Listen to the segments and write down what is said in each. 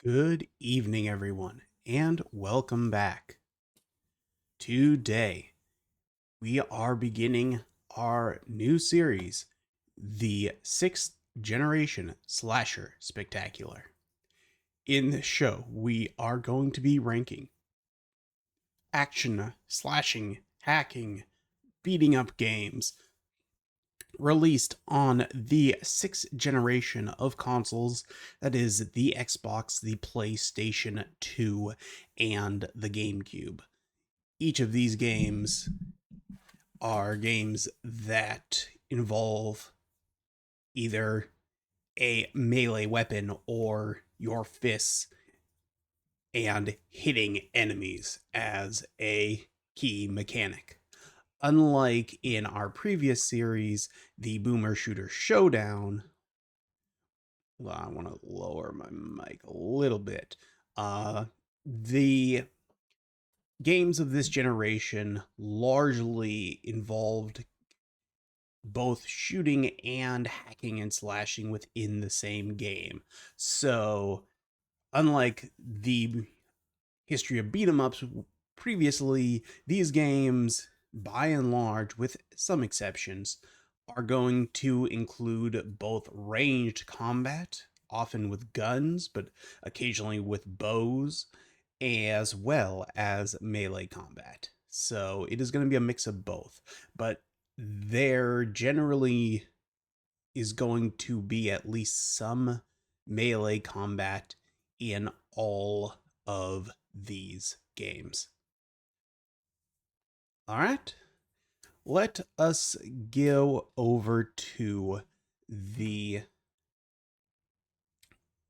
Good evening, everyone, and welcome back. Today, we are beginning our new series, the Sixth Generation Slasher Spectacular. In this show, we are going to be ranking action, slashing, hacking, beating up games released on the sixth generation of consoles, that is the Xbox, the PlayStation 2, and the GameCube. Each of these games are games that involve either a melee weapon or your fists and hitting enemies as a key mechanic. Unlike in our previous series, the Boomer Shooter Showdown, well, I want to lower my mic a little bit. The games of this generation largely involved both shooting and hacking and slashing within the same game. So, unlike the history of beat 'em ups previously, these games, by and large, with some exceptions, are going to include both ranged combat, often with guns, but occasionally with bows, as well as melee combat. So it is going to be a mix of both. But there generally is going to be at least some melee combat in all of these games. All right, let us go over to the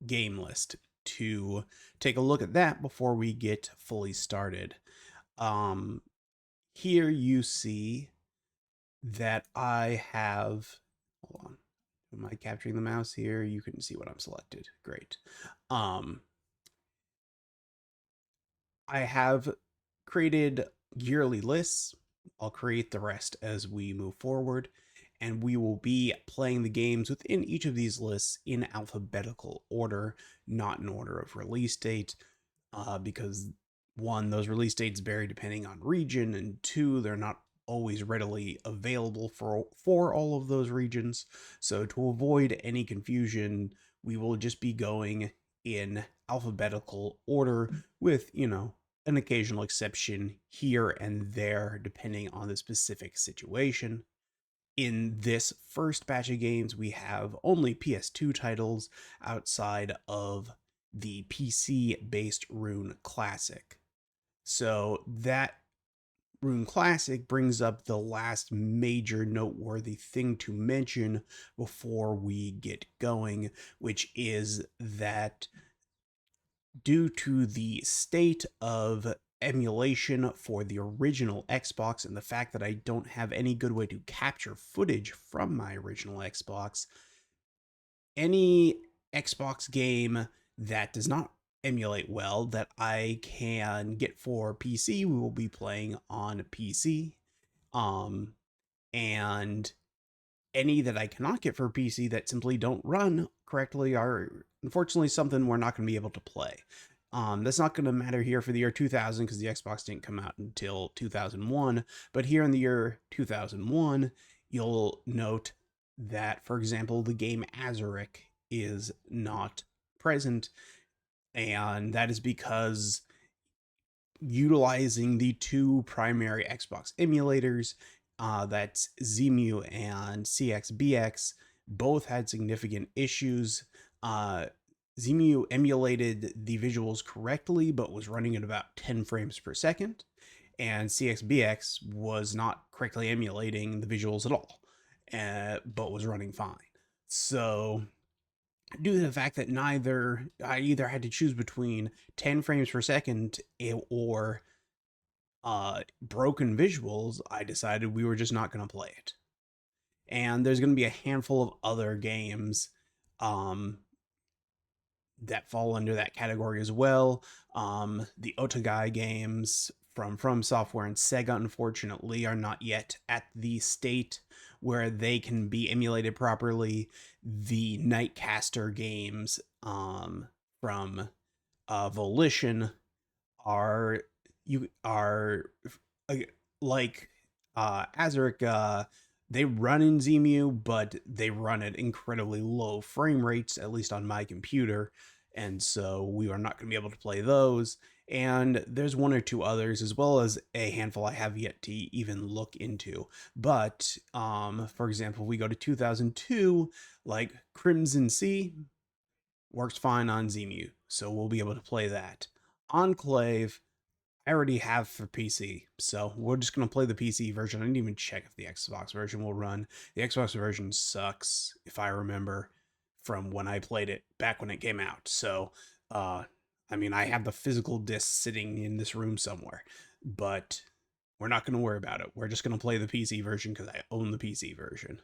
game list to take a look at that before we get fully started. Um, Here you see that I have, hold on, am I capturing the mouse here? You can see what I'm selected. Great. Um, I have created yearly lists. I'll create the rest as we move forward, and we will be playing the games within each of these lists in alphabetical order, not in order of release date, because one, those release dates vary depending on region, and two, they're not always readily available for all of those regions. So to avoid any confusion, we will just be going in alphabetical order with, an occasional exception here and there depending on the specific situation. In this first batch of games, we have only PS2 titles outside of the PC based Rune Classic. So that Rune Classic brings up the last major noteworthy thing to mention before we get going, which is that due to the state of emulation for the original Xbox and the fact that I don't have any good way to capture footage from my original Xbox, any Xbox game that does not emulate well that I can get for PC, we will be playing on PC. Um, and any that I cannot get for PC that simply don't run correctly are unfortunately something we're not going to be able to play. That's not going to matter here for the year 2000 because the Xbox didn't come out until 2001. But here in the year 2001, you'll note that, for example, the game Azuric is not present. And that is because utilizing the two primary Xbox emulators, that's ZEMU and CXBX, both had significant issues. ZEMU emulated the visuals correctly, but was running at about 10 frames per second, and CXBX was not correctly emulating the visuals at all, but was running fine. So due to the fact that I either had to choose between 10 frames per second or broken visuals, I decided we were just not going to play it. And there's going to be a handful of other games um, that fall under that category as well. The Otagai games from Software and Sega, unfortunately, are not yet at the state where they can be emulated properly. The Nightcaster games from Volition are uh, like Azeric. They run in Zemu, but they run at incredibly low frame rates, at least on my computer, and so we are not going to be able to play those. And there's one or two others, as well as a handful I have yet to even look into. But for example, we go to 2002, like Crimson Sea works fine on Zemu, so we'll be able to play that. Enclave, I already have for PC, so we're just gonna play the PC version. I didn't even check if the Xbox version will run. The Xbox version sucks, if I remember from when I played it back when it came out. So, uh, I mean, I have the physical disc sitting in this room somewhere, but we're not gonna worry about it. We're just gonna play the PC version because I own the PC version.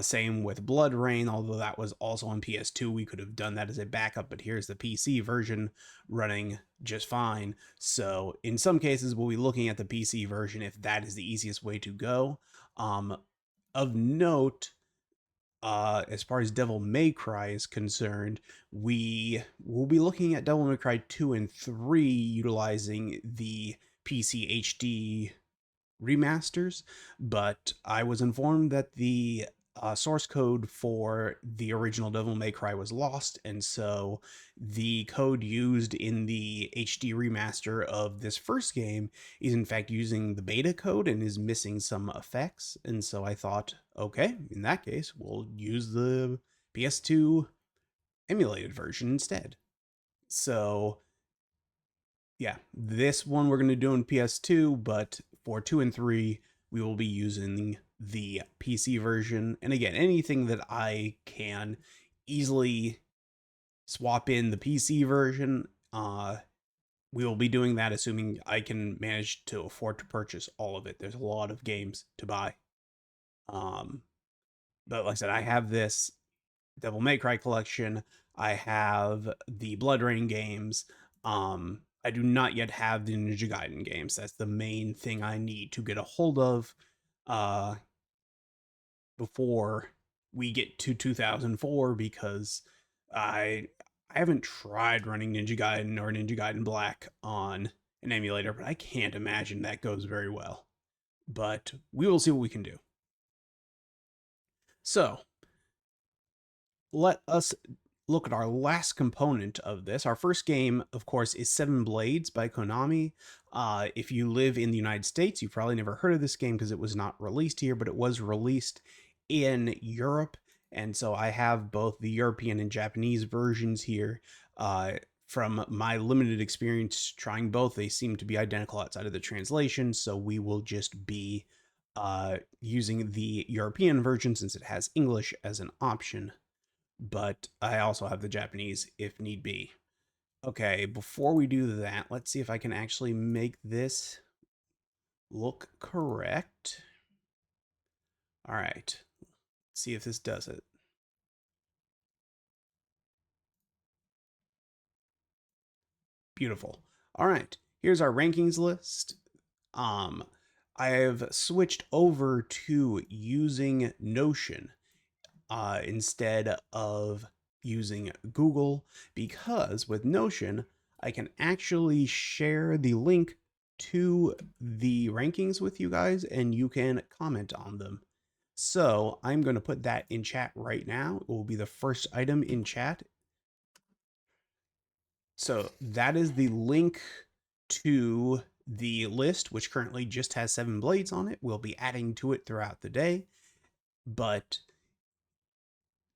Same with Blood Rain, although that was also on PS2. We could have done that as a backup, but here's the PC version running just fine. So in some cases, we'll be looking at the PC version if that is the easiest way to go. Um, of note, as far as Devil May Cry is concerned, we will be looking at Devil May Cry 2 and 3 utilizing the PC HD remasters, but I was informed that the source code for the original Devil May Cry was lost, and so the code used in the HD remaster of this first game is in fact using the beta code and is missing some effects. And so I thought, okay, in that case, we'll use the PS2 emulated version instead. So yeah, this one we're going to do in PS2, but for 2 and 3, we will be using the PC version. And again, anything that I can easily swap in the PC version, we will be doing that, assuming I can manage to afford to purchase all of it. There's a lot of games to buy. Um, but like I said, I have this Devil May Cry collection. I have the Blood Rain games. I do not yet have the Ninja Gaiden games. That's the main thing I need to get a hold of uh, before we get to 2004 because I I haven't tried running Ninja Gaiden or Ninja Gaiden Black on an emulator, but I can't imagine that goes very well. But we will see what we can do. So, let us look at our last component of this. Our first game, of course, is Seven Blades by Konami. If you live in the United States, you've probably never heard of this game because it was not released here, but it was released in Europe. And so I have both the European and Japanese versions here. From my limited experience trying both, they seem to be identical outside of the translation. So we will just be using the European version since it has English as an option, but I also have the Japanese if need be. Okay, before we do that, let's see if I can actually make this look correct. All right, let's see if this does it. Beautiful. All right, here's our rankings list. Um, I've switched over to using Notion instead of using Google because with Notion, I can actually share the link to the rankings with you guys and you can comment on them. So I'm going to put that in chat right now. It will be the first item in chat. So that is the link to the list, which currently just has 7 blades on it. We'll be adding to it throughout the day, but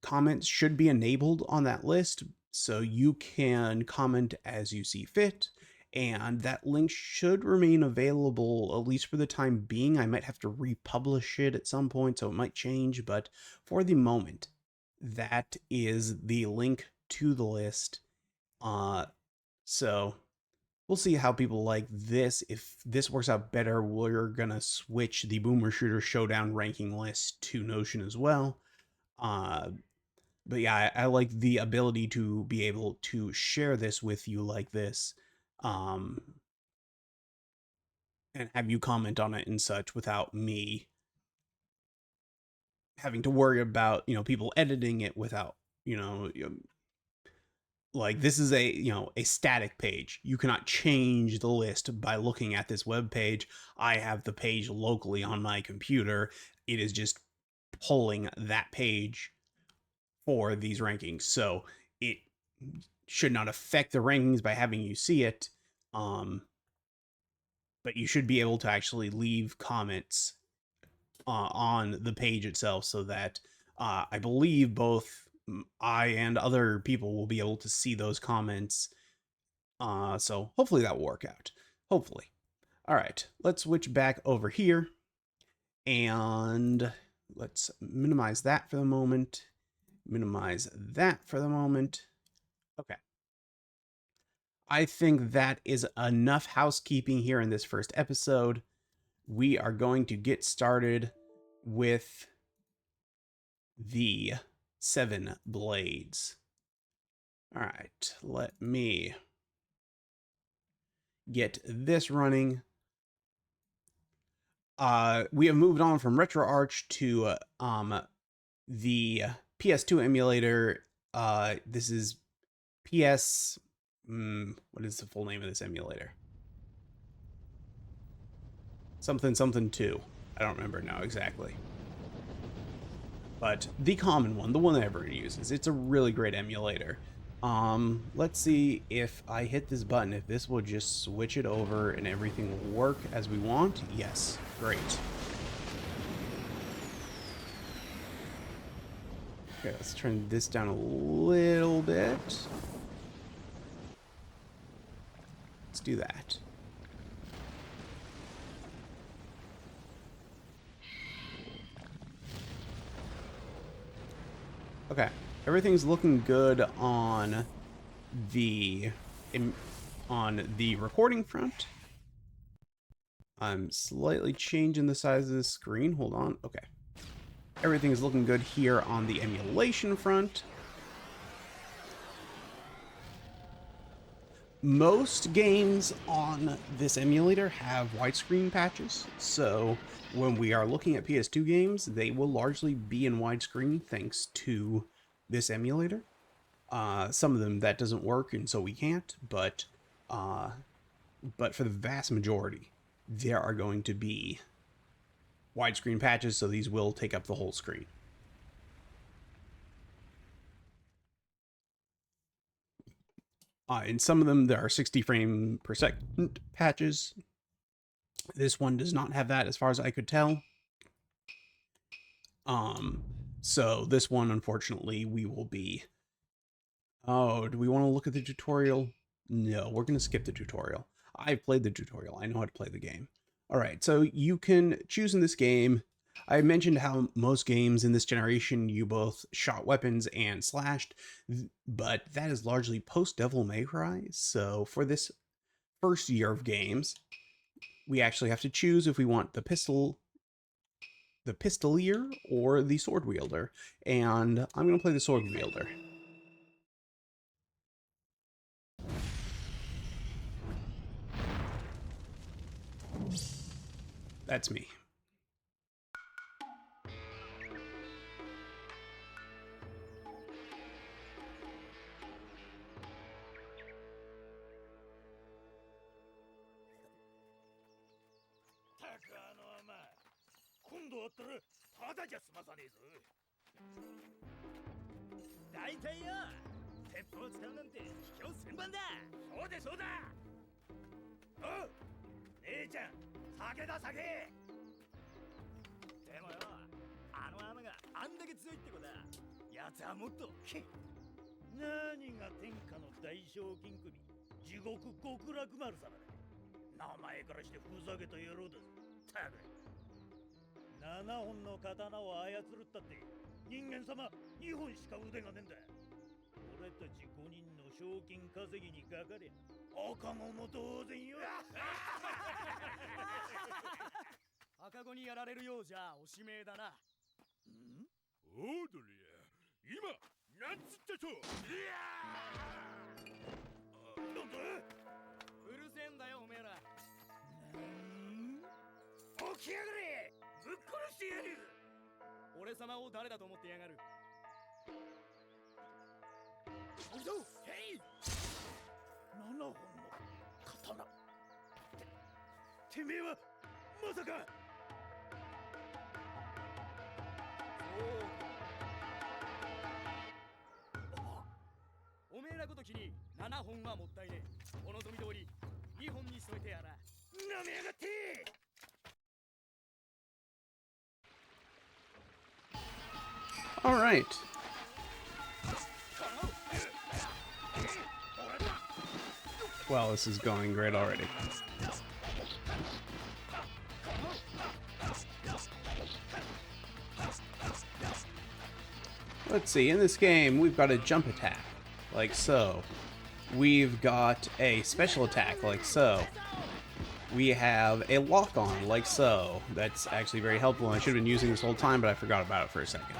comments should be enabled on that list so you can comment as you see fit, and that link should remain available at least for the time being. I might have to republish it at some point, so it might change, but for the moment, that is the link to the list. So we'll see how people like this. If this works out better, we're gonna switch the Boomer Shooter Showdown ranking list to Notion as well. uh but yeah, I like the ability to be able to share this with you like this, um, and have you comment on it and such without me having to worry about people editing it without you know Like, this is a static page. You cannot change the list by looking at this web page. I have the page locally on my computer. It is just pulling that page for these rankings. So it should not affect the rankings by having you see it. But you should be able to actually leave comments on the page itself, so that I believe both I and other people will be able to see those comments. So hopefully that will work out. Hopefully. All right, let's switch back over here and let's minimize that for the moment. Minimize that for the moment. Okay. I think that is enough housekeeping here in this first episode. We are going to get started with the 7 blades. All right, let me get this running. We have moved on from RetroArch to the PS2 emulator. This is PS. What is the full name of this emulator? Something something 2. I don't remember now exactly. But the common one, the one that everyone uses. It's a really great emulator. Let's see if I hit this button, if this will just switch it over and everything will work as we want. Yes, great. Okay, let's turn this down a little bit. Let's do that. Okay, everything's looking good on the recording front. I'm slightly changing the size of the screen. Hold on. Okay. Everything is looking good here on the emulation front. Most games on this emulator have widescreen patches, so when we are looking at PS2 games, they will largely be in widescreen thanks to this emulator. Some of them that doesn't work, and so we can't, but for the vast majority, there are going to be widescreen patches, so these will take up the whole screen. In some of them, there are 60 frame per second patches. This one does not have that, as far as I could tell. So this one, unfortunately, we will be... Oh, do we want to look at the tutorial? No, we're going to skip the tutorial. I've played the tutorial. I know how to play the game. All right, so you can choose in this game. I mentioned how most games in this generation, you both shot weapons and slashed, but that is largely post-Devil May Cry. So for this first year of games, we actually have to choose if we want the pistolier or the sword wielder. And I'm going to play the sword wielder. That's me. All right. Well, this is going great already. Let's see, in this game, we've got a jump attack, like so. We've got a special attack, like so. We have a lock-on, like so. That's actually very helpful, and I should have been using this whole time, but I forgot about it for a second.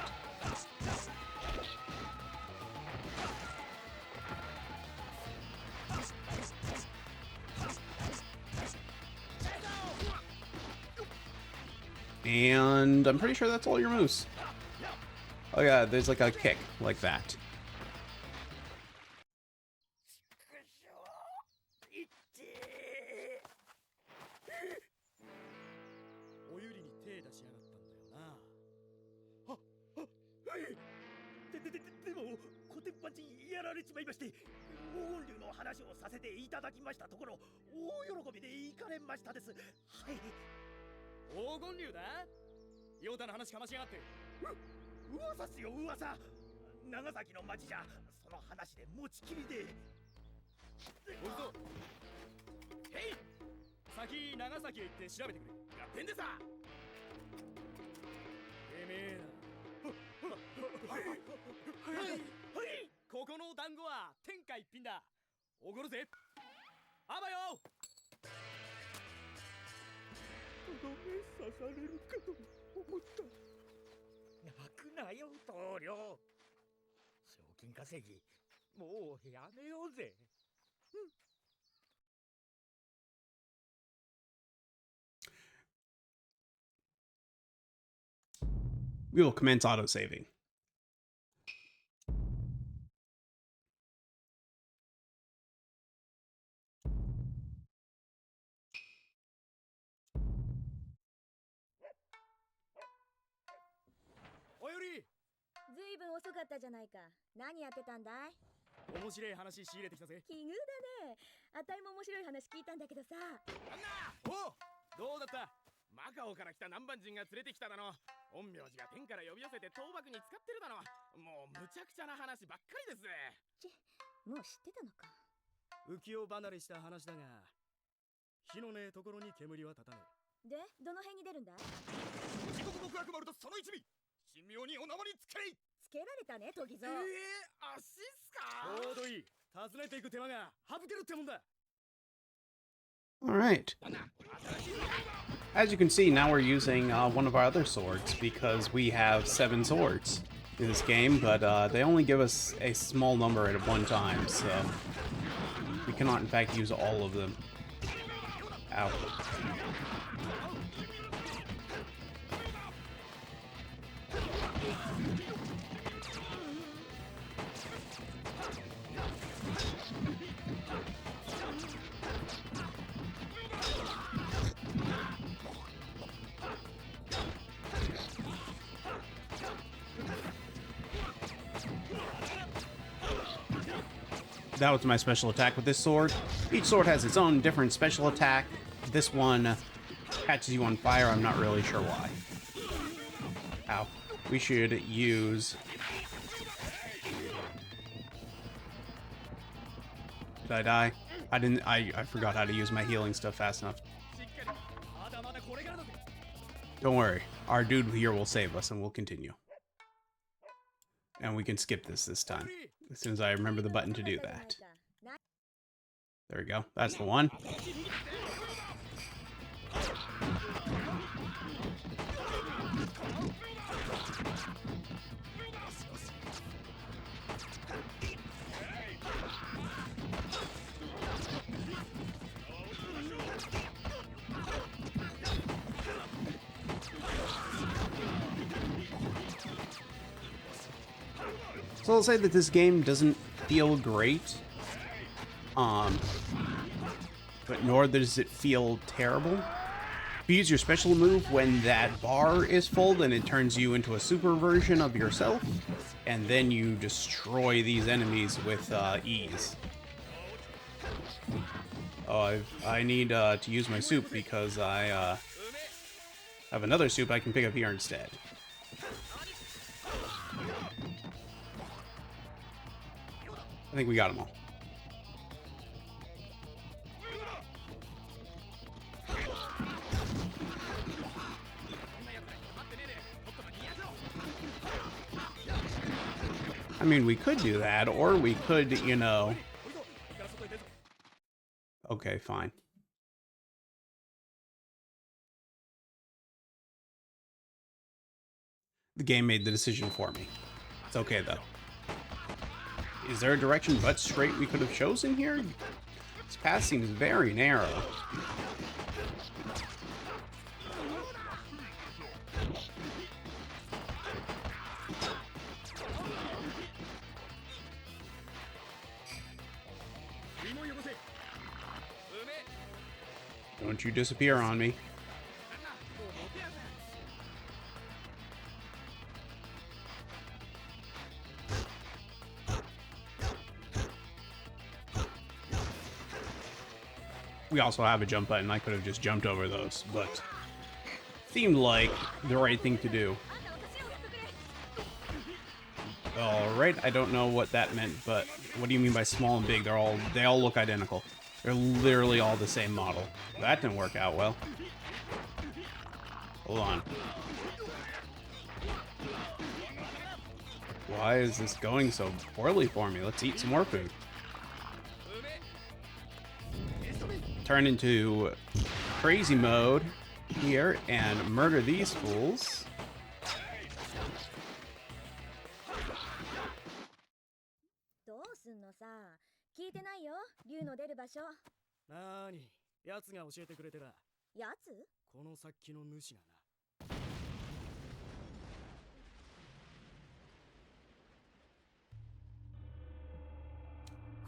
And I'm pretty sure that's all your moves. Oh yeah, there's like a kick, like that. We will commence autosaving. All right. As you can see, now we're using one of our other swords because we have 7 swords in this game, but they only give us a small number at one time, so we cannot, in fact, use all of them. Ow. That was my special attack with this sword. Each sword has its own different special attack. This one catches you on fire. I'm not really sure why. Ow. We should use... Did I die? I didn't. I forgot how to use my healing stuff fast enough. Don't worry. Our dude here will save us and we'll continue. And we can skip this time. As soon as I remember the button to do that. There we go. That's the one. So I'll say that this game doesn't feel great but nor does it feel terrible. You use your special move when that bar is full, then it turns you into a super version of yourself, and then you destroy these enemies with ease. Oh, I need to use my soup because I have another soup I can pick up here instead. I think we got them all. I mean, we could do that, or we could, you know... Okay, fine. The game made the decision for me. It's okay, though. Is there a direction but straight we could have chosen here? This path seems very narrow. Don't you disappear on me. We also have a jump button. I could have just jumped over those, but seemed like the right thing to do. Alright, I don't know what that meant, but what do you mean by small and big? They all look identical. They're literally all the same model. That didn't work out well. Hold on. Why is this going so poorly for me? Let's eat some more food. Turn into crazy mode here and murder these fools.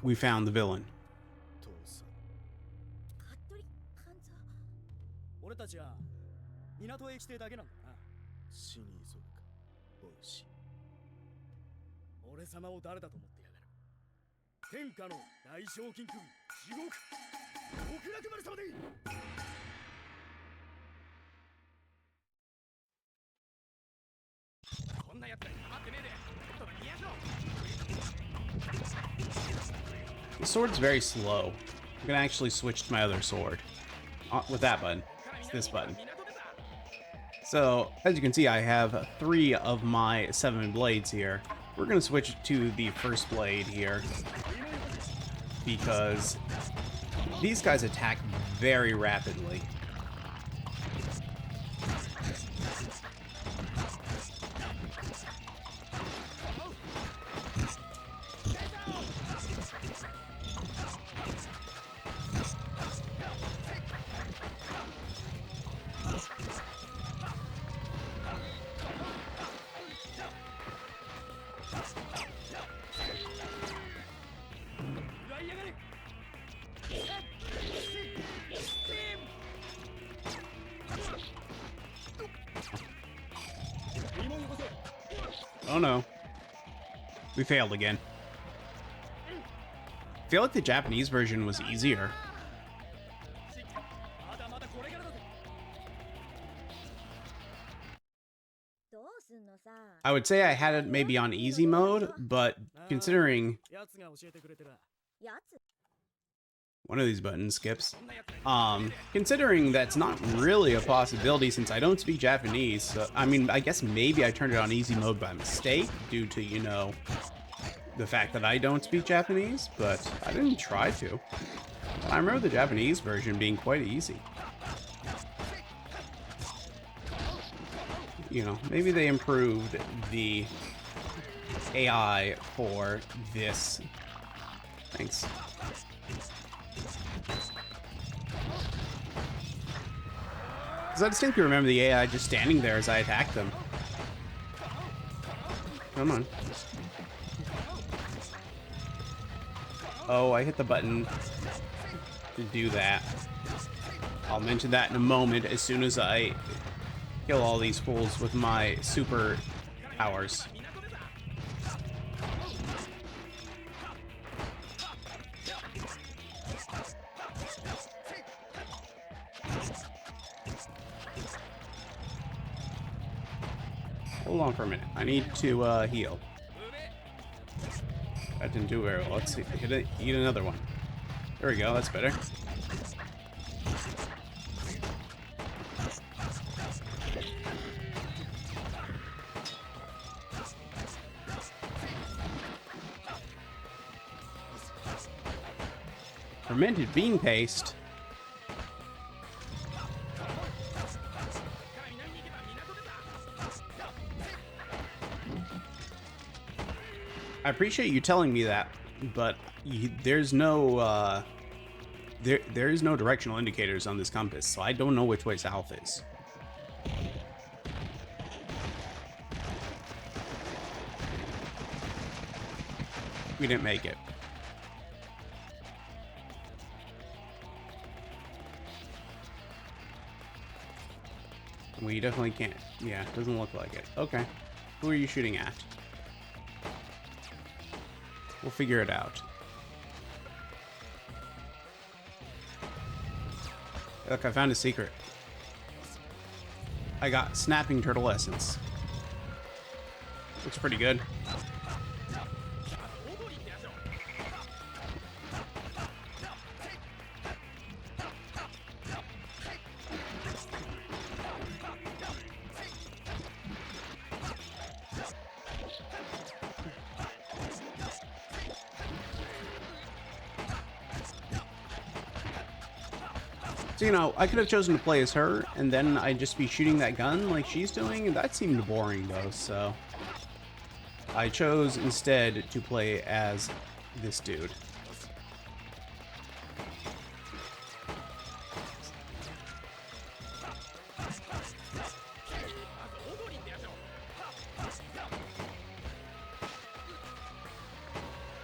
We found the villain. The sword's very slow. I'm gonna actually switch to my other sword. With that button. It's this button. So, as you can see, I have 3 of my 7 blades here. We're gonna switch to the first blade here, because these guys attack very rapidly. Oh no. We failed again. I feel like the Japanese version was easier. I would say I had it maybe on easy mode, but considering one of these buttons skips, considering that's not really a possibility since I don't speak Japanese, so, I mean, I guess maybe I turned it on easy mode by mistake due to, you know, the fact that I don't speak Japanese, but I didn't try to. I remember the Japanese version being quite easy. You know, maybe they improved the AI for this. Thanks. Because I distinctly remember the AI just standing there as I attacked them. Come on. Oh, I hit the button to do that. I'll mention that in a moment as soon as I kill all these fools with my super powers. Hold on for a minute. I need to heal. That didn't do very well. Let's see. Eat another one. There we go. That's better. Fermented bean paste. I appreciate you telling me that, but there's no there's no directional indicators on this compass, so I don't know which way south is. We didn't make it. We definitely can't. Yeah, doesn't look like it. Okay. Who are you shooting at? We'll figure it out. Look, I found a secret. I got snapping turtle essence. Looks pretty good. So, you know, I could have chosen to play as her, and then I'd just be shooting that gun like she's doing, and that seemed boring, though, so... I chose instead to play as this dude.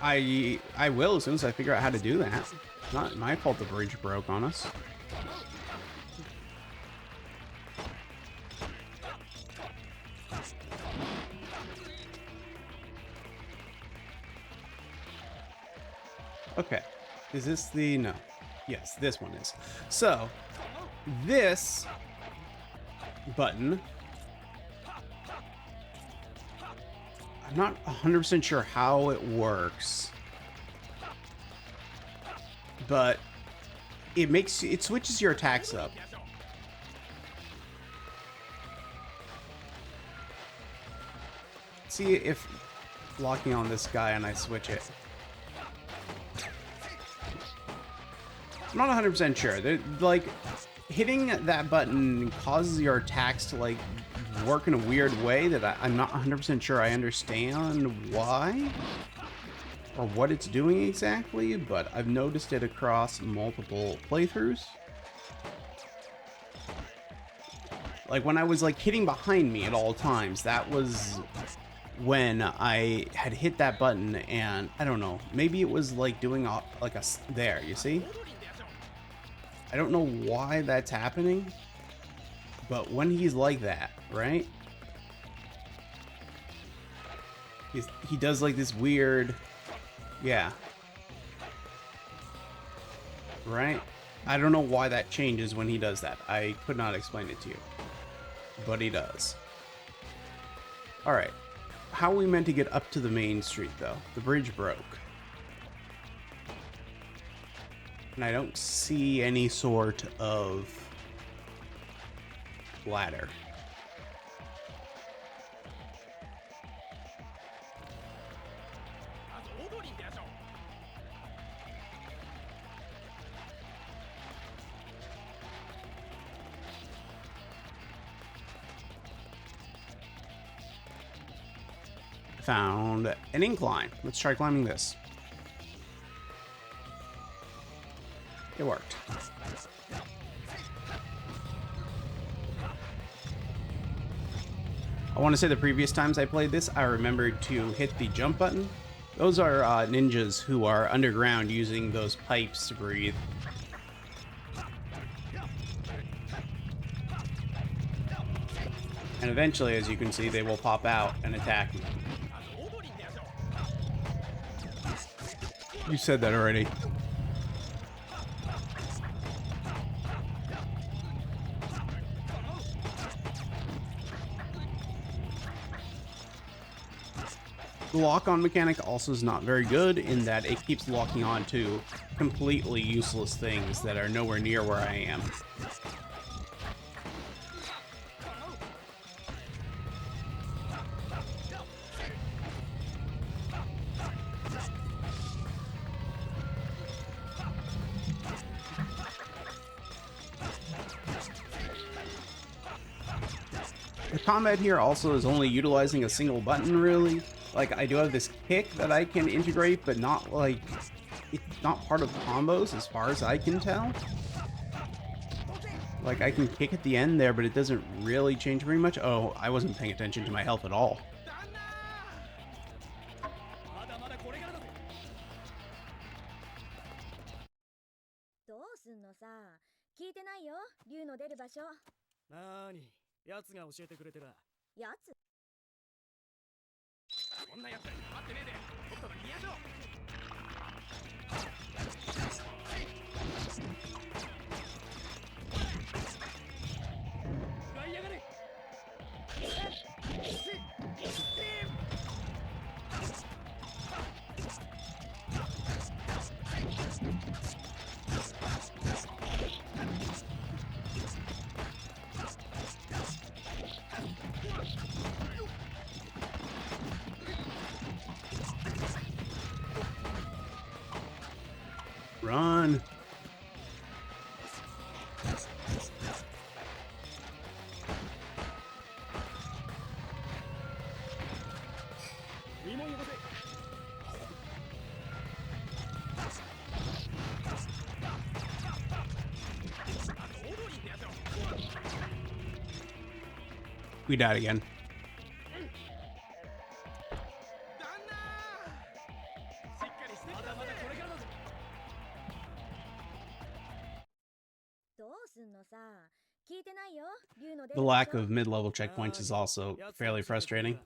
I will as soon as I figure out how to do that. It's not my fault the bridge broke on us. Okay, is this the, no, yes, this one is. So, this button, I'm not 100% sure how it works, but it switches your attacks up. See if locking on this guy and I switch it. I'm not 100% sure. Like, hitting that button causes your attacks to, like, work in a weird way that I'm not 100% sure I understand why or what it's doing exactly, but I've noticed it across multiple playthroughs. Like, when I was, like, hitting behind me at all times, that was when I had hit that button, and I don't know, maybe it was, like, doing, like, there, you see? I don't know why that's happening, but when he's like that, right? He does like this weird, yeah. Right? I don't know why that changes when he does that. I could not explain it to you, but he does. All right. How are we meant to get up to the main street though? The bridge broke. And I don't see any sort of ladder. Found an incline. Let's try climbing this. It worked. I want to say the previous times I played this, I remembered to hit the jump button Those are ninjas who are underground using those pipes to breathe. And eventually, as you can see, they will pop out and attack me. You said that already. The lock-on mechanic also is not very good in that it keeps locking on to completely useless things that are nowhere near where I am. The combat here also is only utilizing a single button, really. Like, I do have this kick that I can integrate, but not, like, it's not part of combos as far as I can tell. Like, I can kick at the end there, but it doesn't really change very much. Oh, I wasn't paying attention to my health at all. Run. We died again. The lack of mid-level checkpoints is also fairly frustrating.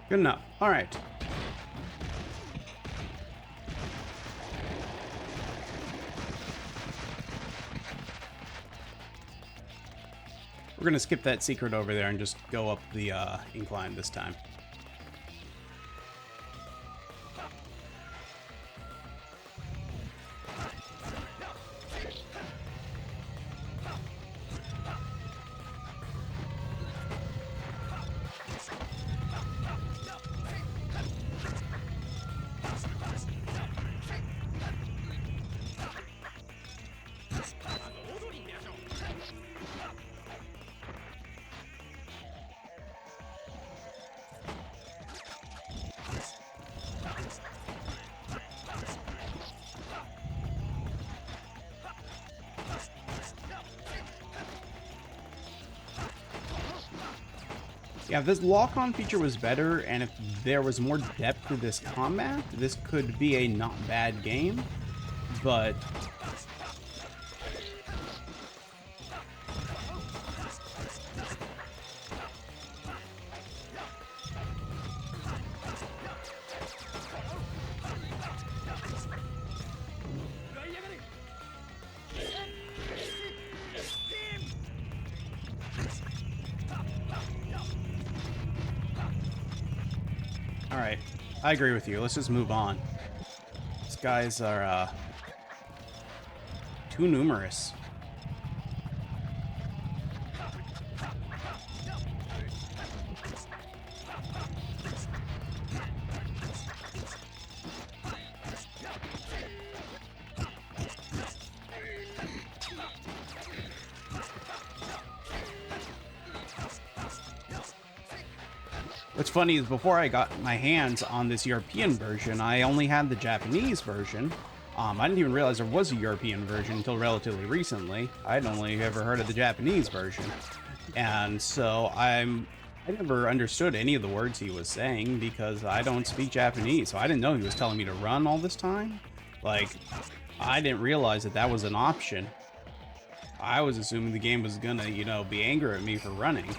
Good enough. All right. We're going to skip that secret over there and just go up the incline this time. Yeah, if this lock-on feature was better, and if there was more depth to this combat, this could be a not bad game, but I agree with you. Let's just move on. These guys are too numerous. What's funny is before I got my hands on this European version, I only had the Japanese version. I didn't even realize there was a European version until relatively recently. I'd only ever heard of the Japanese version. And so I never understood any of the words he was saying because I don't speak Japanese. So I didn't know he was telling me to run all this time. Like, I didn't realize that that was an option. I was assuming the game was gonna, you know, be angry at me for running.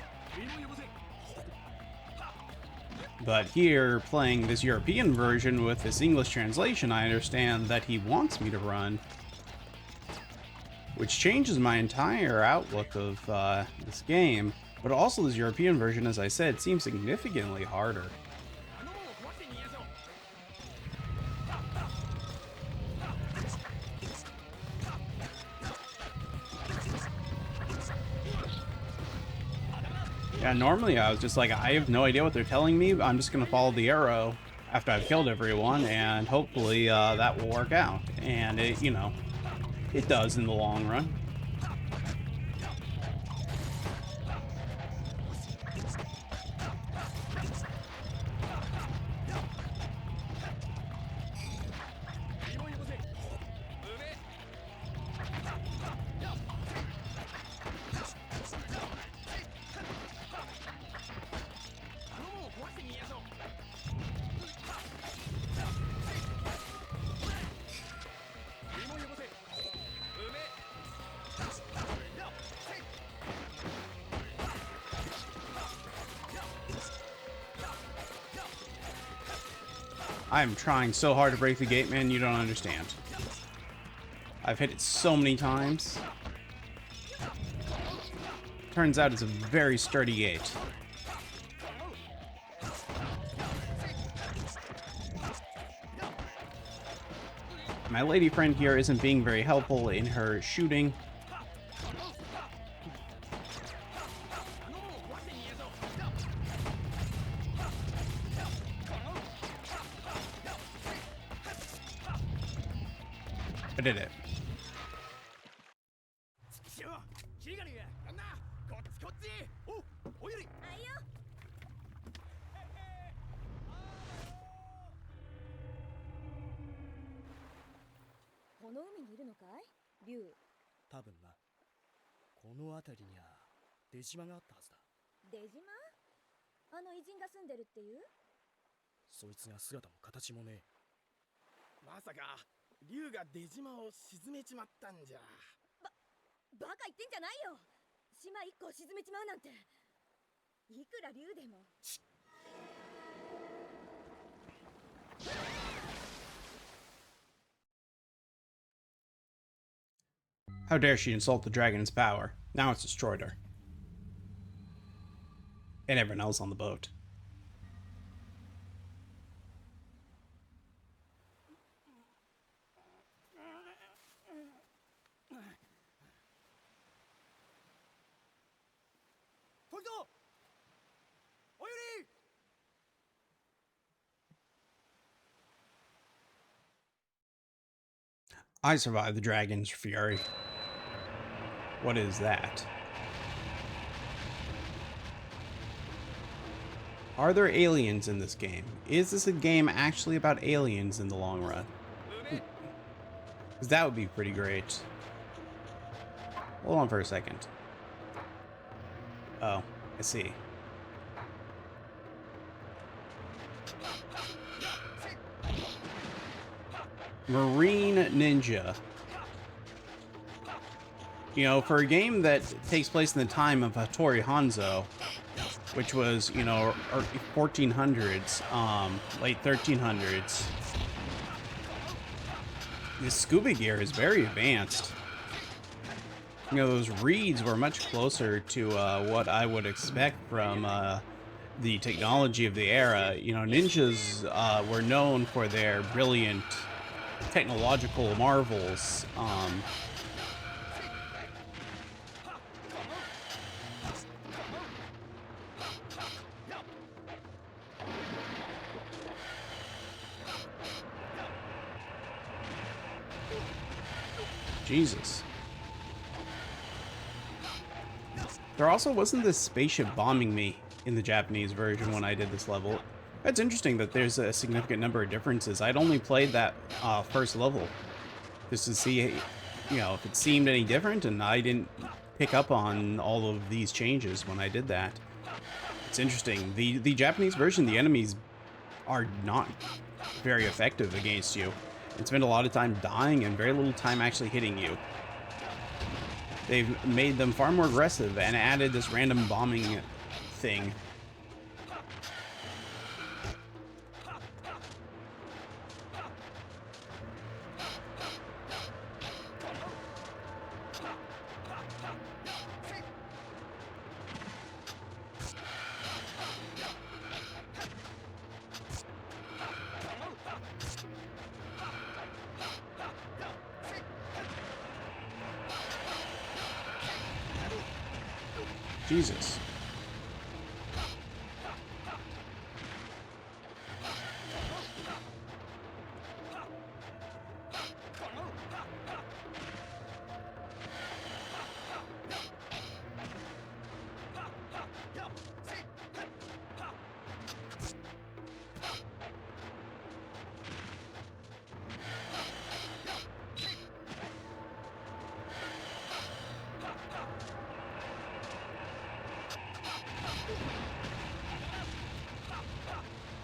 But here, playing this European version with this English translation, I understand that he wants me to run. Which changes my entire outlook of this game. But also this European version, as I said, seems significantly harder. Yeah, normally I was just like, I have no idea what they're telling me. I'm just going to follow the arrow after I've killed everyone, and hopefully that will work out. And it, you know, it does in the long run. I'm trying so hard to break the gate, man, you don't understand. I've hit it so many times. Turns out it's a very sturdy gate. My lady friend here isn't being very helpful in her shooting. I did it. How dare she insult the dragon's power? Now it's destroyed her. And everyone else on the boat. I survived the dragon's fury. What is that? Are there aliens in this game? Is this a game actually about aliens in the long run? Because that would be pretty great. Hold on for a second. Oh, I see. Marine Ninja. You know, for a game that takes place in the time of Hattori Hanzo, which was, you know, 1400s, late 1300s, the scuba gear is very advanced. You know, those reeds were much closer to what I would expect from the technology of the era. You know, ninjas were known for their brilliant technological marvels. Jesus. There also wasn't this spaceship bombing me in the Japanese version when I did this level. That's interesting that there's a significant number of differences. I'd only played that first level just to see, you know, if it seemed any different, and I didn't pick up on all of these changes when I did that. It's interesting. The Japanese version, the enemies are not very effective against you. And spend a lot of time dying and very little time actually hitting you. They've made them far more aggressive and added this random bombing thing. Jesus.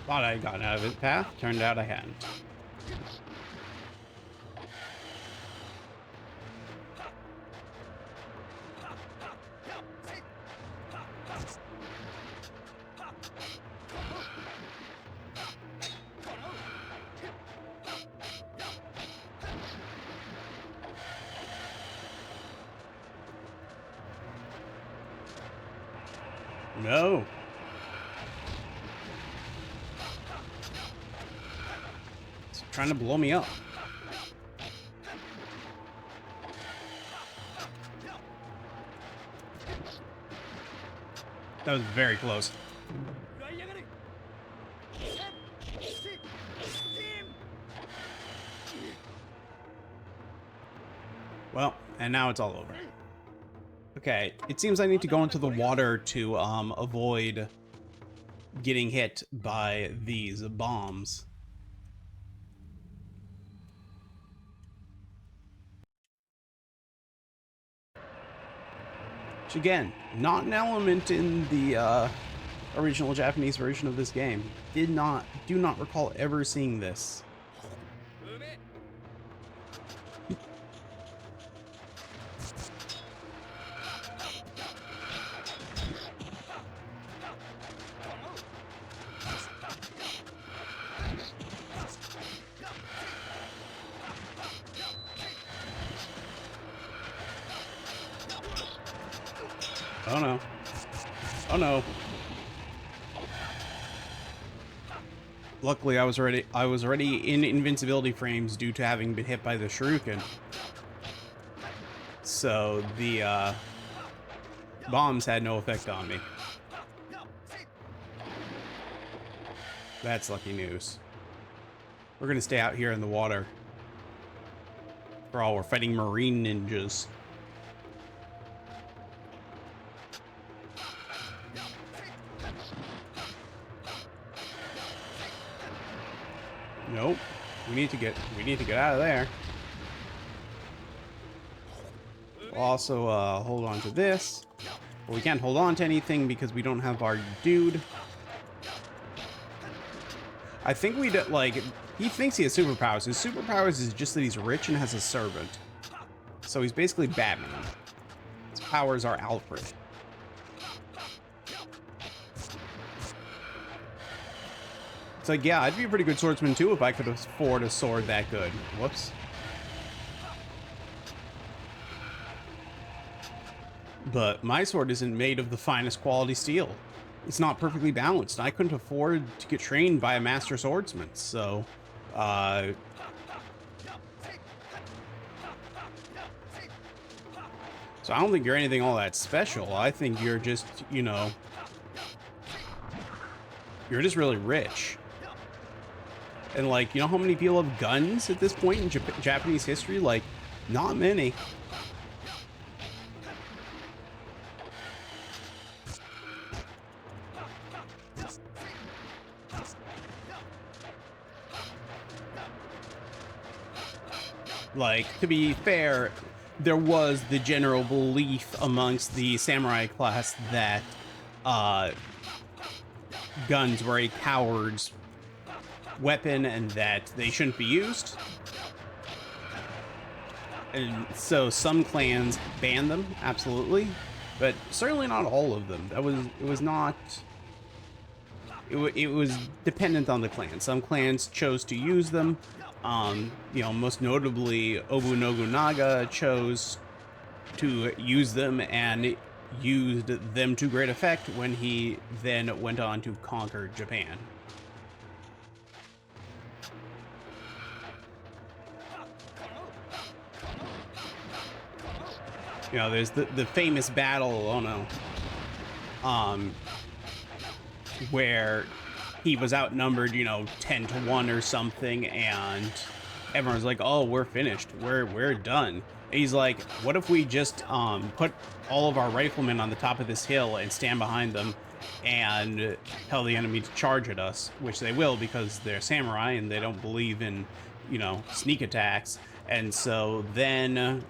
Thought I had gotten out of his path. Turned out I hadn't. No. It's trying to blow me up. That was very close. Well, and now it's all over. Okay, it seems I need to go into the water to avoid getting hit by these bombs. Which again, not an element in the original Japanese version of this game. Do not recall ever seeing this. Oh no. Oh no. Luckily I was already in invincibility frames due to having been hit by the shuriken. So the bombs had no effect on me. That's lucky news. We're gonna stay out here in the water. For all, we're fighting marine ninjas. Nope. We need to get out of there. We'll also hold on to this. But we can't hold on to anything because we don't have our dude. I think we did, like, he thinks he has superpowers. His superpowers is just that he's rich and has a servant. So he's basically Batman. His powers are Alfred. It's like, yeah, I'd be a pretty good swordsman too if I could afford a sword that good. Whoops. But my sword isn't made of the finest quality steel. it's not perfectly balanced. I couldn't afford to get trained by a master swordsman, so uh, so I don't think you're anything all that special. I think you're just, you know, you're just really rich. And like, you know how many people have guns at this point in Japanese history? Like, not many. Like, to be fair, there was the general belief amongst the samurai class that guns were a coward's weapon and that they shouldn't be used. And so some clans banned them, absolutely, but certainly not all of them. It was dependent on the clan. Some clans chose to use them. You know, most notably, Obu Nobunaga chose to use them and used them to great effect when he then went on to conquer Japan. You know, there's the famous battle, oh no, where he was outnumbered, you know, 10-1 or something, and everyone's like, oh, we're finished, we're done. And he's like, what if we just put all of our riflemen on the top of this hill and stand behind them and tell the enemy to charge at us, which they will because they're samurai and they don't believe in, you know, sneak attacks. And so then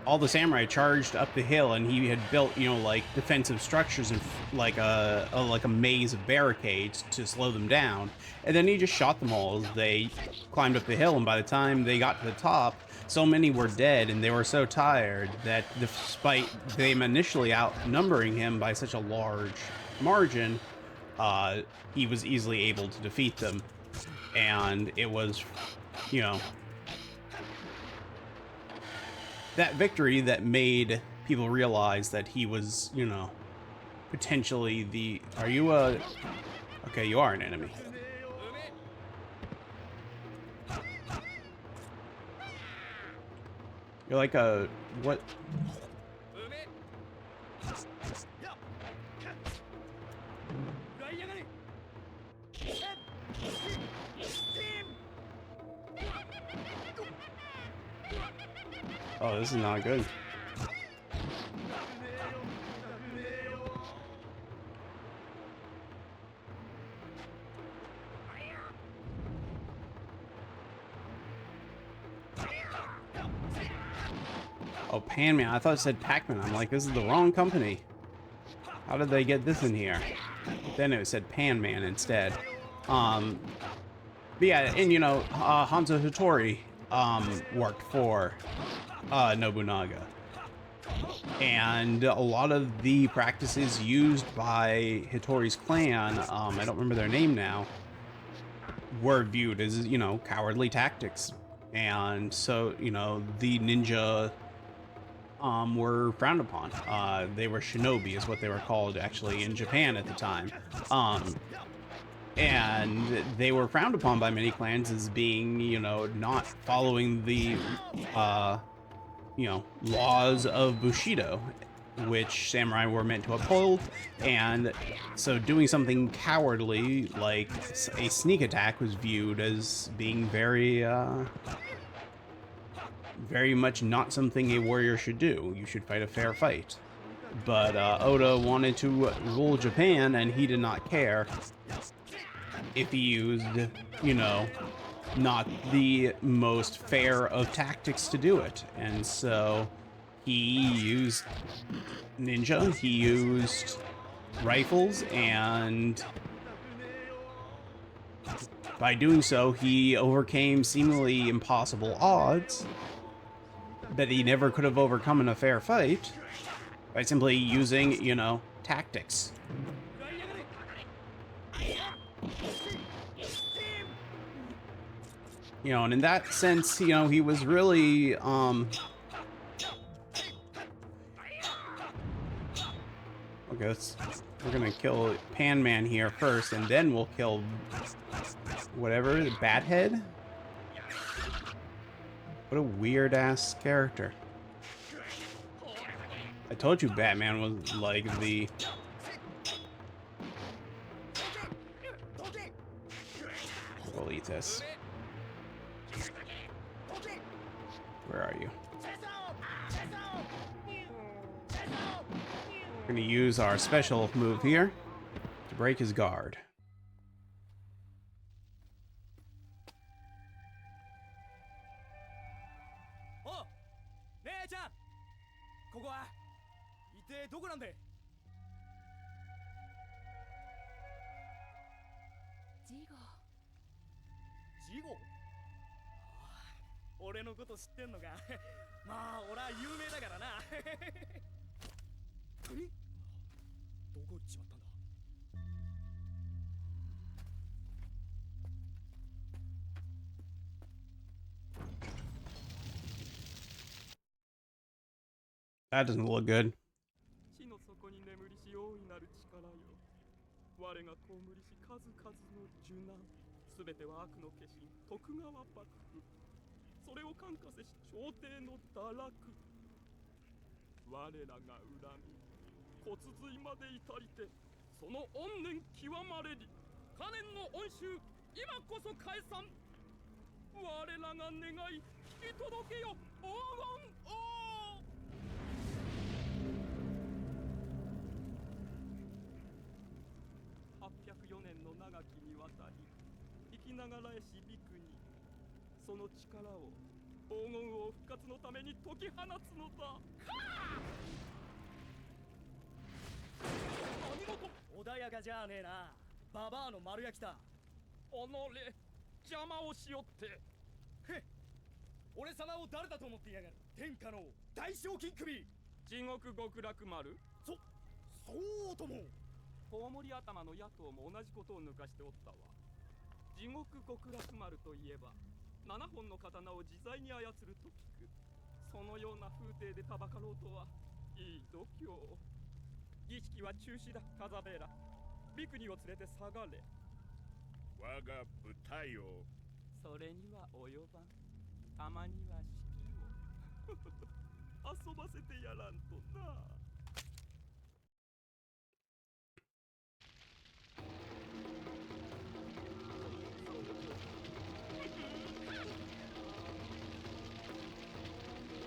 all the samurai charged up the hill, and he had built, you know, like defensive structures and like a maze of barricades to slow them down. And then he just shot them all as they climbed up the hill. And by the time they got to the top, so many were dead, and they were so tired that despite them initially outnumbering him by such a large margin, he was easily able to defeat them. And it was, you know, that victory that made people realize that he was, you know, potentially the... Are you a... Okay, you are an enemy. You're like a... What? Oh, this is not good. Oh, Pan-Man. I thought it said Pac-Man. I'm like, this is the wrong company. How did they get this in here? Then it said Pan-Man instead. But yeah, and you know, Hanzo Hattori worked for Nobunaga, and a lot of the practices used by Hattori's clan, I don't remember their name now, were viewed as, you know, cowardly tactics. And so, you know, the ninja were frowned upon. They were shinobi is what they were called actually in Japan at the time. And they were frowned upon by many clans as being, you know, not following the, you know, laws of Bushido, which samurai were meant to uphold. And so doing something cowardly, like a sneak attack, was viewed as being very, very much not something a warrior should do. You should fight a fair fight. But Oda wanted to rule Japan, and he did not care if he used, you know, not the most fair of tactics to do it. And so he used ninja, he used rifles, and by doing so, he overcame seemingly impossible odds that he never could have overcome in a fair fight by simply using, you know, tactics. You know, and in that sense, you know, he was really, Okay, we're gonna kill Pan Man here first, and then we'll kill whatever, Bat Head? What a weird ass character. I told you Batman was like the... We'll eat this. Where are you? We're gonna use our special move here to break his guard. That doesn't look good.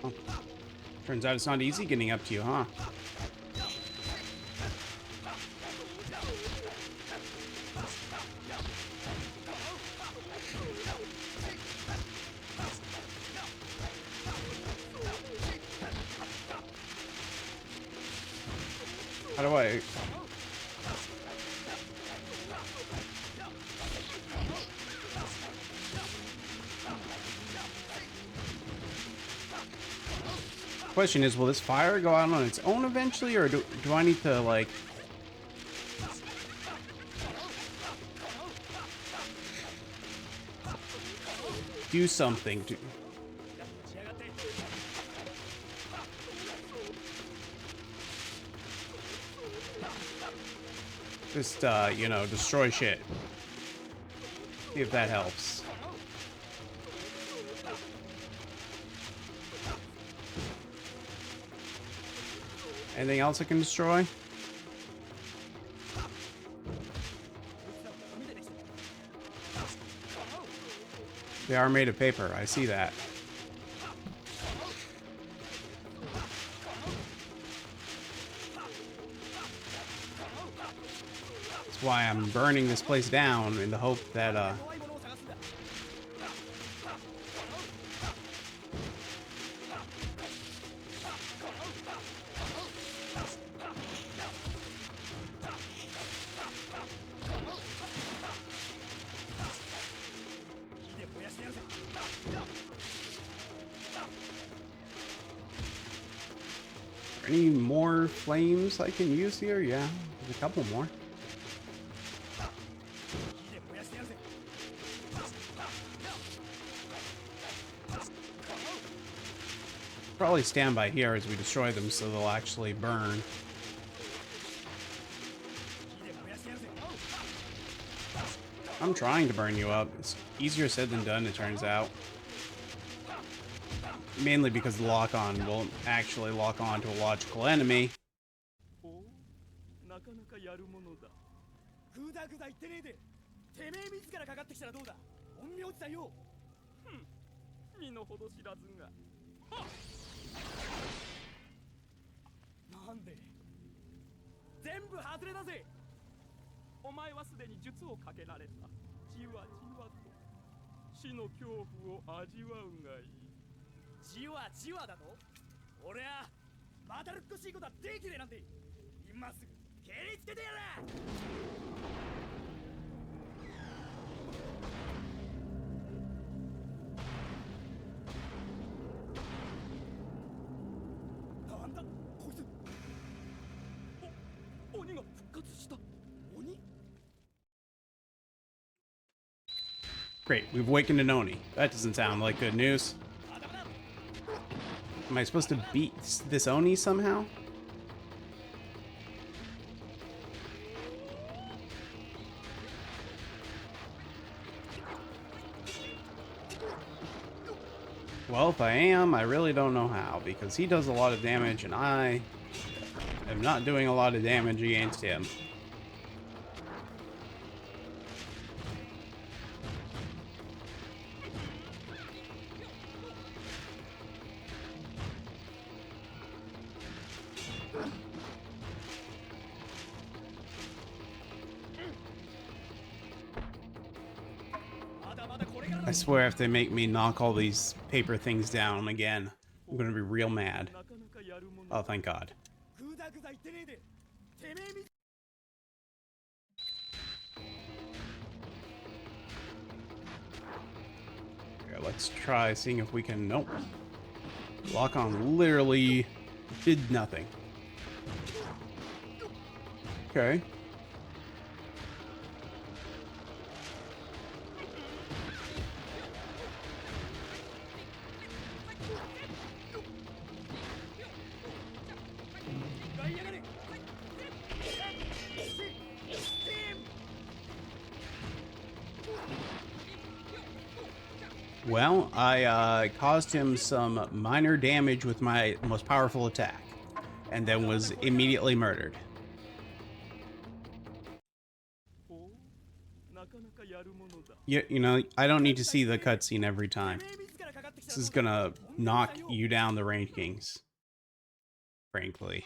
Oh. Turns out it's not easy getting up to you, huh? How do I... Question is, will this fire go out on its own eventually, or do I need to, like... do something to... Just, you know, destroy shit. See if that helps. Anything else I can destroy? They are made of paper, I see that. That's why I'm burning this place down in the hope that, any more flames I can use here? Yeah, there's a couple more. Probably stand by here as we destroy them so they'll actually burn. I'm trying to burn you up. It's easier said than done, it turns out. Mainly because the lock-on won't actually lock on to a logical enemy. Great, we've awakened an Oni. That doesn't sound like good news. Am I supposed to beat this Oni somehow? Well, if I am, I really don't know how, because he does a lot of damage and I am not doing a lot of damage against him. I swear if they make me knock all these paper things down again, I'm gonna be real mad. Oh, thank God. Here, let's try seeing if we can... Nope. Lock on literally did nothing. Okay. Well, I caused him some minor damage with my most powerful attack, and then was immediately murdered. You know, I don't need to see the cutscene every time. This is gonna knock you down the rankings, frankly.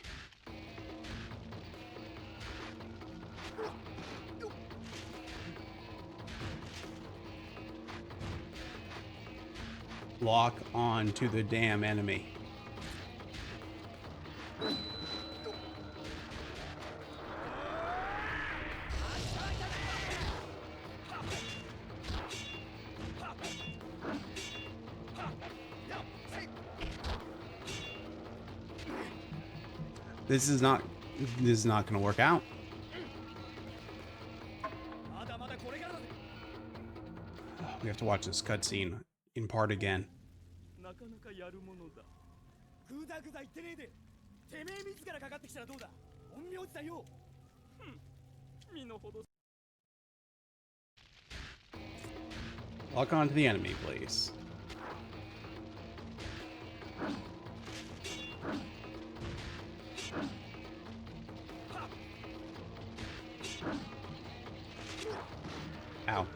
Lock on to the damn enemy. This is not going to work out. We have to watch this cutscene in part again. Lock on to the enemy, please. Ow.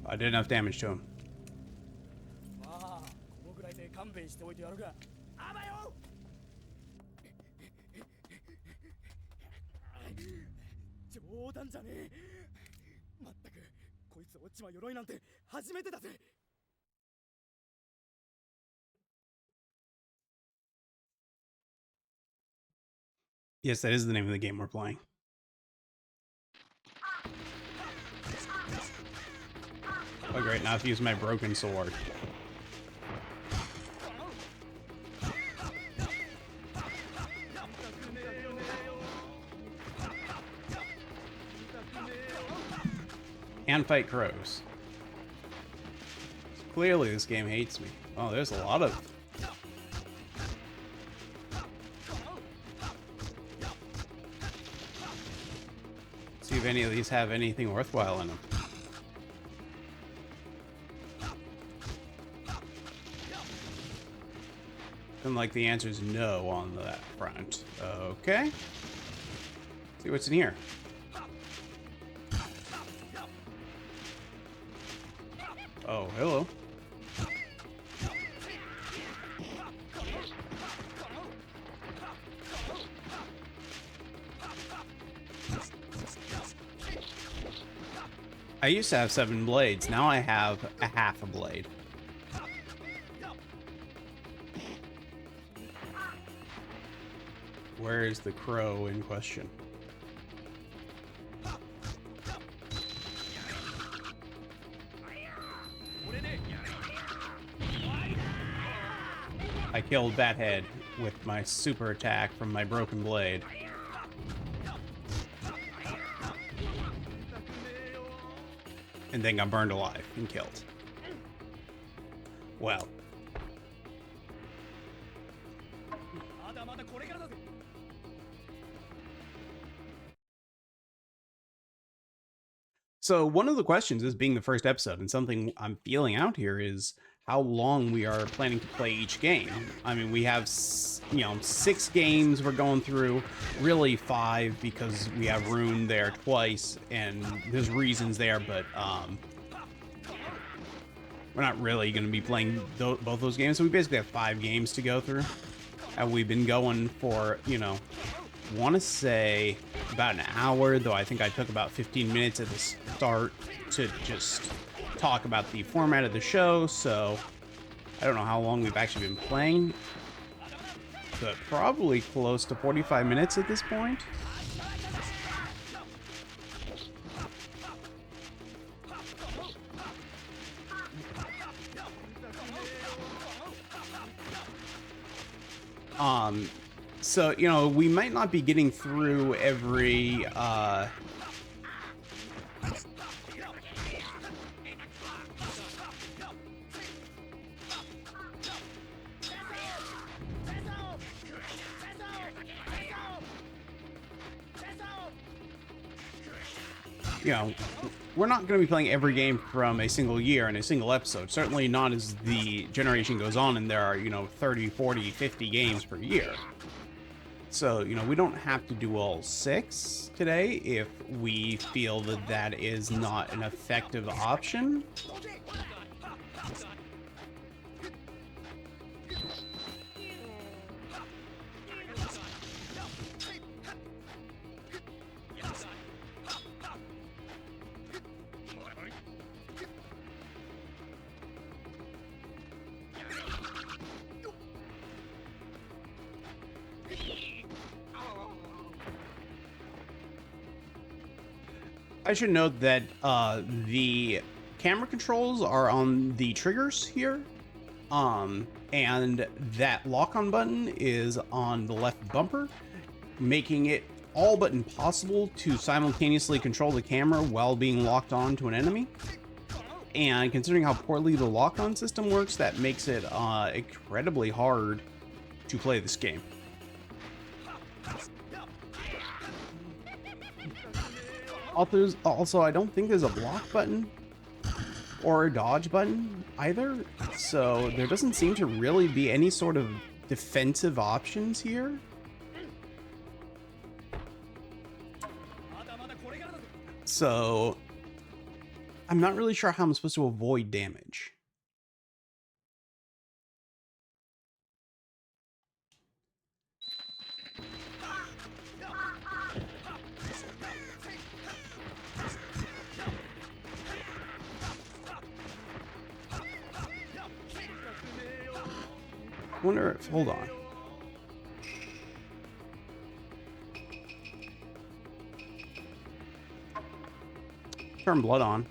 I did enough damage to him. Yes, that is the name of the game we're playing. Oh great, now I have to use my broken sword. and fight crows. Clearly this game hates me. Oh, there's a lot of... See if any of these have anything worthwhile in them. And like the answer is no on that front. Okay. See what's in here. Oh, hello. I used to have 7 blades. Now I have a half a blade. Where is the crow in question? I killed that head with my super attack from my broken blade. And then got burned alive and killed. Well. So one of the questions, this being the first episode, and something I'm feeling out here is how long we are planning to play each game. I mean, we have, 6 games we're going through, really 5 because we have Rune there twice, and there's reasons there, but we're not really going to be playing both those games. So we basically have 5 games to go through, and we've been going for, want to say about an hour, though I think I took about 15 minutes at the start to just talk about the format of the show, so I don't know how long we've actually been playing, but probably close to 45 minutes at this point. So, we might not be getting through every, we're not going to be playing every game from a single year in a single episode. Certainly not as the generation goes on and there are, 30, 40, 50 games per year. So, we don't have to do all 6 today if we feel that that is not an effective option. I should note that the camera controls are on the triggers here, and that lock-on button is on the left bumper, making it all but impossible to simultaneously control the camera while being locked on to an enemy. And considering how poorly the lock-on system works, that makes it incredibly hard to play this game. Also, I don't think there's a block button or a dodge button either, so there doesn't seem to really be any sort of defensive options here. So, I'm not really sure how I'm supposed to avoid damage. I wonder if, hold on. Turn blood on.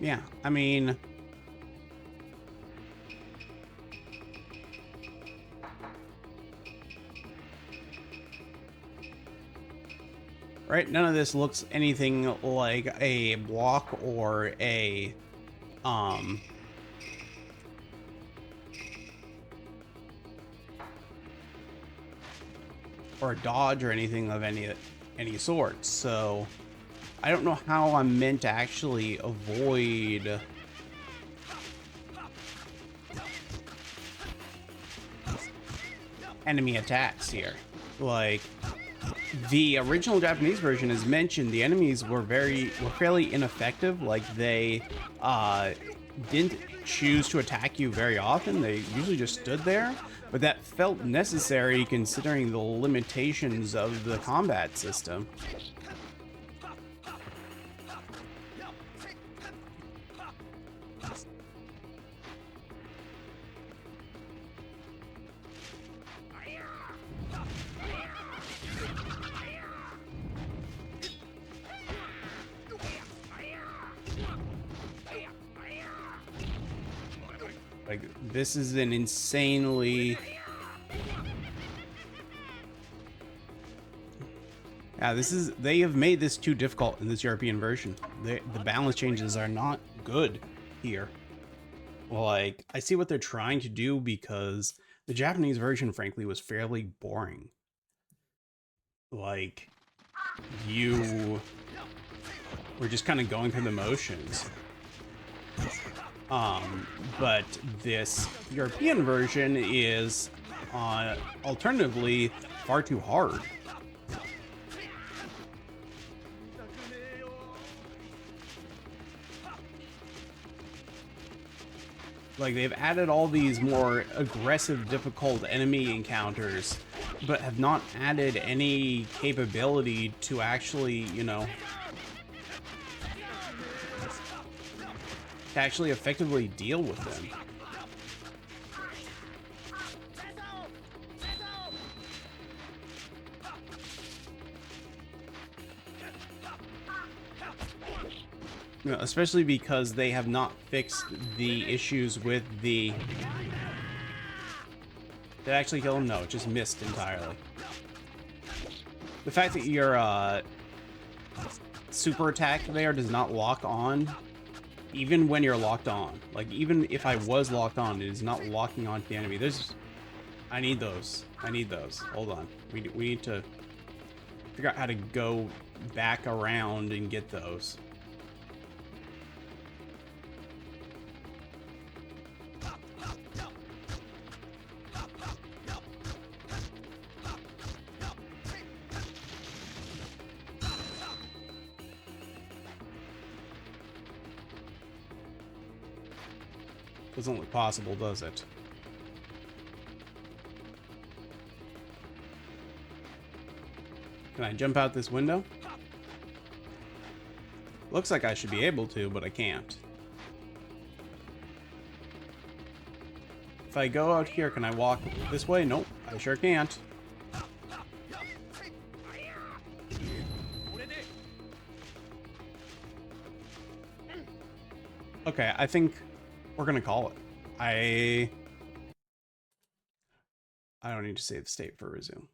Yeah, I mean, right? None of this looks anything like a block or a dodge or anything of any sort. So I don't know how I'm meant to actually avoid enemy attacks here. Like, the original Japanese version, as mentioned, the enemies were fairly ineffective. Like, they didn't choose to attack you very often. They usually just stood there, but that felt necessary considering the limitations of the combat system. Like, this is an insanely... Yeah, they have made this too difficult in this European version. The balance changes are not good here. Like, I see what they're trying to do because the Japanese version, frankly, was fairly boring. Like, you were just kind of going through the motions. But this European version is alternatively far too hard. Like, they've added all these more aggressive, difficult enemy encounters, but have not added any capability to actually, you know, to actually effectively deal with them. You know, especially because they have not fixed the issues with the... Did I actually kill him? No, it just missed entirely. The fact that your super attack there does not lock on, even when you're locked on. Like, even if I was locked on, it is not locking onto the enemy. I need those. I need those. Hold on. We need to figure out how to go back around and get those. Doesn't look possible, does it? Can I jump out this window? Looks like I should be able to, but I can't. If I go out here, can I walk this way? Nope, I sure can't. Okay, I think we're gonna call it. I don't need to save the state for resume.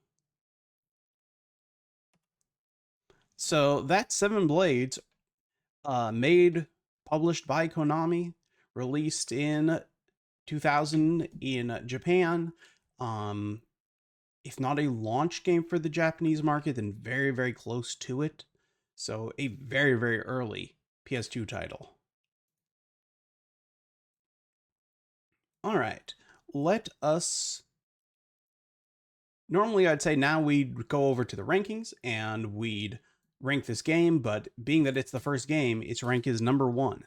So that's Seven Blades, published by Konami, released in 2000 in Japan. If not a launch game for the Japanese market, then very, very close to it. So a very, very early PS2 title. All right, let us... Normally, I'd say now we'd go over to the rankings and we'd rank this game, but being that it's the first game, its rank is number 1.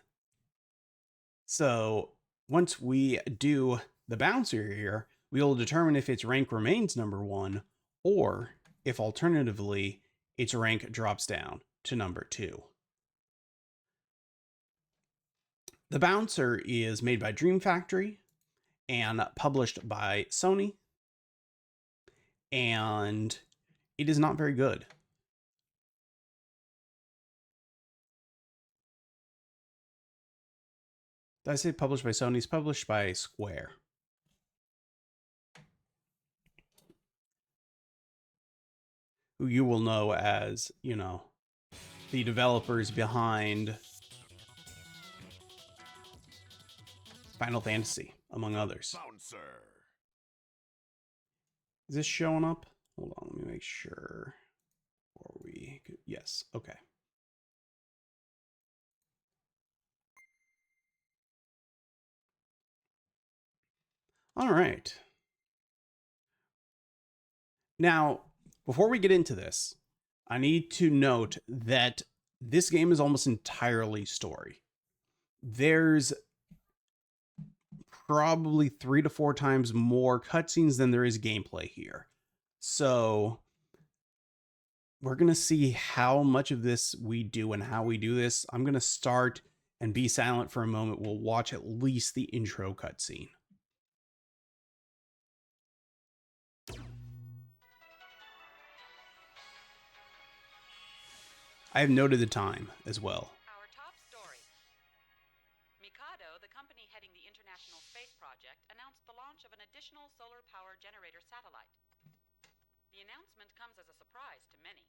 So once we do the bouncer here, we'll determine if its rank remains number 1, or if alternatively, its rank drops down to number 2. The Bouncer is made by Dream Factory and published by Sony, and it is not very good. Did I say published by Sony? It's published by Square. who you will know as, you know, the developers behind Final Fantasy, among others. Bouncer. Is this showing up? Hold on, let me make sure. Yes, okay. All right. Now, before we get into this, I need to note that this game is almost entirely story. There's probably 3 to 4 times more cutscenes than there is gameplay here. So we're going to see how much of this we do and how we do this. I'm going to start and be silent for a moment. We'll watch at least the intro cutscene. I have noted the time as well. Our top story. Mikado, the company heading the International Space Project, announced the launch of an additional solar power generator satellite. The announcement comes as a surprise to many.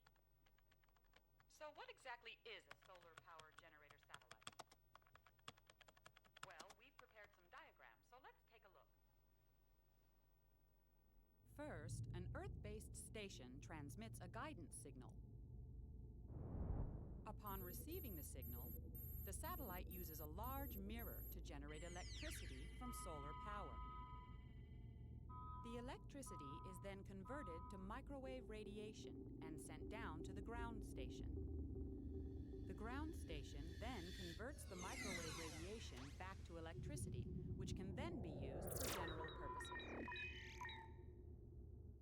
So what exactly is a solar power generator satellite? Well, we've prepared some diagrams, so let's take a look. First, an Earth-based station transmits a guidance signal. Upon receiving the signal, the satellite uses a large mirror to generate electricity from solar power. The electricity is then converted to microwave radiation and sent down to the ground station. The ground station then converts the microwave radiation back to electricity, which can then be used for general purposes.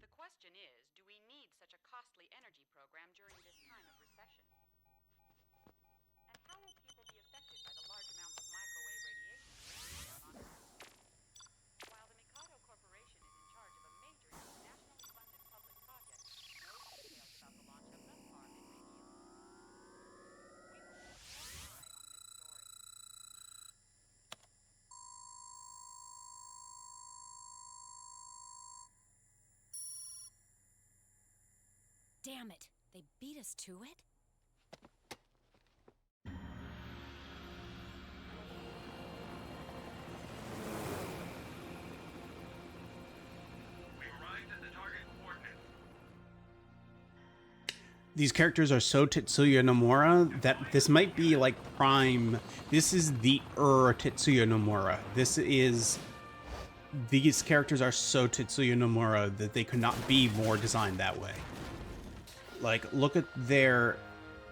The question is, do we need such a costly energy program during this time of recession? And how will people be affected by the large amounts of microwave radiation raining down on Earth? While the Mikado Corporation is in charge of a major nationally funded public project, no details about the launch have thus far been revealed. We will keep a close eye on this story. Damn it! They beat us to it? These characters are so Tetsuya Nomura that this might be like prime. This is the Tetsuya Nomura. These characters are so Tetsuya Nomura that they could not be more designed that way. Like, look at their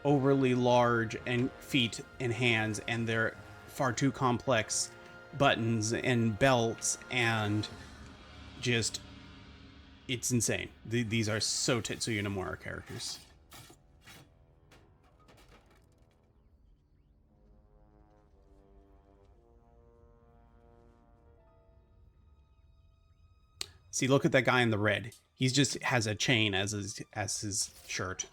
overly large and feet and hands and their far too complex buttons and belts, and just, it's insane. These are so Tetsuya Nomura characters. See, look at that guy in the red. He's just has a chain as his shirt.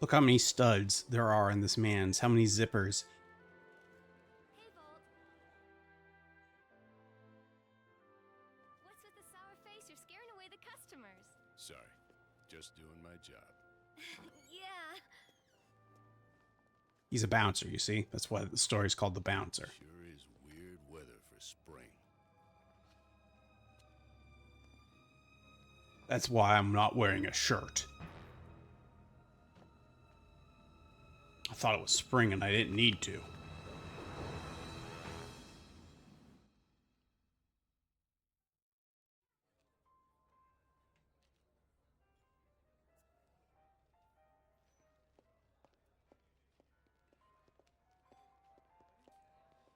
Look how many studs there are in this man's. How many zippers. Hey, Volt. What's with the sour face? You're scaring away the customers. Sorry, just doing my job. Yeah. He's a bouncer, you see? That's why the story's called The Bouncer. Sure is weird weather for spring. That's why I'm not wearing a shirt. I thought it was spring and I didn't need to.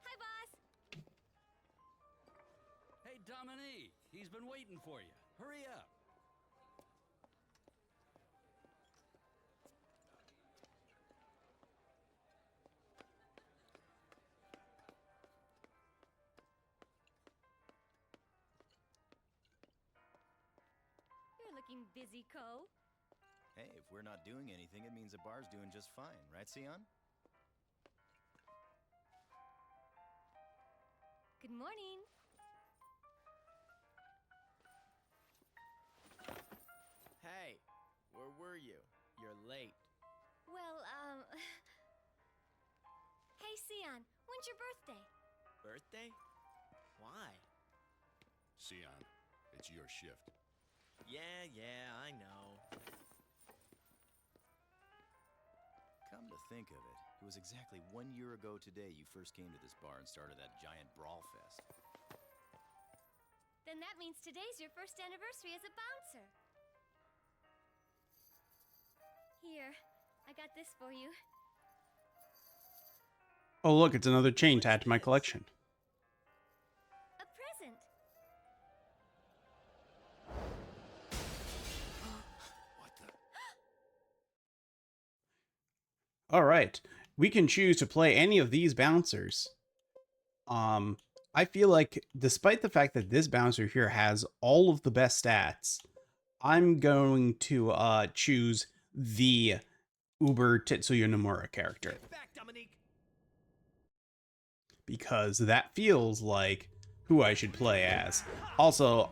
Hi, boss. Hey, Dominique, he's been waiting for you. Hurry up. You're looking busy, Ko. Hey, if we're not doing anything, it means the bar's doing just fine, right, Sion? Good morning. Hey, where were you? You're late. Well, Hey, Sion, when's your birthday? Birthday? Why? Sion, it's your shift. Yeah, I know. Come to think of it, it was exactly 1 year ago today you first came to this bar and started that giant brawl fest. Then that means today's your first anniversary as a bouncer. Here, I got this for you. Oh, look, it's another chain tagged to my collection. A present. What the? All right. We can choose to play any of these bouncers. I feel like despite the fact that this bouncer here has all of the best stats, I'm going to choose the Uber Tetsuya Nomura character. Get back, Dominique! Because that feels like who I should play as. Also,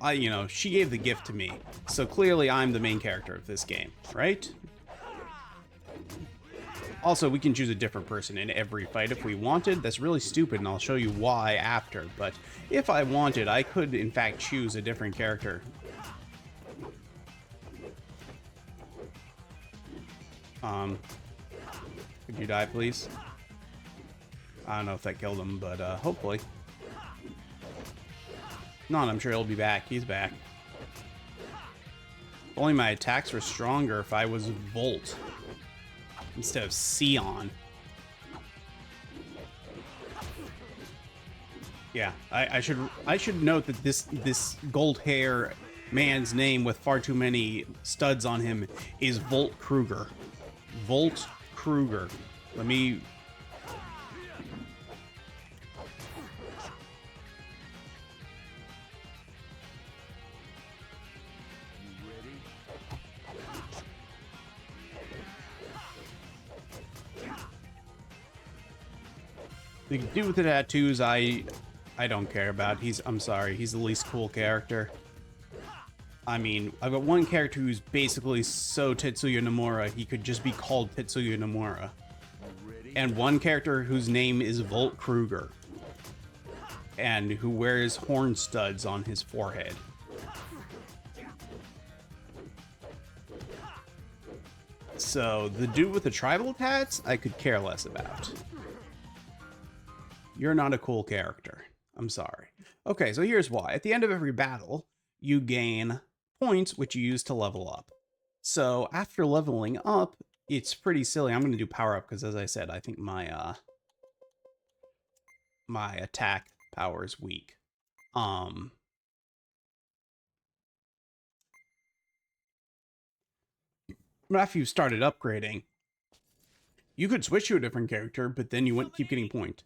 she gave the gift to me, so clearly I'm the main character of this game, right? Also, we can choose a different person in every fight if we wanted. That's really stupid, and I'll show you why after. But if I wanted, I could, in fact, choose a different character. Could you die, please? I don't know if that killed him, but hopefully. Not, I'm sure he'll be back. He's back. Only my attacks were stronger if I was Volt instead of Sion. Yeah, I should note that this gold hair man's name with far too many studs on him is Volt Kruger. Volt Kruger. Let me. The dude with the tattoos, I don't care about. I'm sorry, he's the least cool character. I mean, I've got one character who's basically so Tetsuya Nomura, he could just be called Tetsuya Nomura. And one character whose name is Volt Kruger. And who wears horn studs on his forehead. So, the dude with the tribal tats, I could care less about. You're not a cool character. I'm sorry. Okay, so here's why. At the end of every battle, you gain points which you use to level up. So after leveling up, it's pretty silly. I'm going to do power up because, as I said, I think my my attack power is weak. But after you started upgrading, you could switch to a different character, but then you wouldn't keep getting points.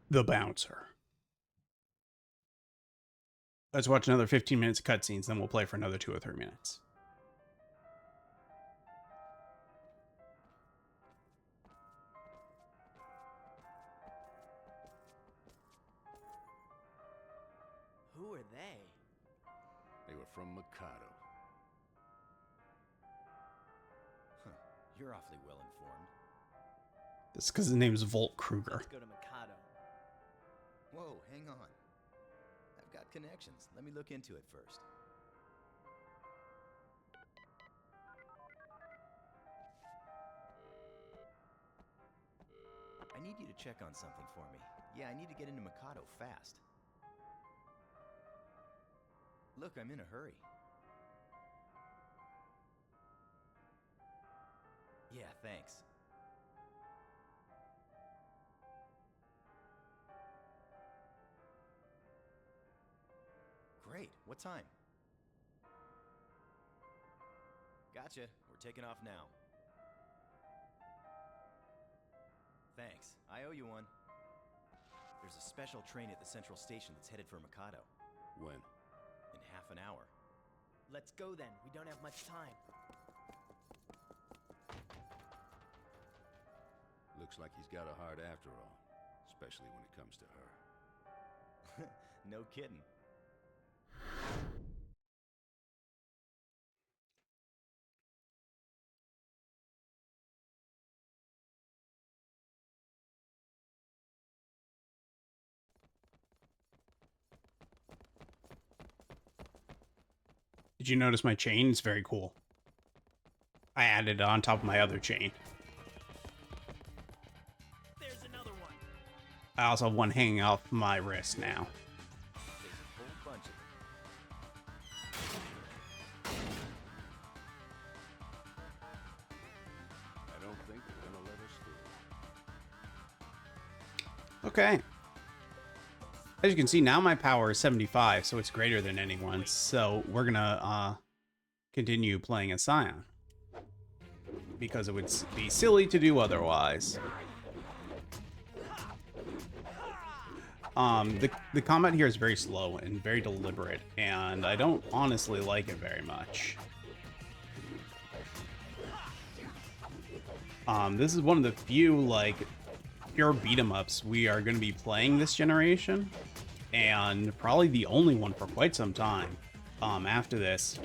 the bouncer. Let's watch another 15 minutes of cutscenes, then we'll play for another 2 or 3 minutes. Who are they? They were from Mikado. Huh. You're awfully well informed. That's because his name is Volt Kruger. Let's go to Mikado. Whoa, hang on. I've got connections. Let me look into it first. I need you to check on something for me. Yeah, I need to get into Mikado fast. Look, I'm in a hurry. Yeah, thanks. Great. What time? Gotcha. We're taking off now. Thanks. I owe you one. There's a special train at the central station that's headed for Mikado. When? In half an hour. Let's go then. We don't have much time. Looks like he's got a heart after all, especially when it comes to her. No kidding. Did you notice my chain? It's very cool. I added it on top of my other chain. There's another one. I also have one hanging off my wrist now. There's a whole bunch of them. I don't think they're gonna let us through. Okay. As you can see, now my power is 75, so it's greater than anyone's. So we're gonna continue playing as Scion, because it would be silly to do otherwise. The combat here is very slow and very deliberate, and I don't honestly like it very much. This is one of the few, like, pure beat-em-ups we are going to be playing this generation, and probably the only one for quite some time after this.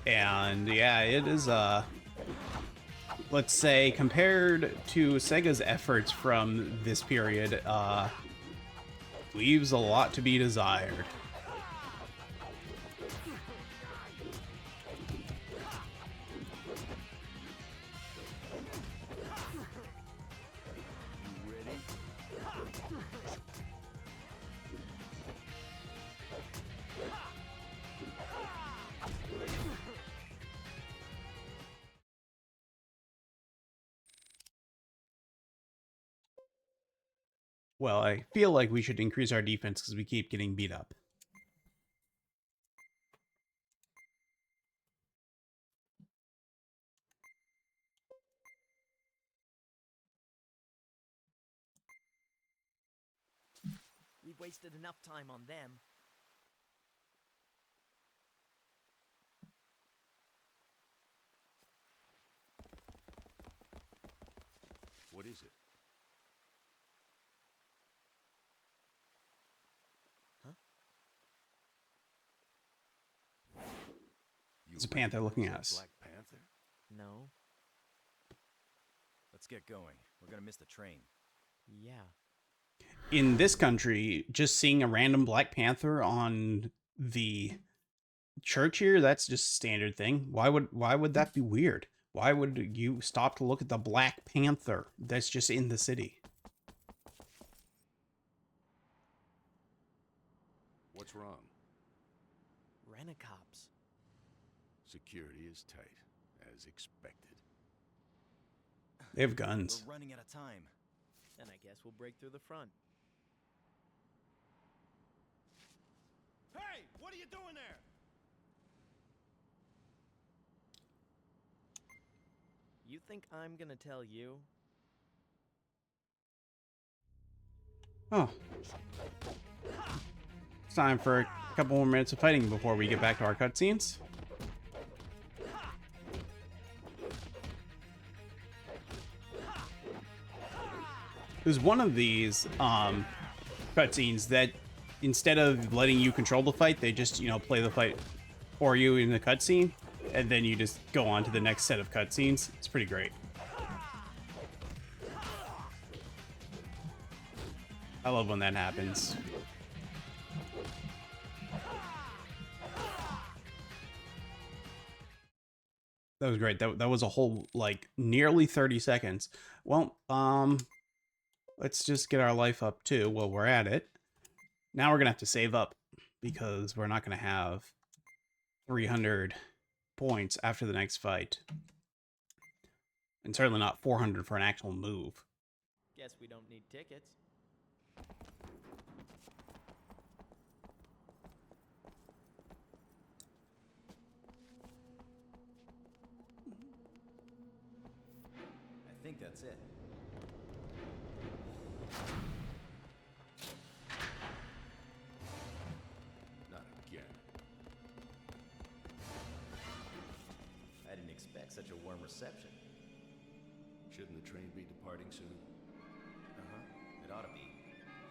And yeah, it is, let's say, compared to Sega's efforts from this period, leaves a lot to be desired. Well, I feel like we should increase our defense because we keep getting beat up. We've wasted enough time on them. What is it? It's a panther looking at us. Black Panther? No. Let's get going. We're gonna miss the train. Yeah. In this country, just seeing a random Black Panther on the church here, that's just a standard thing. Why would that be weird? Why would you stop to look at the Black Panther that's just in the city? What's wrong? Rent-a-cops. Security is tight, as expected. They have guns. We're running out of time. And I guess we'll break through the front. Hey, what are you doing there? You think I'm gonna tell you? Oh. It's time for a couple more minutes of fighting before we get back to our cutscenes. There's one of these cutscenes that instead of letting you control the fight, they just, you know, play the fight for you in the cutscene, and then you just go on to the next set of cutscenes. It's pretty great. I love when that happens. That was great. That was a whole, like, nearly 30 seconds. Well, let's just get our life up too while we're at it. Now we're gonna have to save up because we're not gonna have 300 points after the next fight. And certainly not 400 for an actual move. Guess we don't need tickets. I think that's it. Not again. I didn't expect such a warm reception. Shouldn't the train be departing soon? It ought to be.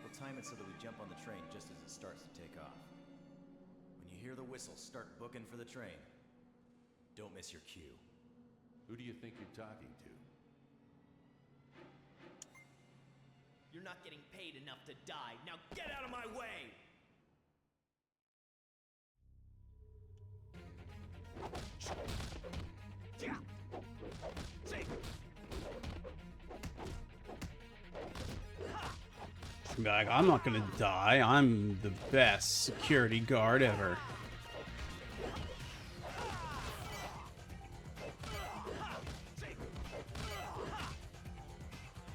We'll time it so that we jump on the train just as it starts to take off. When you hear the whistle, start booking for the train. Don't miss your cue. Who do you think you're talking to? You're not getting paid enough to die. Now get out of my way! Like, I'm not gonna die. I'm the best security guard ever.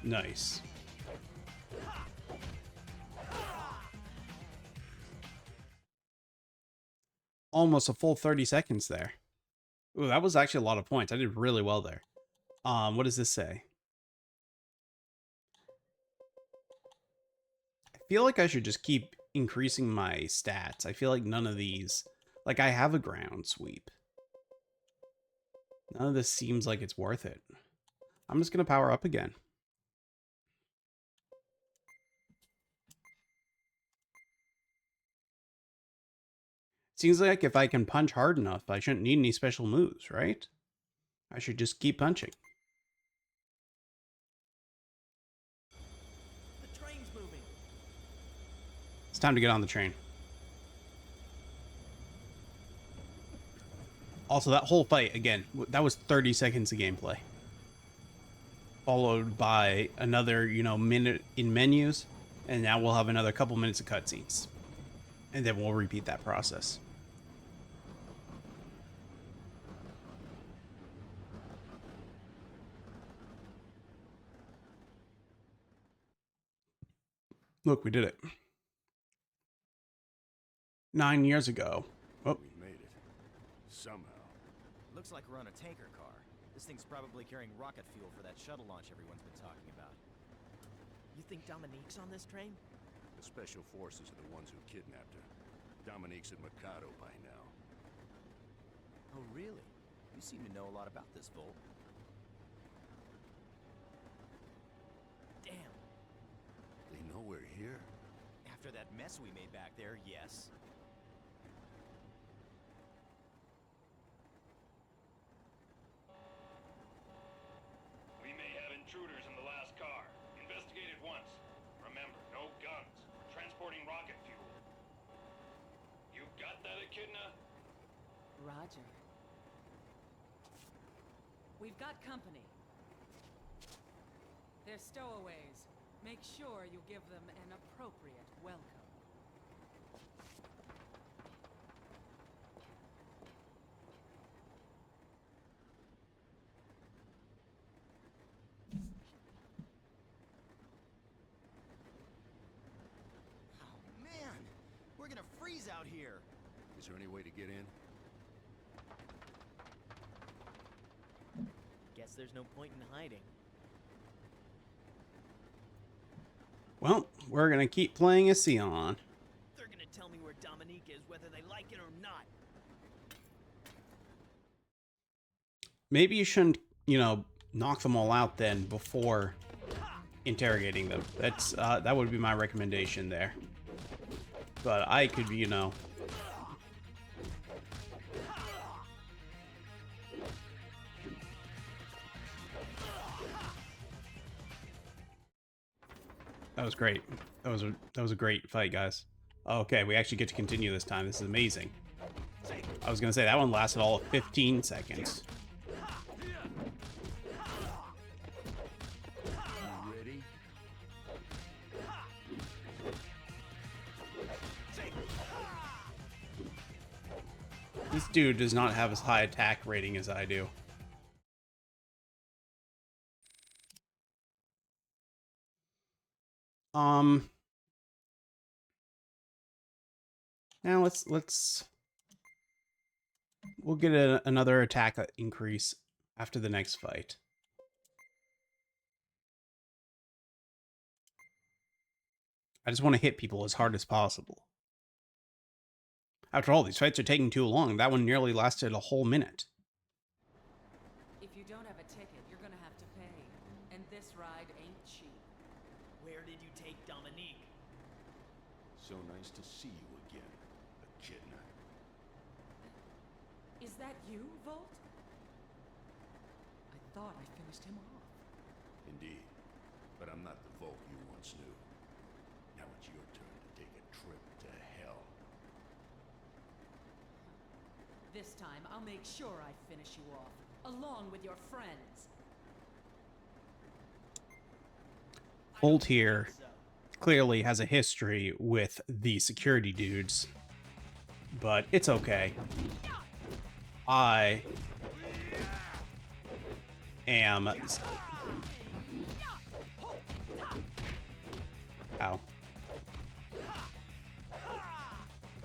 Nice. Almost a full 30 seconds there. Ooh, that was actually a lot of points. I did really well there. What does this say? I feel like I should just keep increasing my stats. I feel like none of these... Like, I have a ground sweep. None of this seems like it's worth it. I'm just going to power up again. Seems like if I can punch hard enough, I shouldn't need any special moves, right? I should just keep punching. The train's moving. It's time to get on the train. Also, that whole fight, again, that was 30 seconds of gameplay. Followed by another, you know, minute in menus. And now we'll have another couple minutes of cutscenes. And then we'll repeat that process. Look, we did it. 9 years ago. Oh. We made it. Somehow. Looks like we're on a tanker car. This thing's probably carrying rocket fuel for that shuttle launch everyone's been talking about. You think Dominique's on this train? The special forces are the ones who kidnapped her. Dominique's at Mikado by now. Oh, really? You seem to know a lot about this, Volt. Damn. They know we're here? After that mess we made back there, yes. We may have intruders in the last car. Investigate it once. Remember, no guns. Transporting rocket fuel. You got that, Echidna? Roger. We've got company. They're stowaways. Make sure you give them an appropriate welcome. Oh, man! We're gonna freeze out here! Is there any way to get in? Guess there's no point in hiding. Well, we're gonna keep playing as Sion. They're gonna tell me where Dominique is, whether they like it or not. Maybe you shouldn't, you know, knock them all out then before interrogating them. That's that would be my recommendation there. But I could, you know. That was great. That was a great fight, guys. Okay, we actually get to continue this time. This is amazing. I was gonna say that one lasted all of 15 seconds. Ready? This dude does not have as high attack rating as I do. Now we'll get another attack increase after the next fight. I just want to hit people as hard as possible. After all, these fights are taking too long. That one nearly lasted a whole minute. If you don't have a ticket, you're gonna have to pay. And this ride ain't cheap. Where did you take Dominique? So nice to see you again, Echidna. Is that you, Volt? I thought I finished him off. Indeed, but I'm not the Volk you once knew. Now it's your turn to take a trip to hell. This time, I'll make sure I finish you off, along with your friends. Holt here clearly has a history with the security dudes, but it's okay. I am... Ow.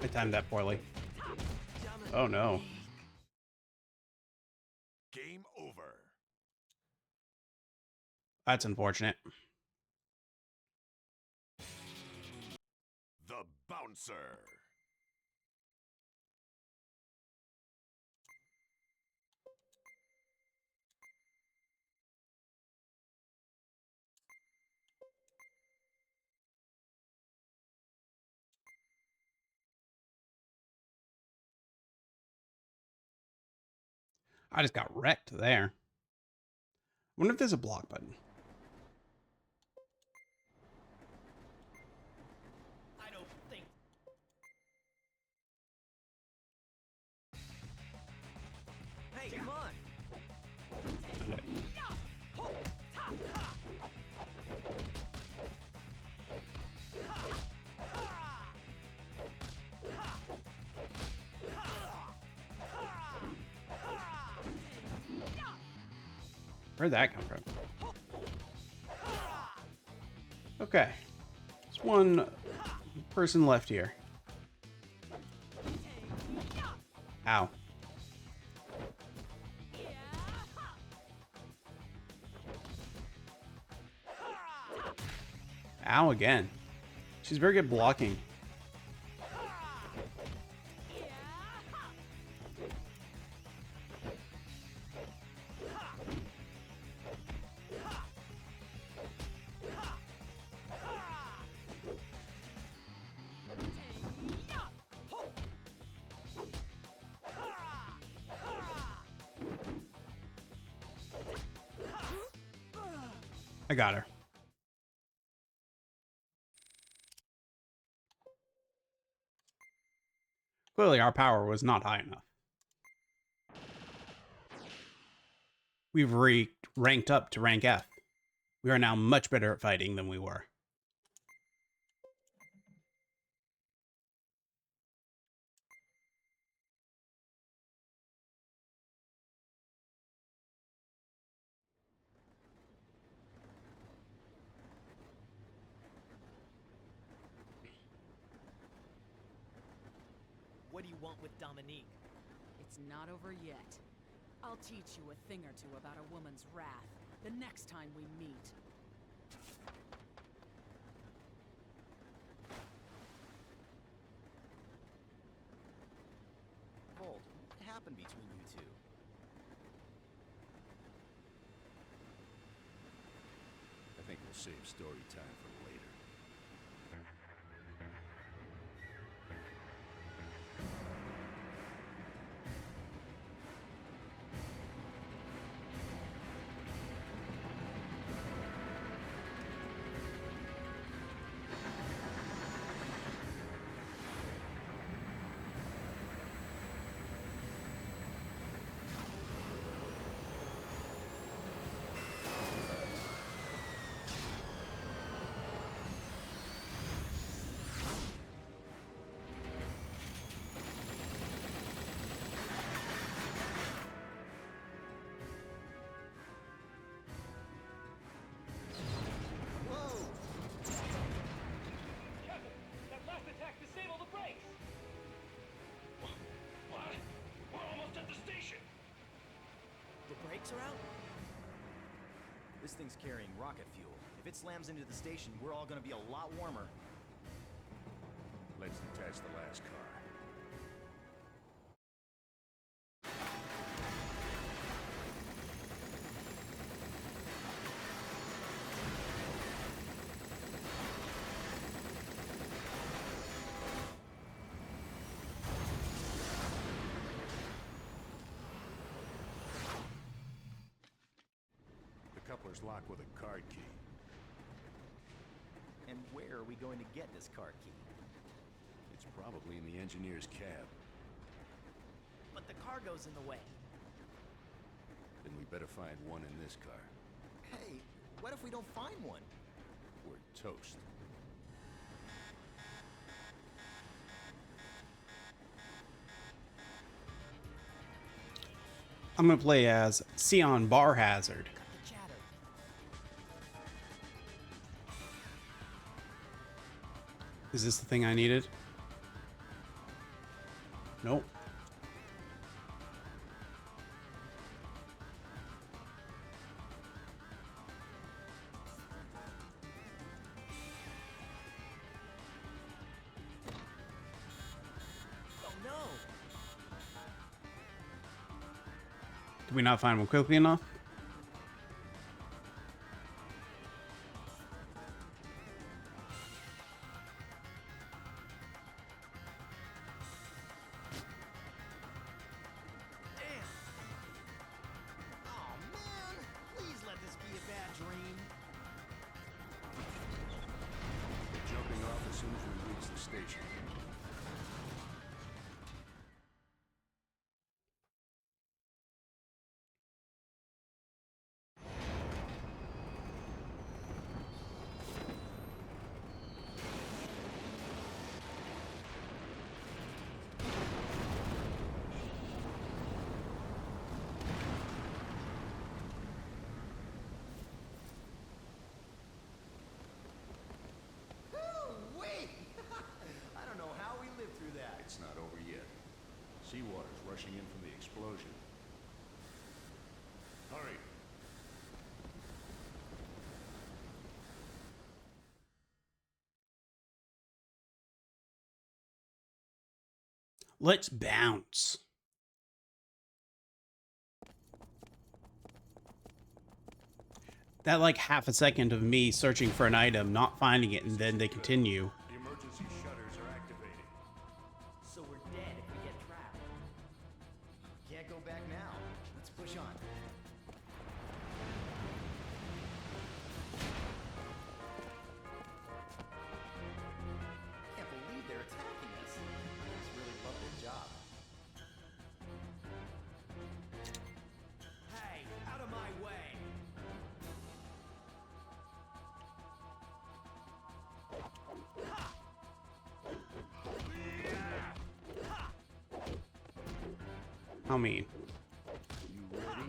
I timed that poorly. Oh no. Game over. That's unfortunate. The Bouncer. I just got wrecked there. I wonder if there's a block button. I don't think. Hey, come on! Where'd that come from? Okay. There's one person left here. Ow. Ow again. She's very good blocking. I got her. Clearly our power was not high enough. We've ranked up to rank F. We are now much better at fighting than we were. What do you want with Dominique? It's not over yet. I'll teach you a thing or two about a woman's wrath the next time we meet. happened between you two? I think we'll save story time for later. Are out? This thing's carrying rocket fuel. If it slams into the station, we're all gonna be a lot warmer. Let's detach the last car. Coupler's locked with a card key. And where are we going to get this card key? It's probably in the engineer's cab. But the cargo's in the way. Then we better find one in this car. Hey, what if we don't find one? We're toast. I'm gonna play as Sion Bar Hazard. Cut the chatter. Is this the thing I needed? Nope. Oh no! Did we not find one quickly enough? Damn! Oh man! Please let this be a bad dream. We're jumping off as soon as we reach the station. Wait! I don't know how we lived through that. It's not over yet. Seawater's rushing in from the explosion. Hurry! Let's bounce. That like half a second of me searching for an item, not finding it, and then they continue. The emergency shutters are activated. So we're dead if we get trapped. Can't go back now. Let's push on. Can't believe they're attacking us. They just really love their job. Hey, out of my way! I mean, You ready?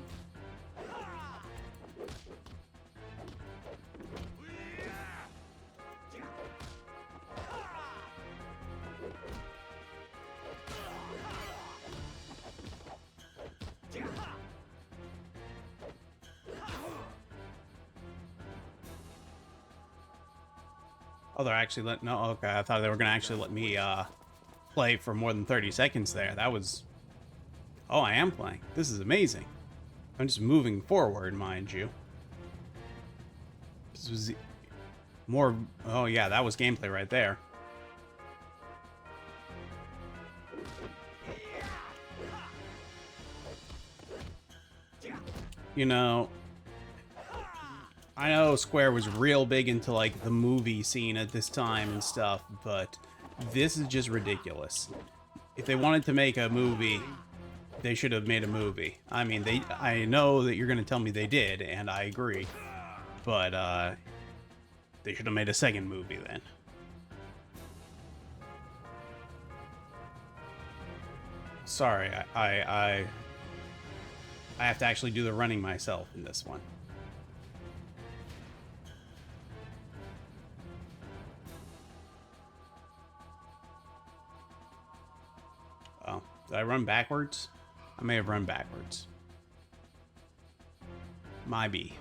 oh, they're actually letting. No, okay. I thought they were gonna actually let me play for more than 30 seconds there. That was Oh, I am playing. This is amazing. I'm just moving forward, mind you. This was more... Oh, yeah, that was gameplay right there. You know, I know Square was real big into, like, the movie scene at this time and stuff, but this is just ridiculous. If they wanted to make a movie, they should have made a movie. I mean, I know that you're going to tell me they did, and I agree, but, they should have made a second movie then. Sorry, I have to actually do the running myself in this one. Oh, did I run backwards? I may have run backwards. My B.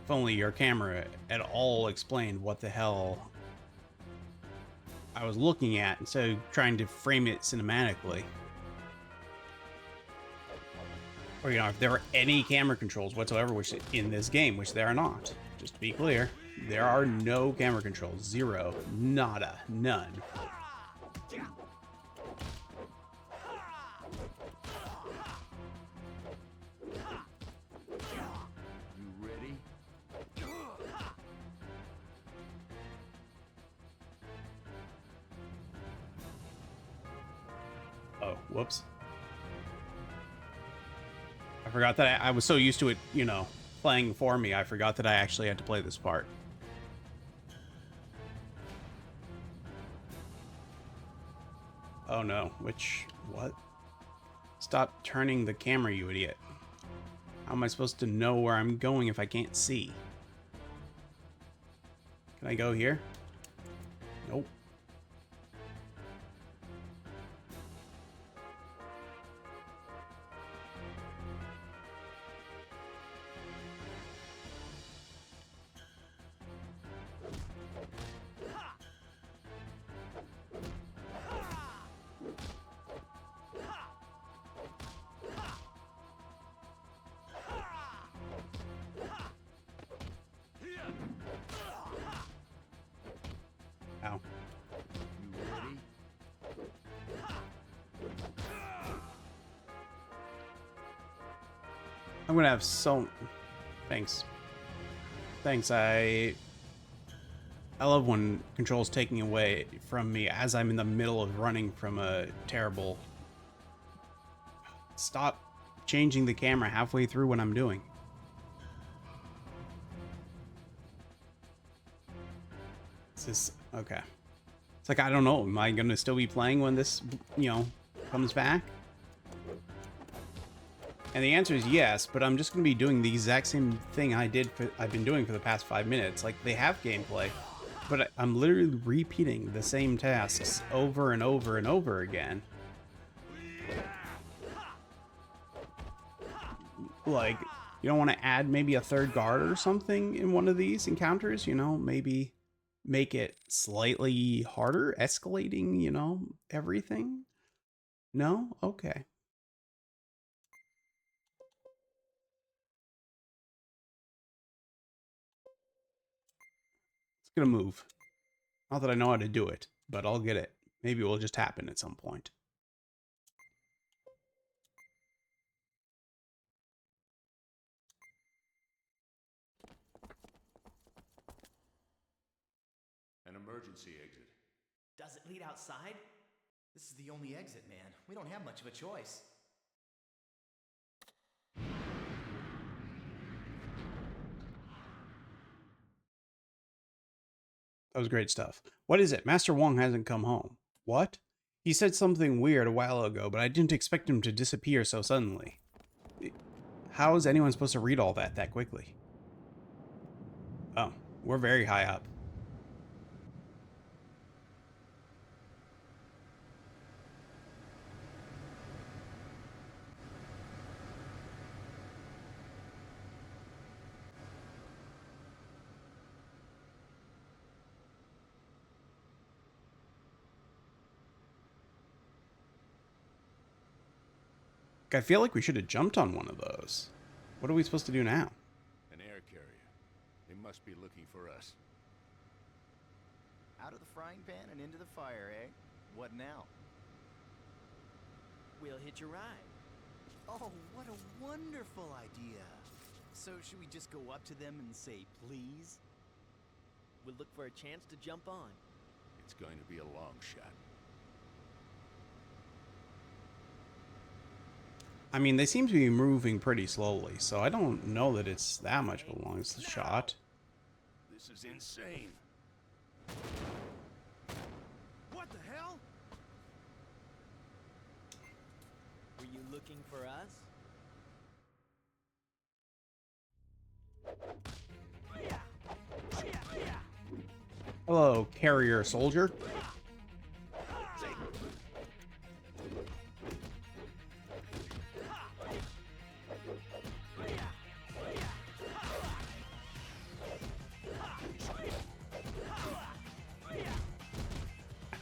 If only your camera at all explained what the hell I was looking at instead of trying to frame it cinematically. Or, you know, if there were any camera controls whatsoever which in this game, which there are not. Just to be clear, there are no camera controls. Zero. Nada. None. You ready? Oh, whoops. I forgot that I was so used to it, you know, playing for me, I forgot that I actually had to play this part. Oh no, what? Stop turning the camera, you idiot. How am I supposed to know where I'm going if I can't see? Can I go here? Nope. Ow. You ready? I'm gonna have so... Thanks. Thanks, I love when control's taking away from me as I'm in the middle of running from a terrible... Stop changing the camera halfway through what I'm doing. Is this... Okay. It's like, I don't know. Am I gonna still be playing when this, you know, comes back? And the answer is yes, but I'm just going to be doing the exact same thing I've been doing for the past 5 minutes. Like, they have gameplay, but I'm literally repeating the same tasks over and over and over again. Like, you don't want to add maybe a third guard or something in one of these encounters, you know, maybe make it slightly harder, escalating, you know, everything? No? Okay. Gonna move. Not that I know how to do it, but I'll get it. Maybe it will just happen at some point. An emergency exit. Does it lead outside? This is the only exit, man. We don't have much of a choice. That was great stuff. What is it? Master Wong hasn't come home. What? He said something weird a while ago, but I didn't expect him to disappear so suddenly. How is anyone supposed to read all that quickly? Oh, we're very high up. Like, I feel like we should have jumped on one of those. What are we supposed to do now? An air carrier. They must be looking for us. Out of the frying pan and into the fire, eh? What now? We'll hitch a ride. Oh, what a wonderful idea. So should we just go up to them and say, please? We'll look for a chance to jump on. It's going to be a long shot. I mean, they seem to be moving pretty slowly, so I don't know that it's that much of a long shot. This is insane. What the hell? Were you looking for us? Hello, carrier soldier.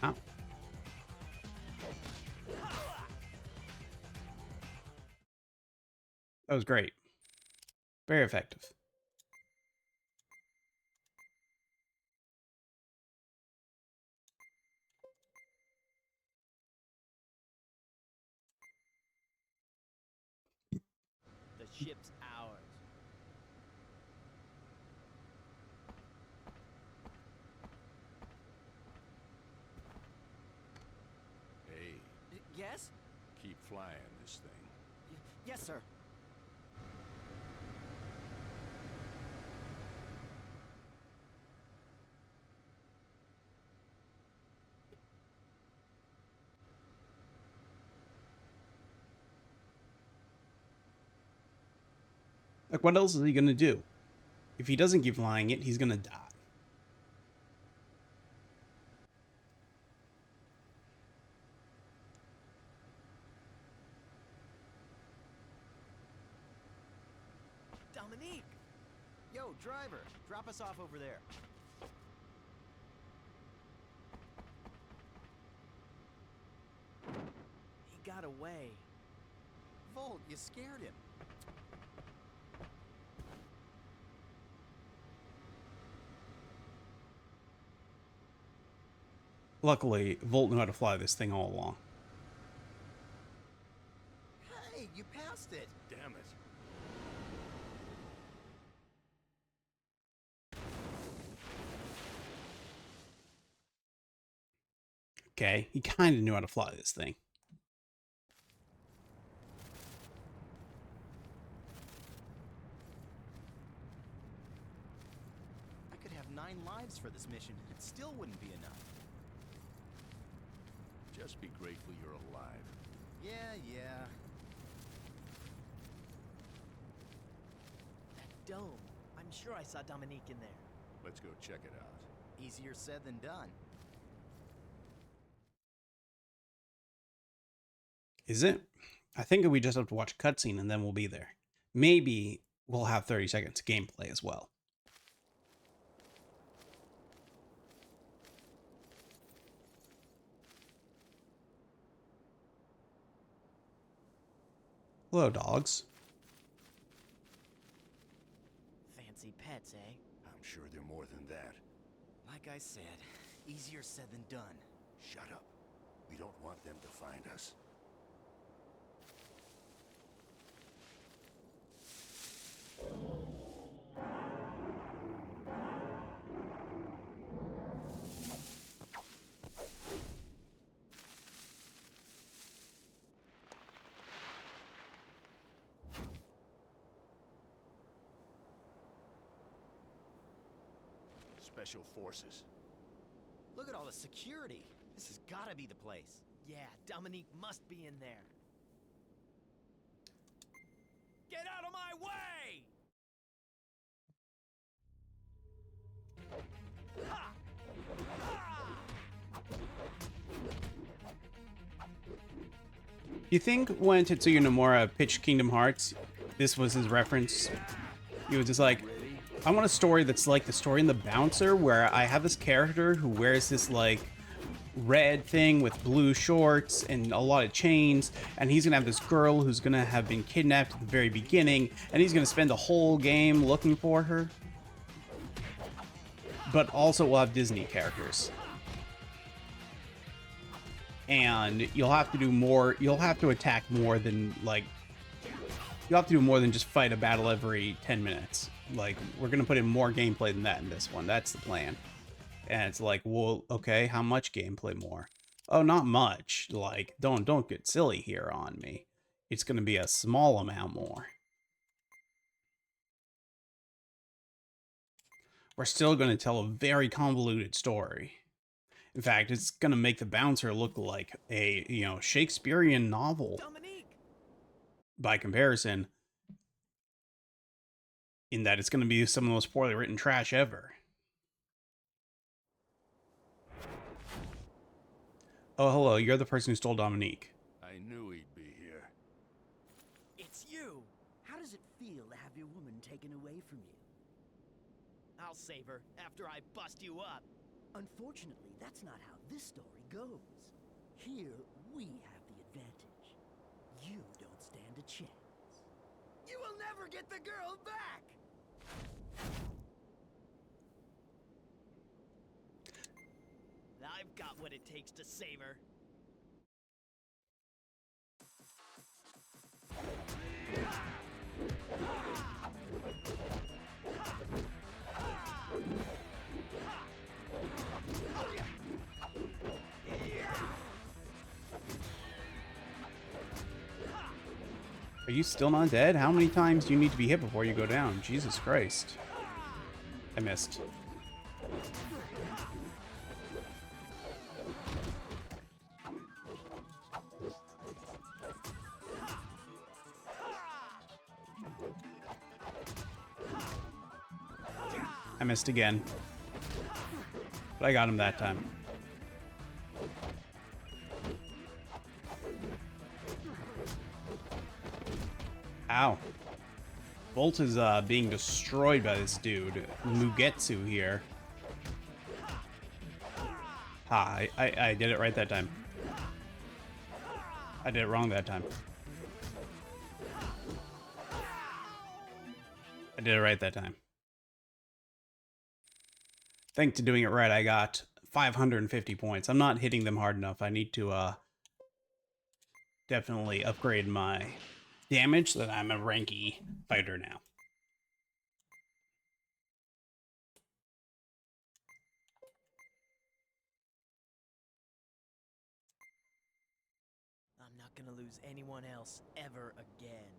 Ow. That was great. Very effective. The ship's ours. Hey, Yes? keep flying this thing. Yes, sir. Like, what else is he gonna do? If he doesn't keep flying it, he's gonna die. Dominique! Yo, driver, drop us off over there. He got away. Volt, you scared him. Luckily, Volt knew how to fly this thing all along. Hey, you passed it. Damn it. Okay, he kind of knew how to fly this thing. I could have 9 lives for this mission, and it still wouldn't be enough. Just be grateful you're alive. Yeah. That dome. I'm sure I saw Dominique in there. Let's go check it out. Easier said than done. Is it? I think we just have to watch a cutscene and then we'll be there. Maybe we'll have 30 seconds of gameplay as well. Hello, dogs. Fancy pets, eh? I'm sure they're more than that. Like I said, easier said than done. Shut up. We don't want them to find us. Special Forces. Look at all the security. This has gotta be the place. Yeah, Dominique must be in there. Get out of my way! Ha! Ha! You think when Tetsuya Nomura pitched Kingdom Hearts, this was his reference? He was just like, I want a story that's like the story in The Bouncer, where I have this character who wears this, like, red thing with blue shorts and a lot of chains, and he's gonna have this girl who's gonna have been kidnapped at the very beginning, and he's gonna spend the whole game looking for her. But also we'll have Disney characters. And you'll have to do more, you'll have to attack more than, like, you'll have to do more than just fight a battle every 10 minutes. Like, we're gonna put in more gameplay than that in this one. That's the plan. And it's like, well, okay, how much gameplay more? Oh, not much. Like, don't get silly here on me. It's gonna be a small amount more. We're still gonna tell a very convoluted story. In fact, it's gonna make the bouncer look like a, you know, Shakespearean novel Dominique! by comparison, in that it's gonna be some of the most poorly written trash ever. Oh, hello, you're the person who stole Dominique. I knew he'd be here. It's you! How does it feel to have your woman taken away from you? I'll save her after I bust you up. Unfortunately, that's not how this story goes. Here, we have the advantage. You don't stand a chance. You will never get the girl back! I've got what it takes to save her. Are you still not dead? How many times do you need to be hit before you go down? Jesus Christ. I missed. I missed again. But I got him that time. Ow. Bolt is being destroyed by this dude, Mugetsu here. Ha, I did it right that time. I did it wrong that time. I did it right that time. Thanks to doing it right, I got 550 points. I'm not hitting them hard enough. I need to definitely upgrade my damage so that I'm a ranky fighter now. I'm not gonna lose anyone else ever again.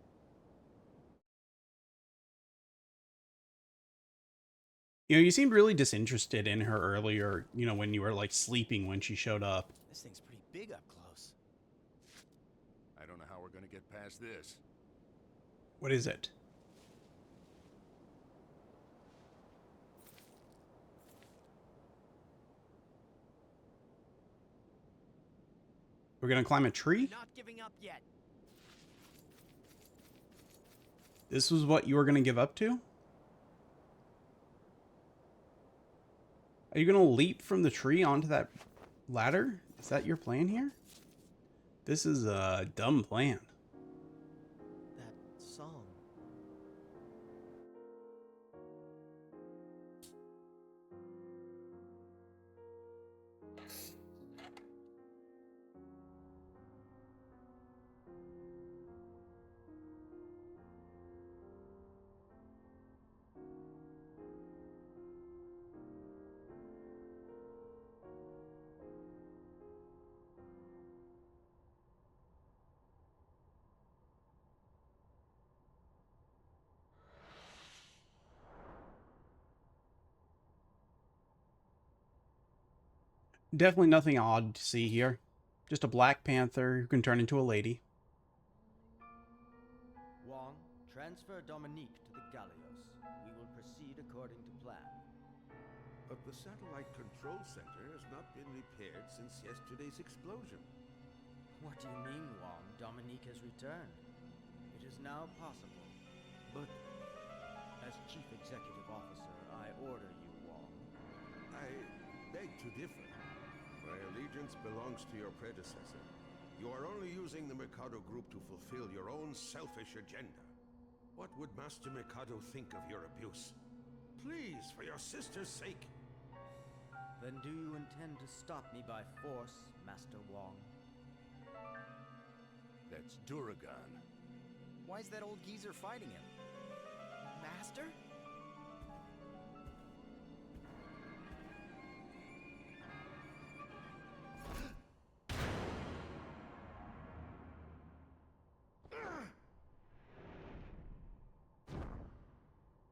You know, you seemed really disinterested in her earlier, you know, when you were like sleeping when she showed up. This thing's pretty big up close. I don't know how we're gonna get past this. What is it? We're gonna climb a tree? Not giving up yet. This was what you were gonna give up to? Are you gonna leap from the tree onto that ladder? Is that your plan here? This is a dumb plan. That song. Definitely nothing odd to see here. Just a Black Panther who can turn into a lady. Wong, transfer Dominique to the Gallios. We will proceed according to plan. But the satellite control center has not been repaired since yesterday's explosion. What do you mean, Wong? Dominique has returned. It is now possible. But As Chief Executive Officer, I order you, Wong. I beg to differ. My elite allegiance belongs to your predecessor. You are only using the Mikado group to fulfill your own selfish agenda. What would Master Mikado think of your abuse? Please, for your sister's sake. Then do you intend to stop me by force, Master Wong? That's Duragan. Why is that old geezer fighting him? Master?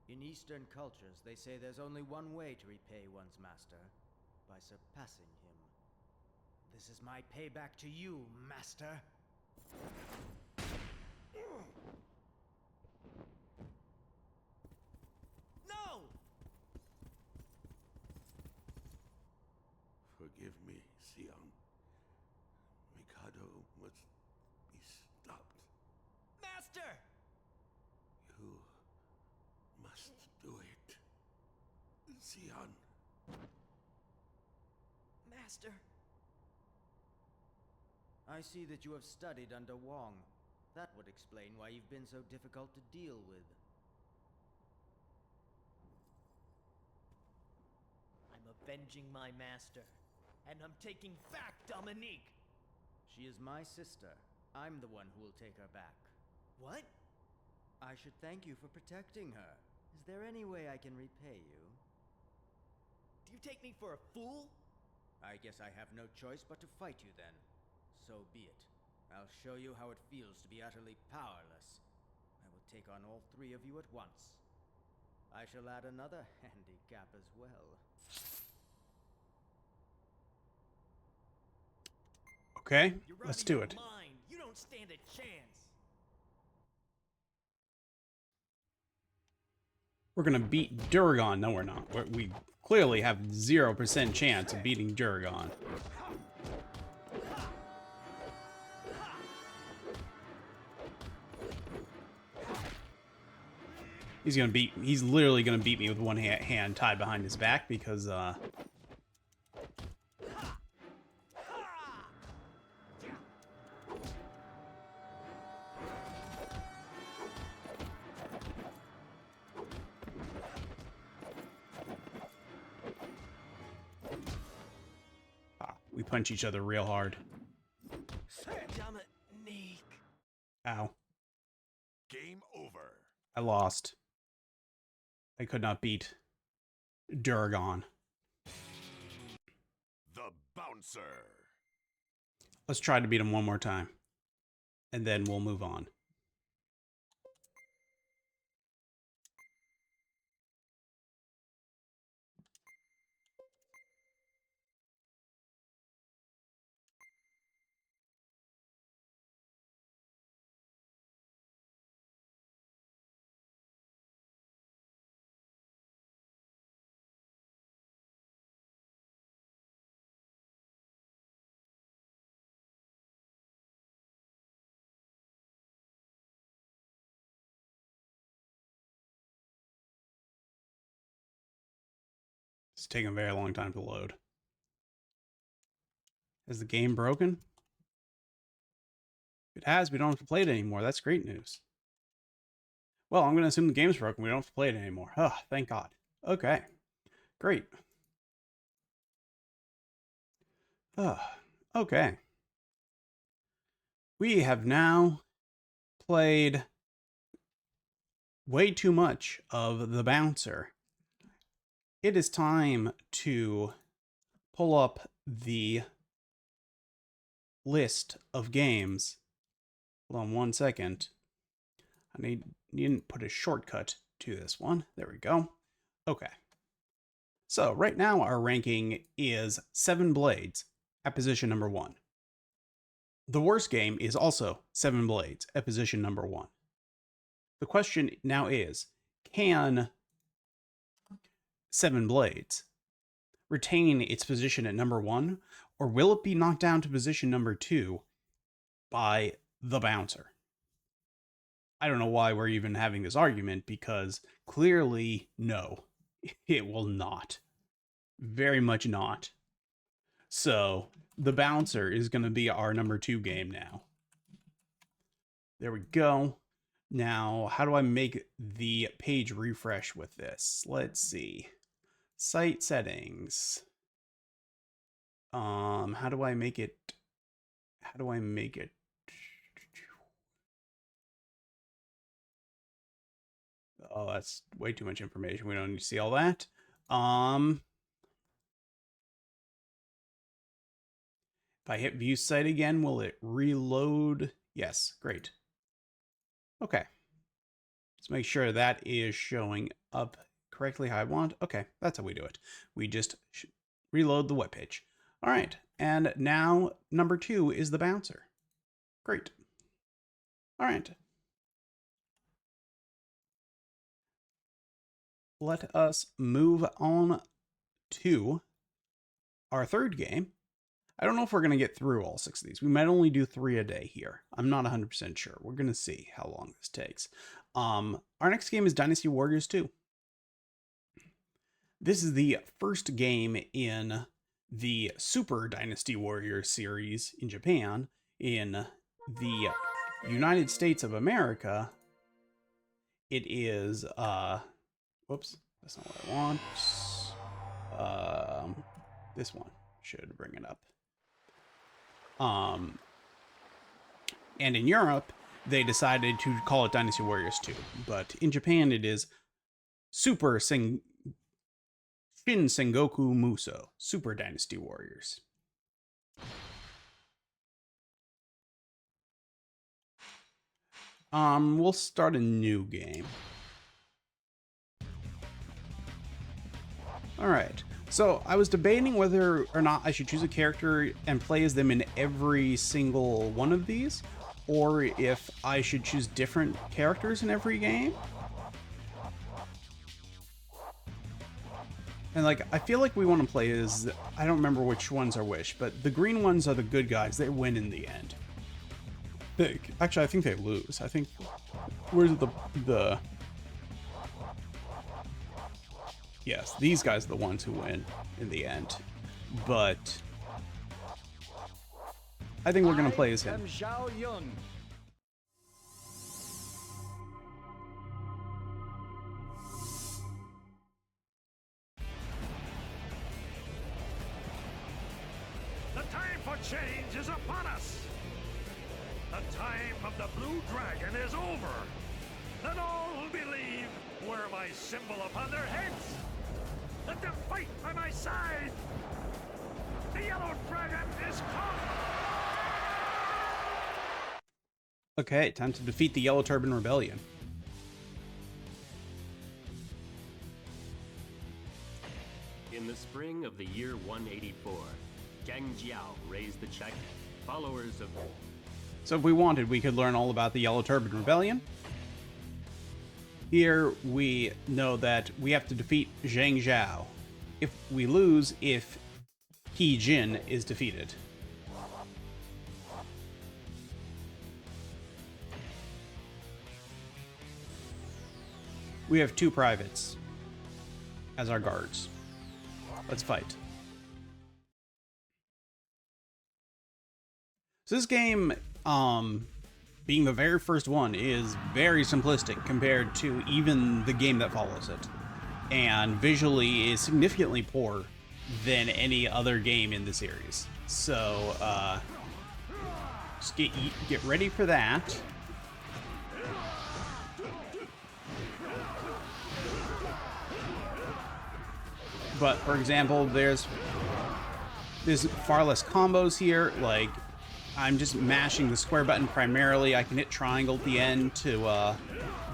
In Eastern cultures, they say there's only one way to repay one's master, by surpassing him. This is my payback to you, Master. No! Forgive me, Xion. Mikado must be stopped. Master! You must do it. Xion. Master. I see that you have studied under Wong. That would explain why you've been so difficult to deal with. I'm avenging my master. And I'm taking back Dominique! She is my sister. I'm the one who will take her back. What? I should thank you for protecting her. Is there any way I can repay you? Do you take me for a fool? I guess I have no choice but to fight you then. So be it. I'll show you how it feels to be utterly powerless. I will take on all three of you at once. I shall add another handicap as well. Okay, You're let's out do of it. your mind. You don't stand a chance. We're gonna beat Duragan. No, we're not. We clearly have 0% chance of beating Duragan. He's literally gonna beat me with one hand tied behind his back because, we punch each other real hard. Dominique. Ow. Game over. I lost. I could not beat Duragan. The Bouncer. Let's try to beat him one more time. And then we'll move on. It's taking a very long time to load. Is the game broken? If it has, we don't have to play it anymore. That's great news. Well, I'm going to assume the game's broken. We don't have to play it anymore. Oh, thank God. Okay. Great. Okay. We have now played way too much of the Bouncer. It is time to pull up the list of games. Hold on one second. I need to put a shortcut to this one. There we go. Okay. So right now our ranking is 7 Blades at position number 1. The worst game is also 7 Blades at position number 1. The question now is, can 7 Blades retain its position at number 1, or will it be knocked down to position number 2 by the Bouncer? I don't know why we're even having this argument, because clearly, no, it will not. Very much not. So, the Bouncer is going to be our number 2 game now. There we go. Now, how do I make the page refresh with this? Let's see. Site settings. How do I make it? How do I make it? Oh, that's way too much information. We don't need to see all that. If I hit view site again, will it reload? Yes, great. Okay. Let's make sure that is showing up correctly how I want. Okay, that's how we do it. We just reload the webpage. All right, and now number 2 is the Bouncer. Great. All right. Let us move on to our 3rd game. I don't know if we're going to get through all 6 of these. We might only do 3 a day here. I'm not 100% sure. We're going to see how long this takes. Our next game is Dynasty Warriors 2. This is the first game in the Super Dynasty Warriors series in Japan. In the United States of America, it is, whoops, that's not what I want. This one should bring it up. And in Europe, they decided to call it Dynasty Warriors 2. But in Japan, it is Super Shin Sengoku Muso, Super Dynasty Warriors. We'll start a new game. All right. So I was debating whether or not I should choose a character and play as them in every single one of these, or if I should choose different characters in every game. And like, I feel like we want to play as, I don't remember which ones are which, but the green ones are the good guys. They win in the end. Actually, I think they lose. I think, where's the yes, these guys are the ones who win in the end. But I think we're going to play as him. The time for change is upon us. The time of the Blue Dragon is over. Let all who believe wear my symbol upon their heads. Let them fight by my side. The Yellow Dragon is come. Okay, time to defeat the Yellow Turban Rebellion. In the spring of the year 184, Zhang Jiao raised the check. Followers of... So if we wanted, we could learn all about the Yellow Turban Rebellion. Here we know that we have to defeat Zhang Jiao. If we lose, if He Jin is defeated. We have 2 privates as our guards. Let's fight. So this game, being the very first one, is very simplistic compared to even the game that follows it. And visually is significantly poorer than any other game in the series. So, just get ready for that. But, for example, there's far less combos here. Like, I'm just mashing the square button primarily. I can hit triangle at the end to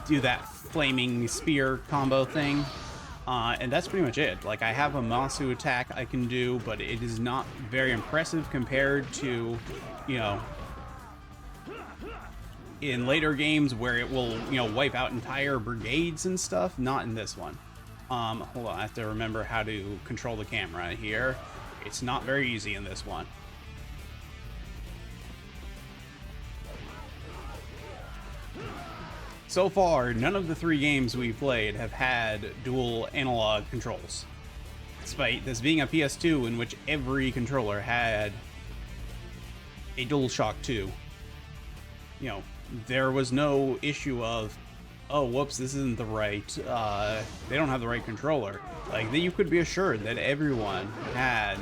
do that flaming spear combo thing. And that's pretty much it. Like, I have a Masu attack I can do, but it is not very impressive compared to, you know, in later games where it will, you know, wipe out entire brigades and stuff. Not in this one. Hold on, I have to remember how to control the camera here. It's not very easy in this one. So far, none of the 3 games we played have had dual analog controls. Despite this being a PS2 in which every controller had a DualShock 2, you know, there was no issue of, oh, whoops, this isn't the right, they don't have the right controller. Like, you could be assured that everyone had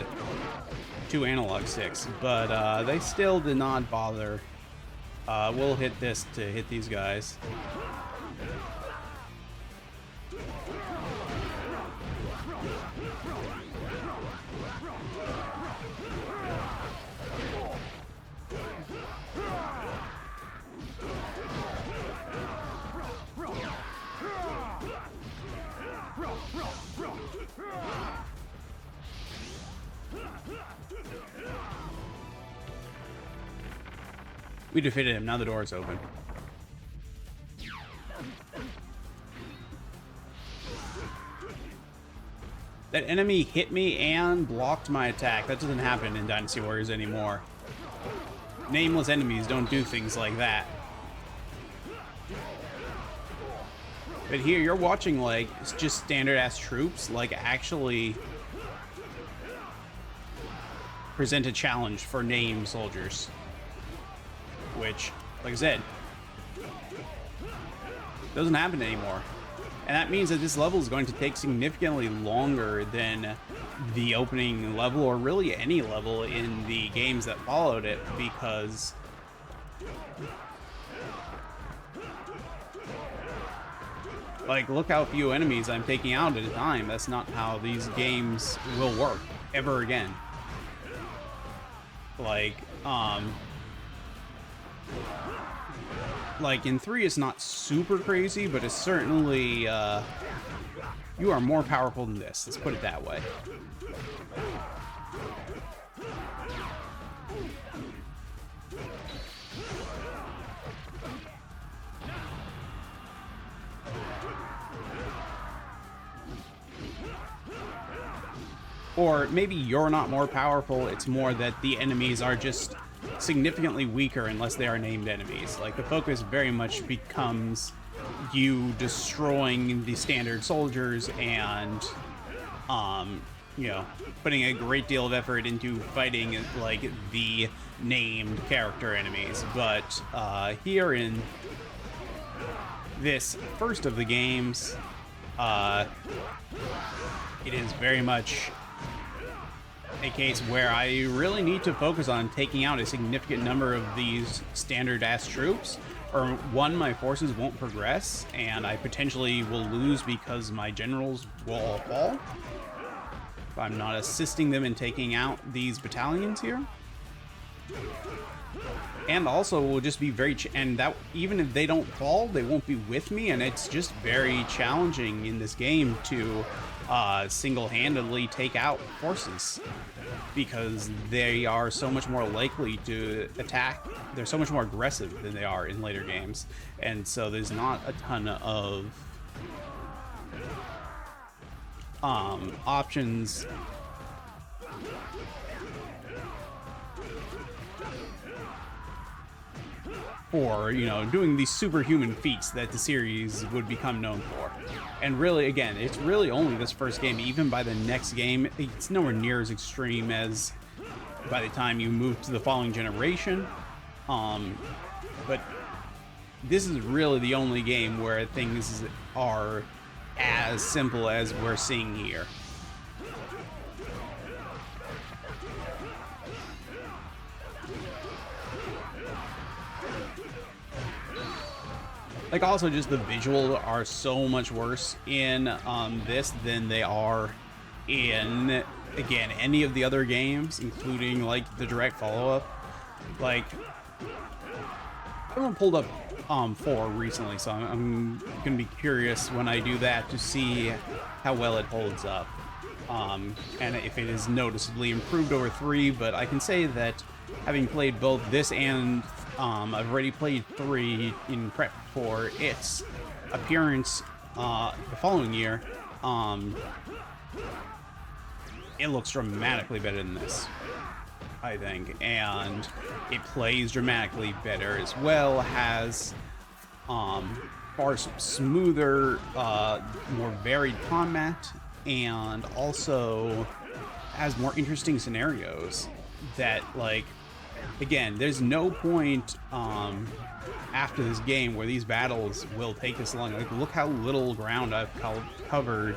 2 analog sticks, but they still did not bother. We'll hit this to hit these guys. We defeated him, now the door is open. That enemy hit me and blocked my attack. That doesn't happen in Dynasty Warriors anymore. Nameless enemies don't do things like that. But here, you're watching, like, it's just standard-ass troops, like, actually present a challenge for named soldiers. Which, like I said, doesn't happen anymore. And that means that this level is going to take significantly longer than the opening level, or really any level in the games that followed it, because like, look how few enemies I'm taking out at a time. That's not how these games will work ever again. Like in 3, it's not super crazy, but it's certainly, you are more powerful than this. Let's put it that way. Or maybe you're not more powerful, it's more that the enemies are just significantly weaker unless they are named enemies. Like, the focus very much becomes you destroying the standard soldiers and, you know, putting a great deal of effort into fighting, like, the named character enemies. But, here in this first of the games, it is very much a case where I really need to focus on taking out a significant number of these standard-ass troops, or one, my forces won't progress, and I potentially will lose because my generals will all fall if I'm not assisting them in taking out these battalions here. And also will just be very, and that even if they don't fall, they won't be with me, and it's just very challenging in this game to single-handedly take out forces, because they are so much more likely to attack. They're so much more aggressive than they are in later games, and so there's not a ton of options for, you know, doing these superhuman feats that the series would become known for. And really, again, it's really only this first game. Even by the next game, it's nowhere near as extreme as by the time you move to the following generation. But this is really the only game where things are as simple as we're seeing here. Like, also just the visuals are so much worse in this than they are in, again, any of the other games, including, like, the direct follow-up. Like, I haven't pulled up 4 recently, so I'm gonna be curious when I do that to see how well it holds up, and if it is noticeably improved over 3. But I can say that having played both this and I've already played 3 in prep for its appearance the following year, it looks dramatically better than this, I think, and it plays dramatically better as well, has far smoother, more varied combat, and also has more interesting scenarios that, like, again, there's no point after this game where these battles will take this long. Like, look how little ground I've covered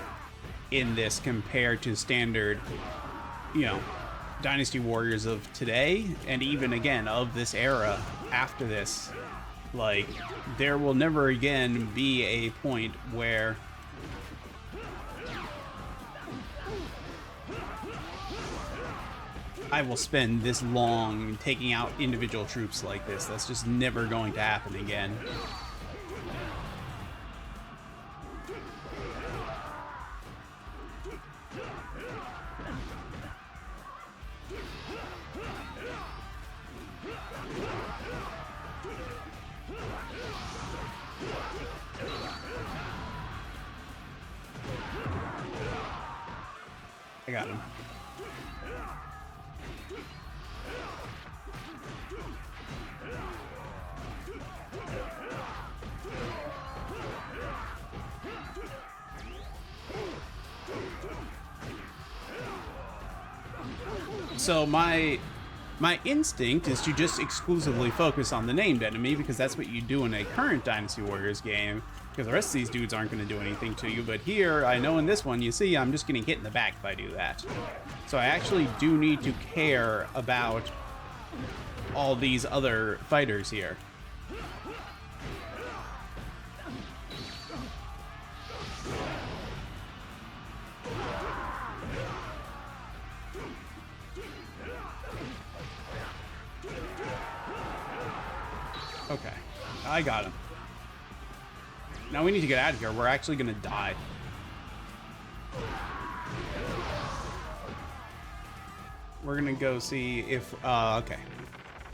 in this compared to standard, you know, Dynasty Warriors of today, and even again of this era after this. Like, there will never again be a point where I will spend this long taking out individual troops like this. That's just never going to happen again. I got him. So my instinct is to just exclusively focus on the named enemy, because that's what you do in a current Dynasty Warriors game, because the rest of these dudes aren't going to do anything to you. But here, I know in this one, you see, I'm just getting hit in the back if I do that. So I actually do need to care about all these other fighters here. Okay, I got him. Now we need to get out of here. We're actually gonna die. We're gonna go see if, okay.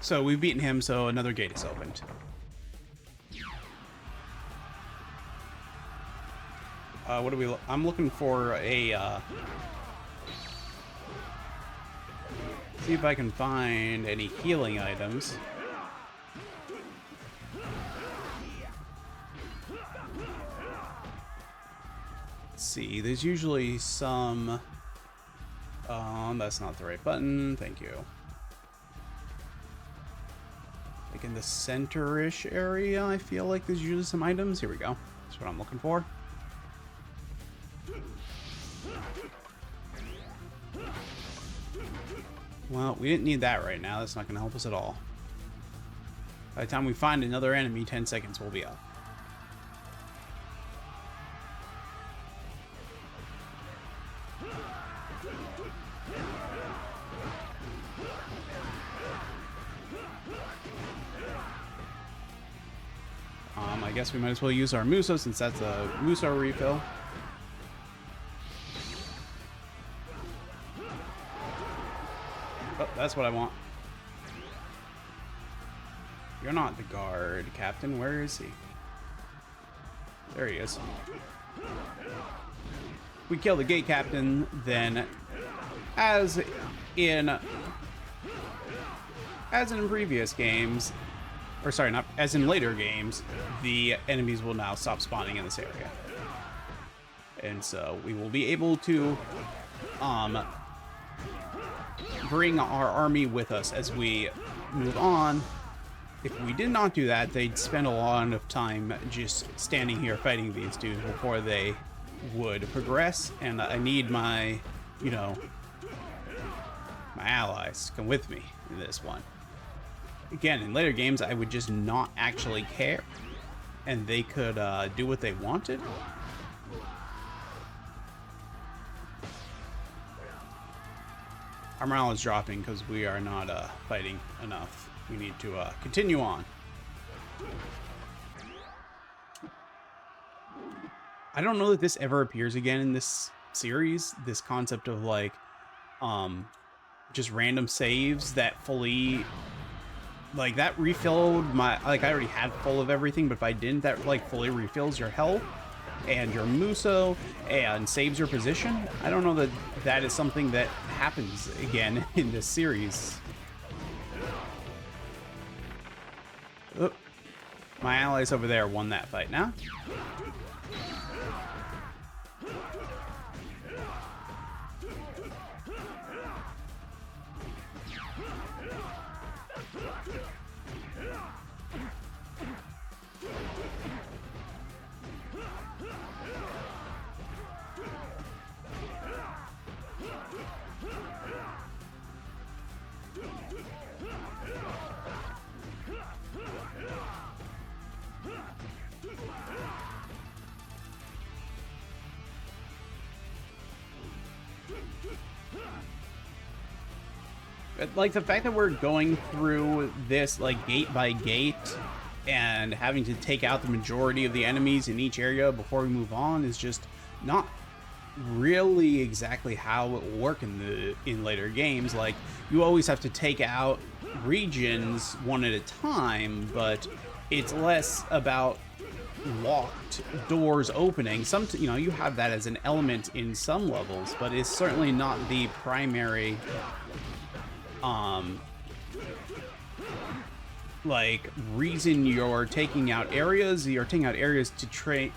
So we've beaten him, so another gate is opened. What do we, I'm looking for a, see if I can find any healing items. See, there's usually some, that's not the right button, thank you. Like in the center-ish area, I feel like there's usually some items. Here we go, that's what I'm looking for. Well, we didn't need that right now, that's not going to help us at all. By the time we find another enemy, 10 seconds will be up. I guess we might as well use our Muso, since that's a Muso refill. Oh, that's what I want. You're not the guard, Captain. Where is he? There he is. If we kill the gate captain, then as in previous games, or sorry, not as in later games, the enemies will now stop spawning in this area. And so we will be able to bring our army with us as we move on. If we did not do that, they'd spend a lot of time just standing here fighting these dudes before they would progress. And I need my, you know, my allies to come with me in this one. Again, in later games, I would just not actually care, and they could do what they wanted. Our morale is dropping because we are not fighting enough. We need to continue on. I don't know that this ever appears again in this series, this concept of like just random saves that fully, like, that refilled my, like, I already had full of everything, but if I didn't, that like fully refills your health and your Muso and saves your position. I don't know that that is something that happens again in this series. Oh, my allies over there won that fight now. like the fact that we're going through this like gate by gate and having to take out the majority of the enemies in each area before we move on is just not really exactly how it will work in later games. Like, you always have to take out regions one at a time, but it's less about locked doors opening. You know, you have that as an element in some levels, but it's certainly not the primary like reason you're taking out areas. You're taking out areas to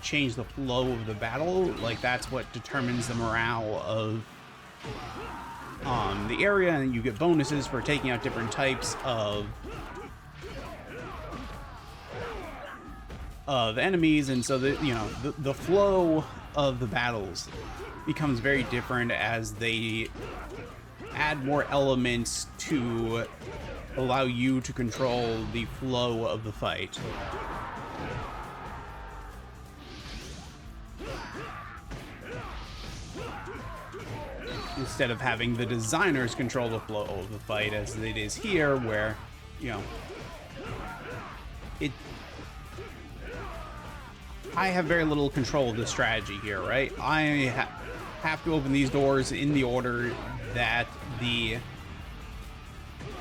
change the flow of the battle. Like, that's what determines the morale of the area, and you get bonuses for taking out different types of enemies, and so the flow of the battles becomes very different as they add more elements to allow you to control the flow of the fight. Instead of having the designers control the flow of the fight as it is here, where, you know, I have very little control of the strategy here, right? I have to open these doors in the order that the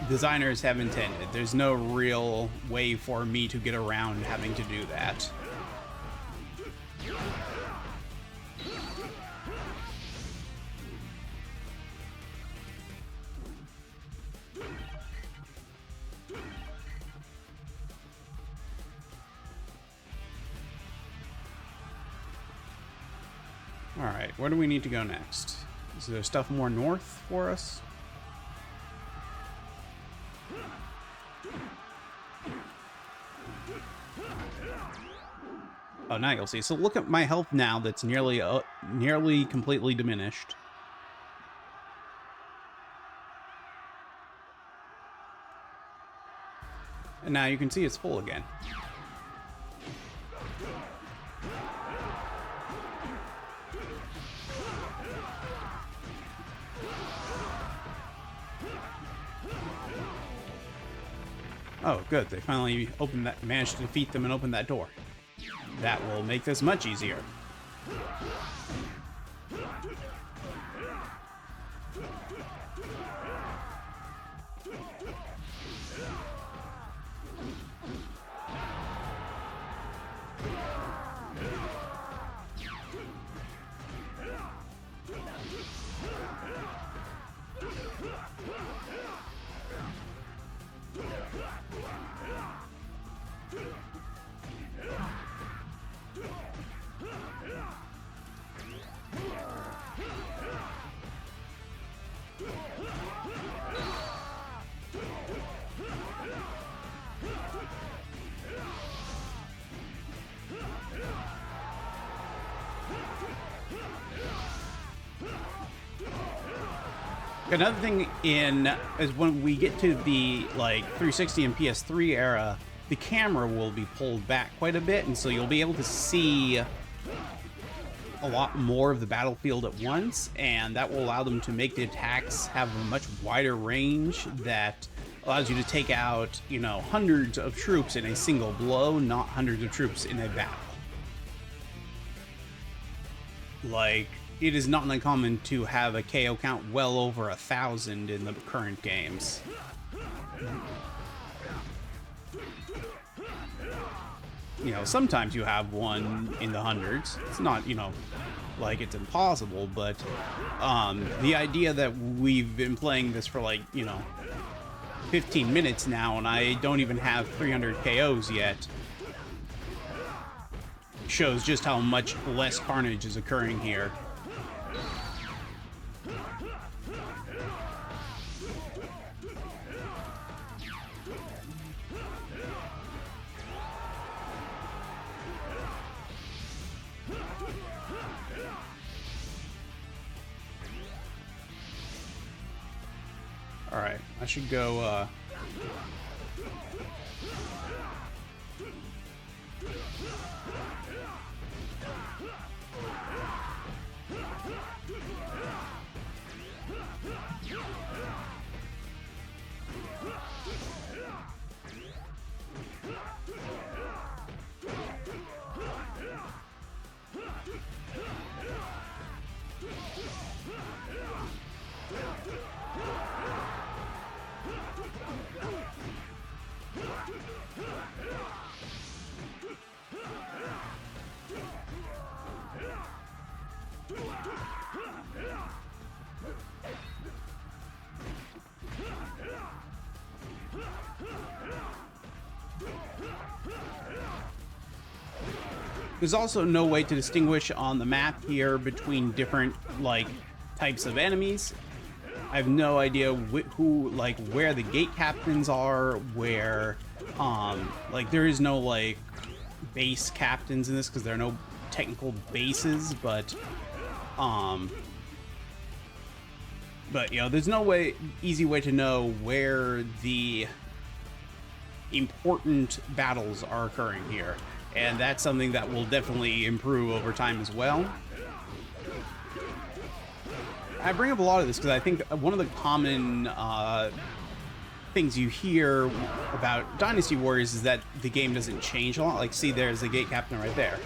designers have intended. There's no real way for me to get around having to do that. Alright, where do we need to go next? Is there stuff more north for us? Oh, now you'll see. So look at my health now that's nearly completely diminished. And now you can see it's full again. Oh, good. They finally managed to defeat them and open that door. That will make this much easier. Another thing is when we get to the like 360 and PS3 era, the camera will be pulled back quite a bit, and so you'll be able to see a lot more of the battlefield at once, and that will allow them to make the attacks have a much wider range that allows you to take out, you know, hundreds of troops in a single blow, not hundreds of troops in a battle. Like, it is not uncommon to have a KO count well over 1,000 in the current games. You know, sometimes you have one in the hundreds. It's not, you know, like it's impossible, but the idea that we've been playing this for like, you know, 15 minutes now and I don't even have 300 KOs yet shows just how much less carnage is occurring here. Alright, I should go, There's also no way to distinguish on the map here between different, like, types of enemies. I have no idea who, like, where the gate captains are, where, like, there is no, like, base captains in this because there are no technical bases, but, you know, there's no easy way to know where the important battles are occurring here. And that's something that will definitely improve over time as well. I bring up a lot of this because I think one of the common things you hear about Dynasty Warriors is that the game doesn't change a lot. Like, see, there's the gate captain right there.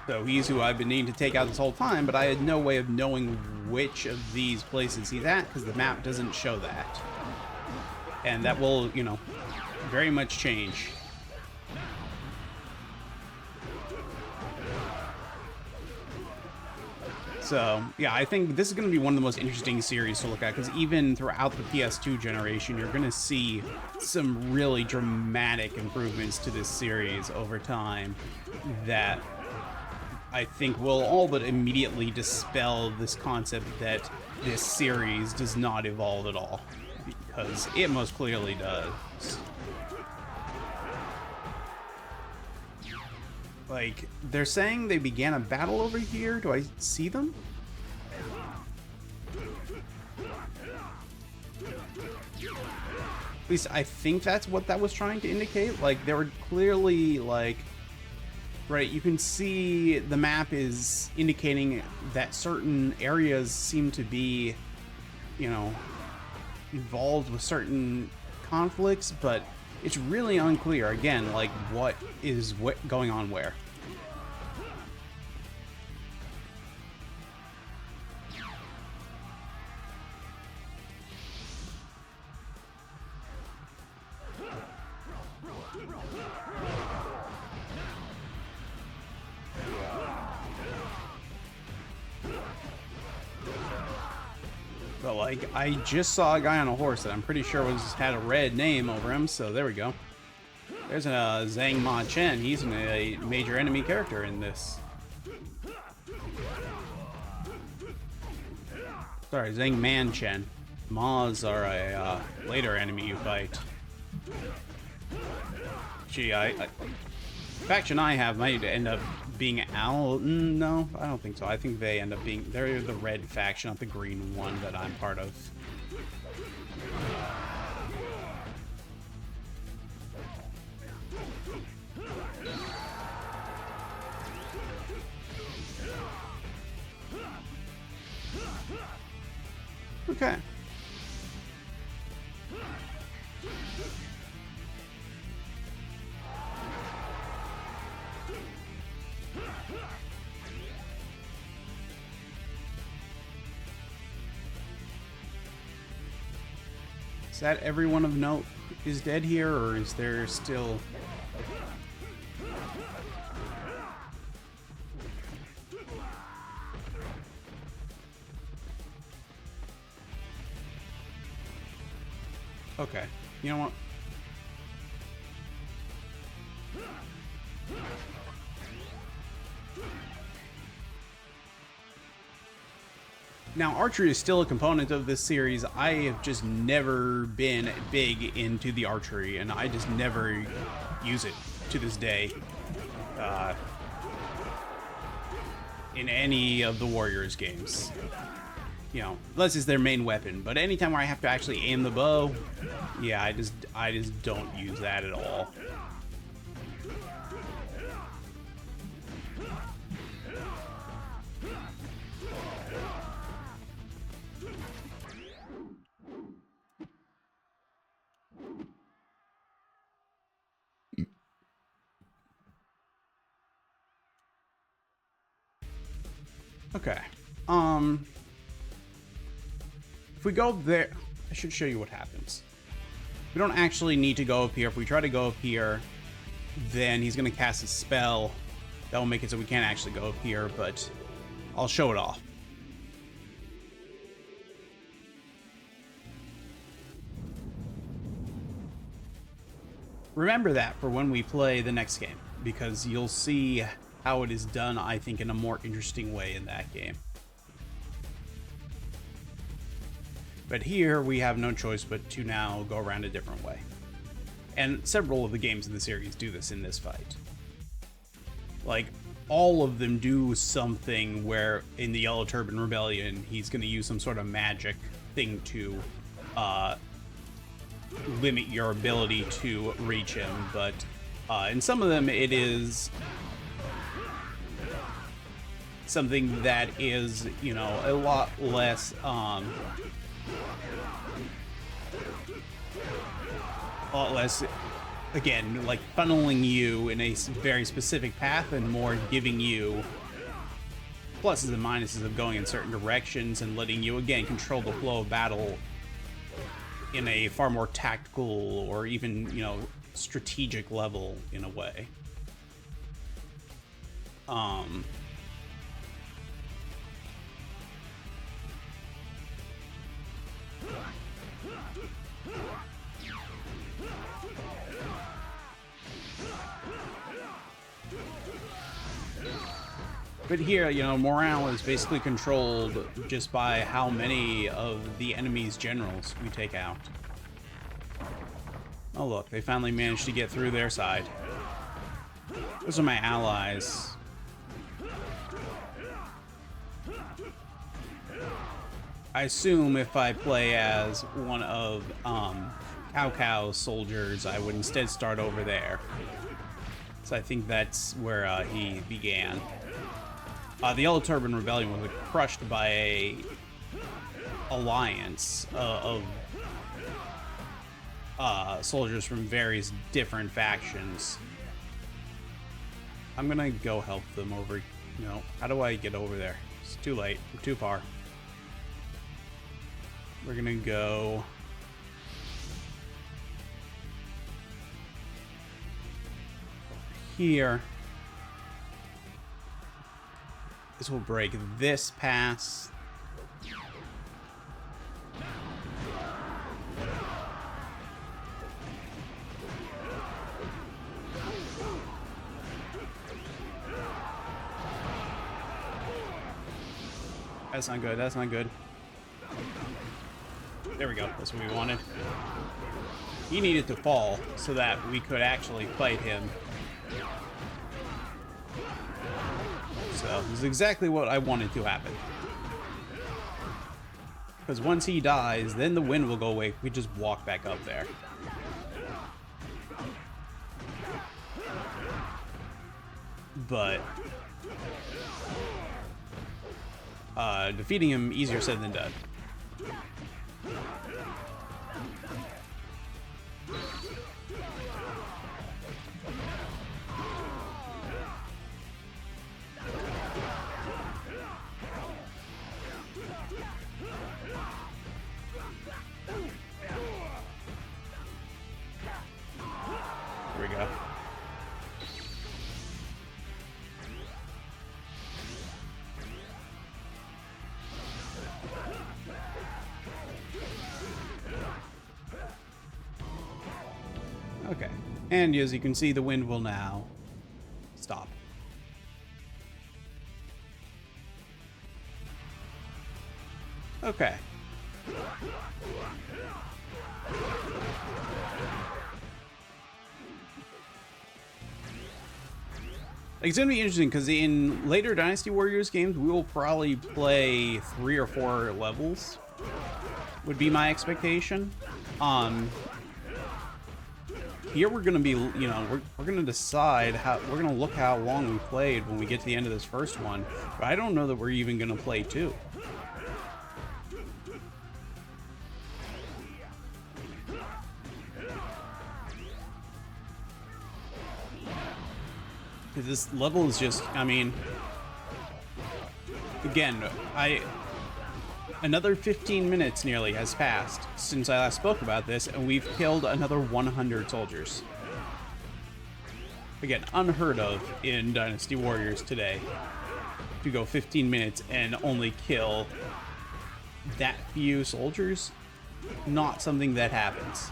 So he's who I've been needing to take out this whole time, but I had no way of knowing which of these places he's at because the map doesn't show that. And that will, you know, very much change. So, yeah, I think this is going to be one of the most interesting series to look at, because even throughout the PS2 generation, you're going to see some really dramatic improvements to this series over time that I think will all but immediately dispel this concept that this series does not evolve at all, because it most clearly does. Like, they're saying they began a battle over here. Do I see them? At least I think that's what that was trying to indicate. Like, they were clearly, like... Right, you can see the map is indicating that certain areas seem to be, you know, involved with certain conflicts, but it's really unclear, again, like, what is going on where. But, like, I just saw a guy on a horse that I'm pretty sure had a red name over him, so there we go. There's a Zhang Ma Chen. He's a major enemy character in this. Sorry, Zhang Man Chen. Ma's are a later enemy you fight. Gee, faction I have might end up being Al. No, I don't think so. I think they end up being... They're the red faction, not the green one that I'm part of. Okay. Is that everyone of note is dead here, or is there still... Okay, you know what? Now, archery is still a component of this series. I have just never been big into the archery, and I just never use it to this day in any of the Warriors games. You know, unless it's their main weapon. But anytime where I have to actually aim the bow, yeah, I just don't use that at all. Okay. If we go there, I should show you what happens. We don't actually need to go up here. If we try to go up here, then he's going to cast a spell that will make it so we can't actually go up here, but I'll show it off. remember that for when we play the next game, because you'll see how it is done, I think, in a more interesting way in that game. But here we have no choice but to now go around a different way. And several of the games in the series do this in this fight. Like, all of them do something where in the Yellow Turban Rebellion, he's going to use some sort of magic thing to limit your ability to reach him. But in some of them, it is something that is, you know, a lot less again, like funneling you in a very specific path and more giving you pluses and minuses of going in certain directions and letting you, again, control the flow of battle in a far more tactical or even, you know, strategic level in a way. But here, you know, morale is basically controlled just by how many of the enemy's generals we take out. Oh look, they finally managed to get through their side. Those are my allies. I assume if I play as one of Cao Cao's soldiers, I would instead start over there. So I think that's where he began. The Yellow Turban Rebellion was crushed by a alliance of soldiers from various different factions. I'm gonna go help them over. No, how do I get over there? It's too late. I'm too far. We're gonna go here. This will break this pass. That's not good. That's not good. There we go. That's what we wanted. He needed to fall so that we could actually fight him. So this is exactly what I wanted to happen. Because once he dies, then the wind will go away. We just walk back up there. But defeating him, easier said than done. Here we go. Okay, and as you can see, the wind will now stop. Okay. It's gonna be interesting because in later Dynasty Warriors games, we will probably play 3 or 4 levels. Would be my expectation. Here we're gonna be, you know, we're gonna decide how we're gonna look how long we played when we get to the end of this first one. But I don't know that we're even gonna play 2. This level is just, I mean, again, another 15 minutes nearly has passed since I last spoke about this, and we've killed another 100 soldiers. Again, unheard of in Dynasty Warriors today, to go 15 minutes and only kill that few soldiers. Not something that happens.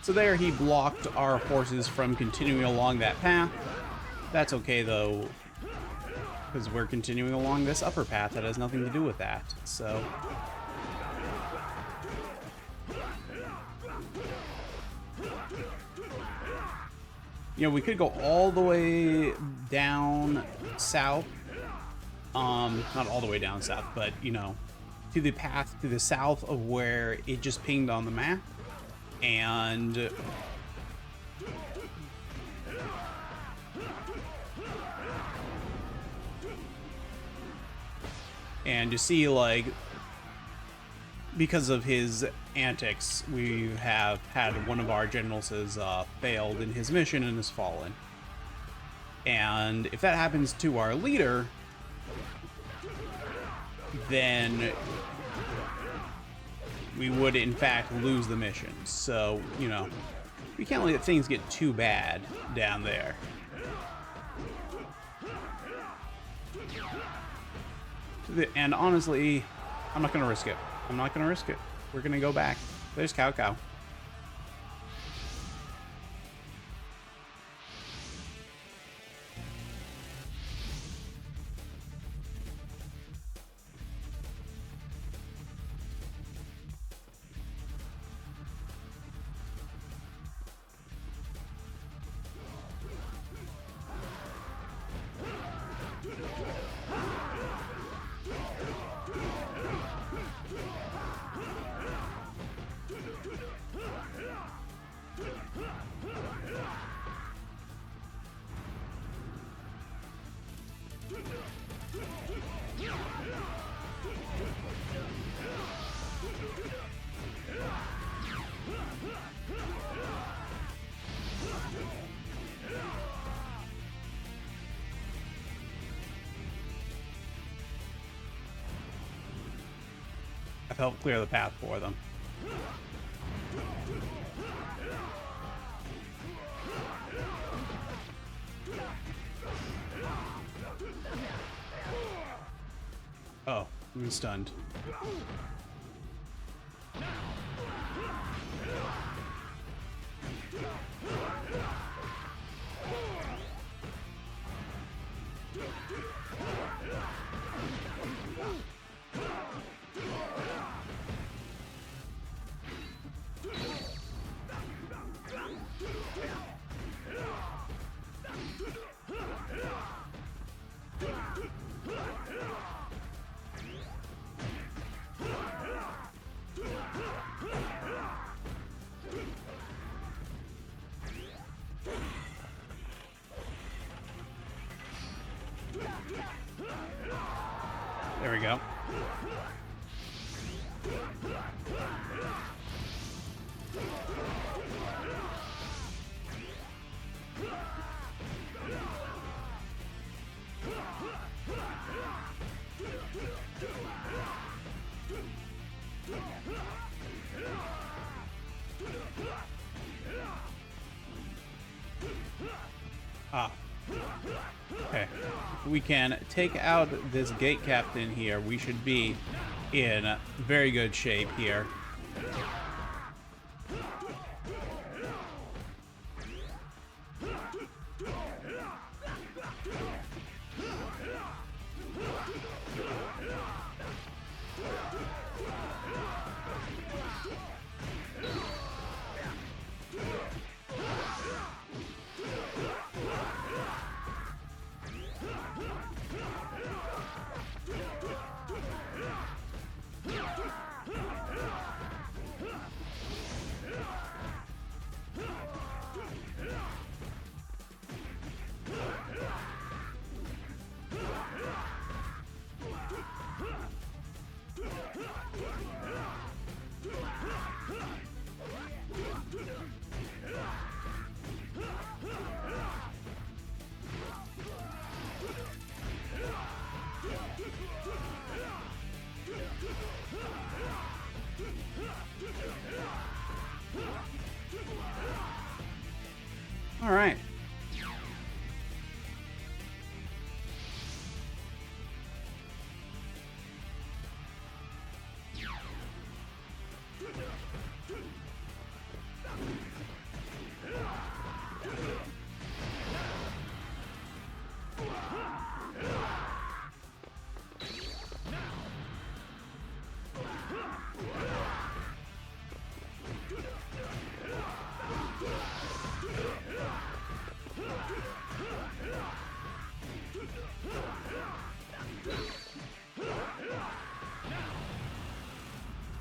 So there he blocked our forces from continuing along that path. That's okay though, because we're continuing along this upper path that has nothing to do with that. So you know, we could go all the way down south. Not all the way down south, but you know, to the path to the south of where it just pinged on the map. And you see, like, because of his antics, we have had one of our generals has failed in his mission and has fallen. And if that happens to our leader, then we would in fact lose the mission. So, you know, we can't let things get too bad down there. And honestly, I'm not gonna risk it. I'm not gonna risk it. We're gonna go back. There's Cow Cow. I've helped clear the path for them. Oh, I'm stunned. There we go. Ah. Okay. We can take out this gate captain here. We should be in very good shape here.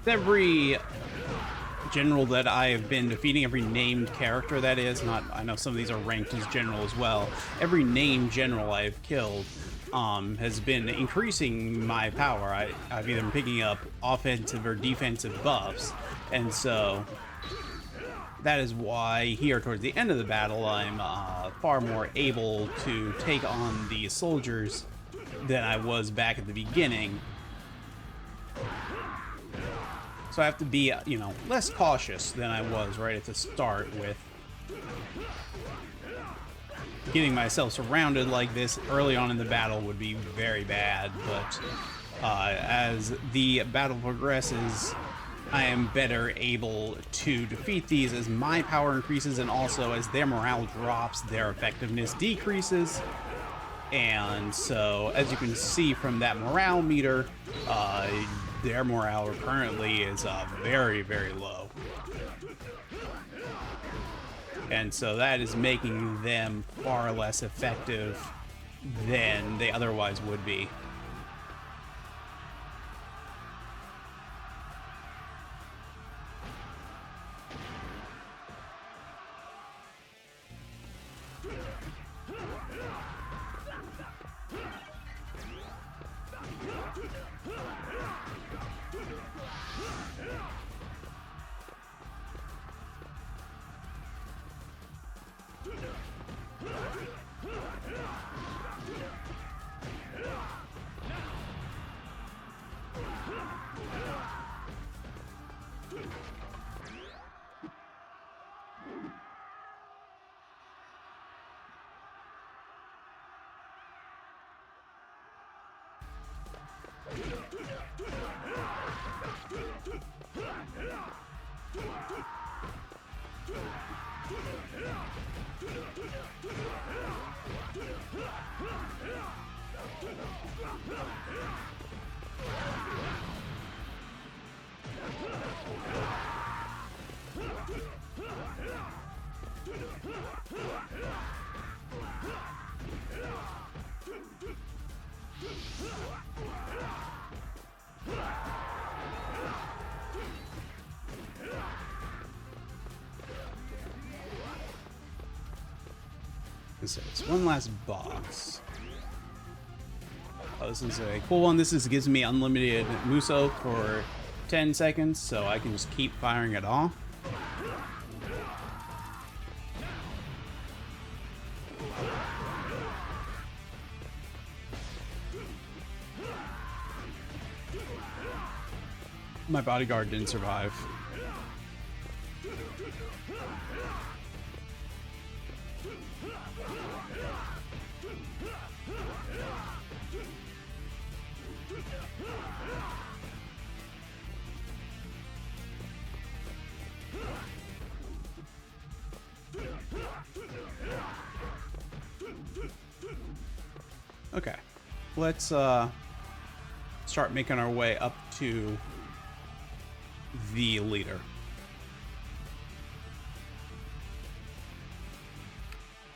every general that I have been defeating, every named character that is, not, I know some of these are ranked as general as well, every named general I've killed has been increasing my power. I've either been picking up offensive or defensive buffs, and so that is why here towards the end of the battle I'm far more able to take on the soldiers than I was back at the beginning. So I have to be, you know, less cautious than I was right at the start with getting myself surrounded like this early on in the battle would be very bad, but as the battle progresses, I am better able to defeat these as my power increases, and also as their morale drops, their effectiveness decreases. And so, as you can see from that morale meter, their morale currently is very, very low. And so that is making them far less effective than they otherwise would be. So it's one last box. Oh, this is a cool one. This gives me unlimited Muso for 10 seconds, so I can just keep firing it off. My bodyguard didn't survive. Okay, let's start making our way up to the leader.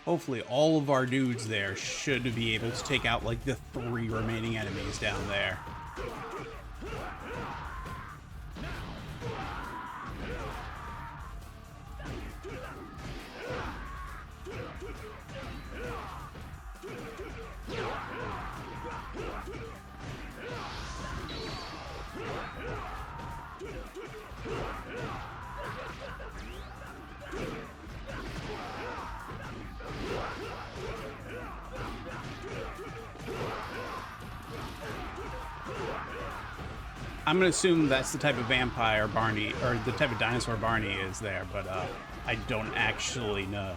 Hopefully all of our dudes there should be able to take out like the 3 remaining enemies down there. I'm gonna assume that's the type of vampire Barney, or the type of dinosaur Barney is there, but I don't actually know.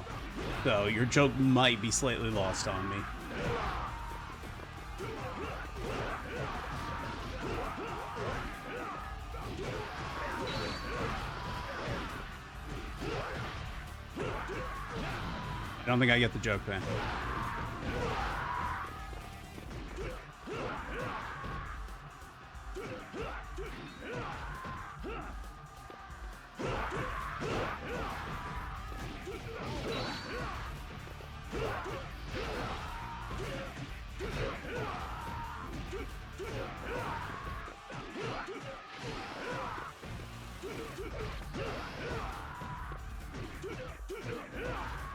So your joke might be slightly lost on me. I don't think I get the joke then.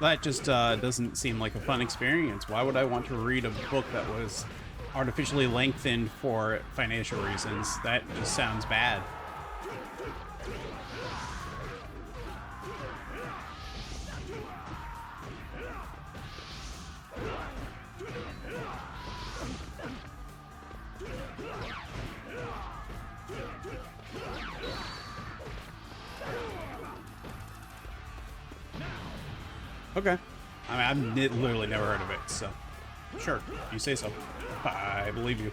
That just doesn't seem like a fun experience. Why would I want to read a book that was artificially lengthened for financial reasons? That just sounds bad. Okay. I mean, I've literally never heard of it, so sure, you say so. I believe you.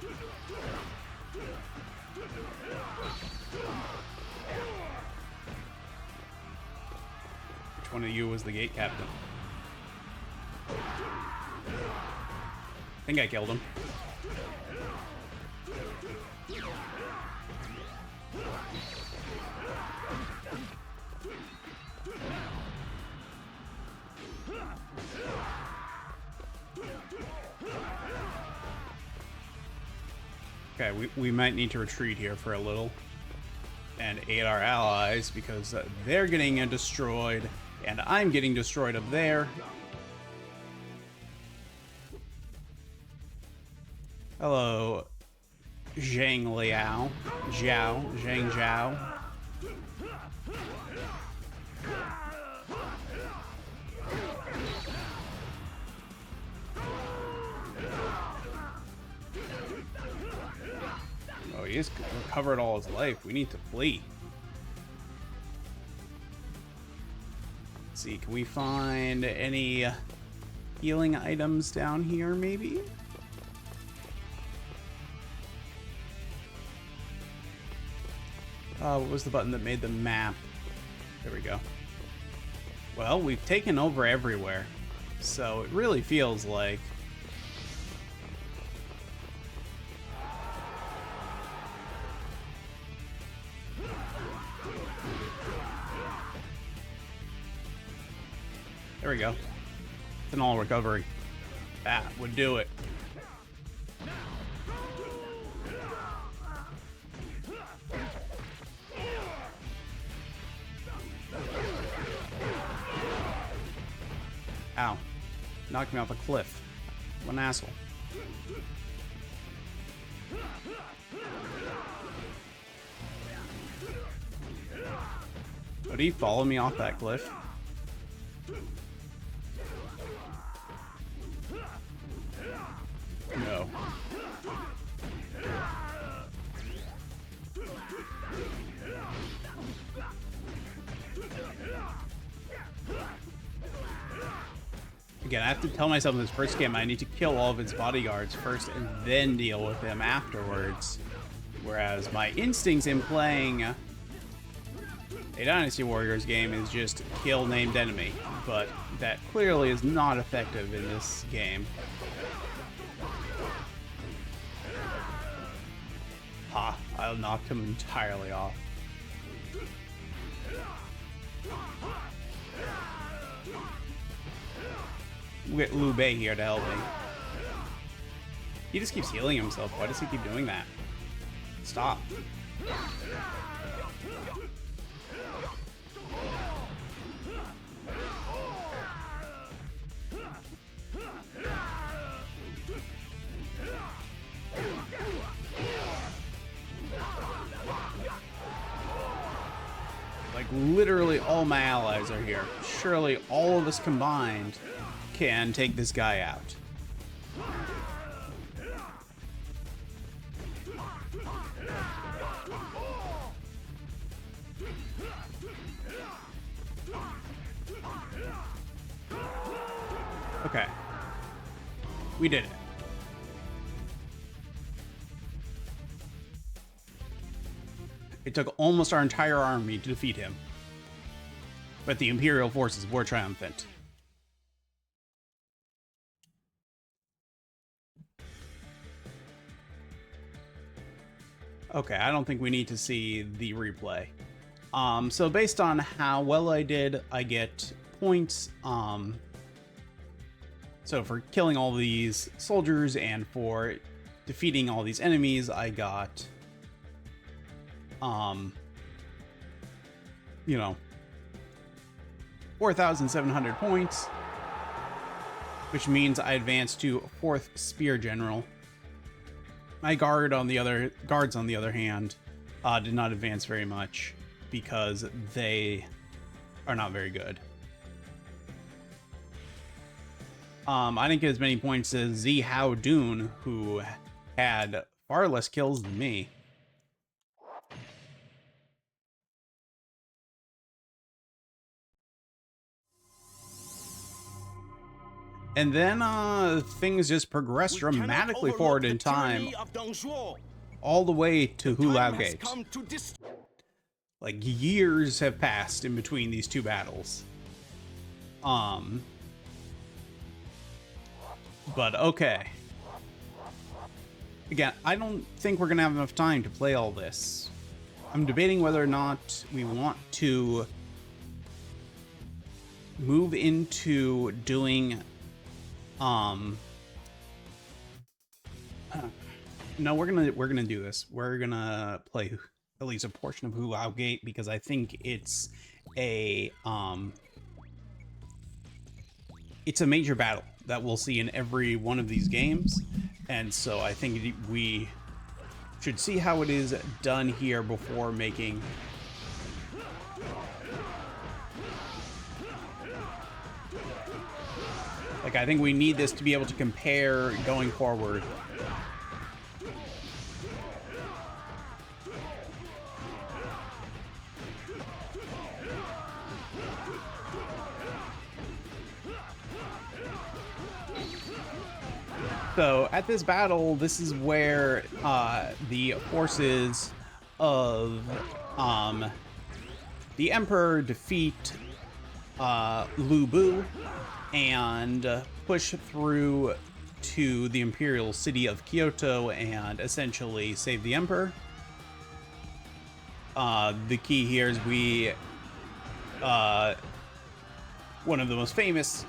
Which one of you was the gate captain? I think I killed him. Okay, we might need to retreat here for a little and aid our allies because they're getting destroyed and I'm getting destroyed up there. Hello, Zhang Liao. Zhang Zhao. Oh, he's recovered all his life. We need to flee. Let's see, can we find any healing items down here, maybe? What was the button that made the map? There we go. Well, we've taken over everywhere, so it really feels like there we go. Ethanol recovery. That would do it. Ow. Knocked me off a cliff. What an asshole. Did he follow me off that cliff? No. Again, I have to tell myself in this first game I need to kill all of his bodyguards first and then deal with him afterwards. Whereas my instincts in playing a Dynasty Warriors game is just kill named enemy. But that clearly is not effective in this game. Ha, I knocked him entirely off. We'll get Liu Bei here to help me. He just keeps healing himself. Why does he keep doing that? Stop. Like, literally all my allies are here. Surely all of us combined can take this guy out. Okay. We did it. It took almost our entire army to defeat him. But the Imperial forces were triumphant. Okay, I don't think we need to see the replay. So based on how well I did, I get points. So for killing all these soldiers and for defeating all these enemies, I got, you know, 4,700 points. which means I advance to 4th Spear General. My guards, on the other hand, did not advance very much because they are not very good. I didn't get as many points as Z Hao Dun, who had far less kills than me. And then things just progressed dramatically forward in time, all the way to Hulao Gate. Like, years have passed in between these two battles. But okay. Again, I don't think we're gonna have enough time to play all this. I'm debating whether or not we want to move into doing no, we're gonna do this. We're gonna play at least a portion of Hulao Gate because I think it's a major battle that we'll see in every one of these games, and so I think we should see how it is done here before making like, I think we need this to be able to compare going forward. So at this battle, this is where the forces of the Emperor defeat Lu Bu and push through to the Imperial City of Kyoto and essentially save the Emperor. The key here is one of the most famous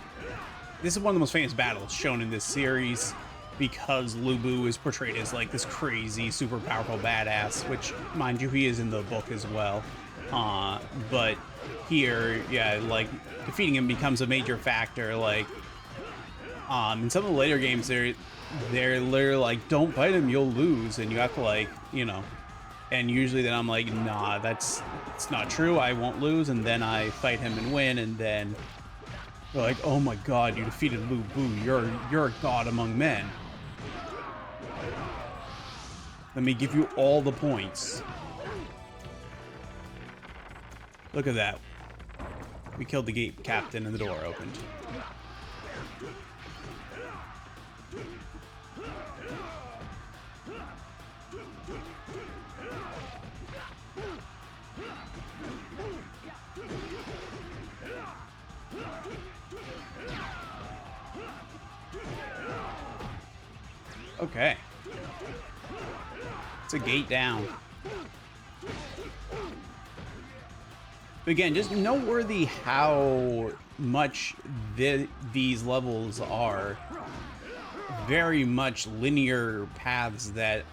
battles shown in this series, because Lu Bu is portrayed as like this crazy, super powerful badass, which, mind you, he is in the book as well. But here, yeah, like, defeating him becomes a major factor. Like, in some of the later games, they're literally like, don't fight him, you'll lose, and you have to, like, you know, and usually then I'm like, nah, it's not true, I won't lose, and then I fight him and win, and then they're like, oh my god, you defeated Lu Bu, you're a god among men. Let me give you all the points. Look at that. We killed the gate captain and the door opened. Okay. It's a gate down. But again, just noteworthy how much these levels are very much linear paths that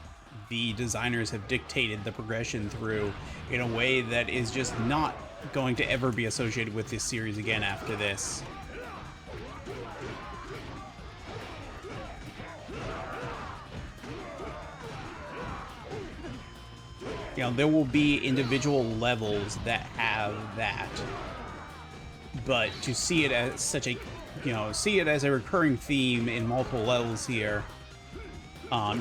the designers have dictated the progression through in a way that is just not going to ever be associated with this series again after this. You know, there will be individual levels that have that, but to see it as such a, you know, see it as a recurring theme in multiple levels here,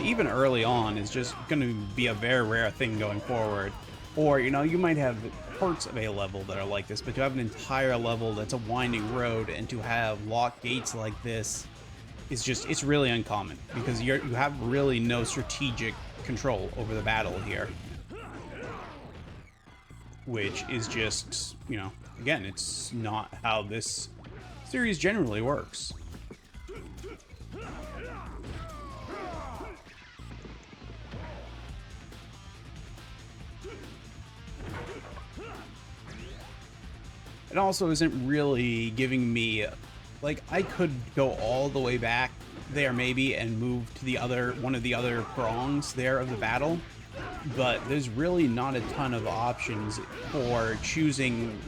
even early on, is just going to be a very rare thing going forward. Or, you know, you might have parts of a level that are like this, but to have an entire level that's a winding road and to have locked gates like this is just, it's really uncommon, because you have really no strategic control over the battle here. Which is just, you know, again, it's not how this series generally works. It also isn't really giving me, like, I could go all the way back there maybe and move to the other, one of the other prongs there of the battle. But there's really not a ton of options for choosing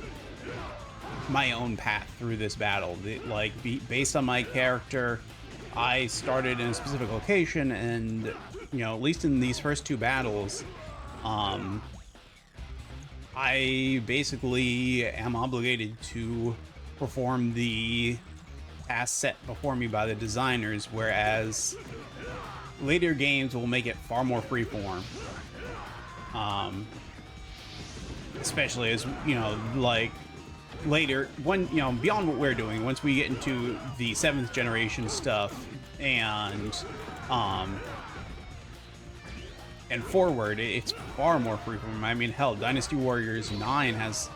my own path through this battle. Based on my character, I started in a specific location, and you know, at least in these first two battles, I basically am obligated to perform the task set before me by the designers, whereas later games will make it far more freeform. Especially as, you know, like later, when, you know, beyond what we're doing, once we get into the 7th generation stuff and forward, it's far more freeform. I mean, hell, Dynasty Warriors 9 has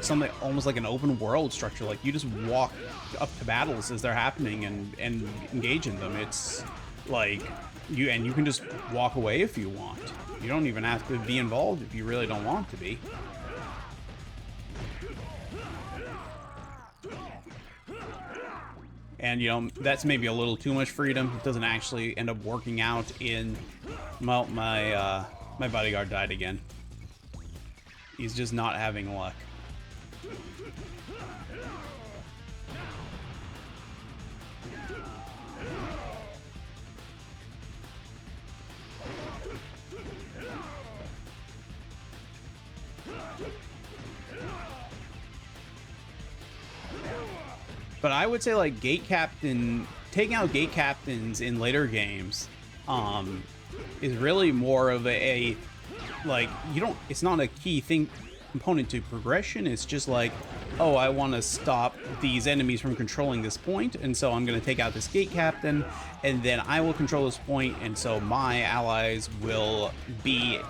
something almost like an open world structure. Like, you just walk up to battles as they're happening and engage in them. It's like you can just walk away if you want. You don't even have to be involved if you really don't want to be. And, you know, that's maybe a little too much freedom. It doesn't actually end up working out in... Well, my bodyguard died again. He's just not having luck. But I would say, like, taking out gate captains in later games, is really more of it's not a key component to progression. It's just like, oh, I want to stop these enemies from controlling this point, and so I'm going to take out this gate captain, and then I will control this point, and so my allies will be,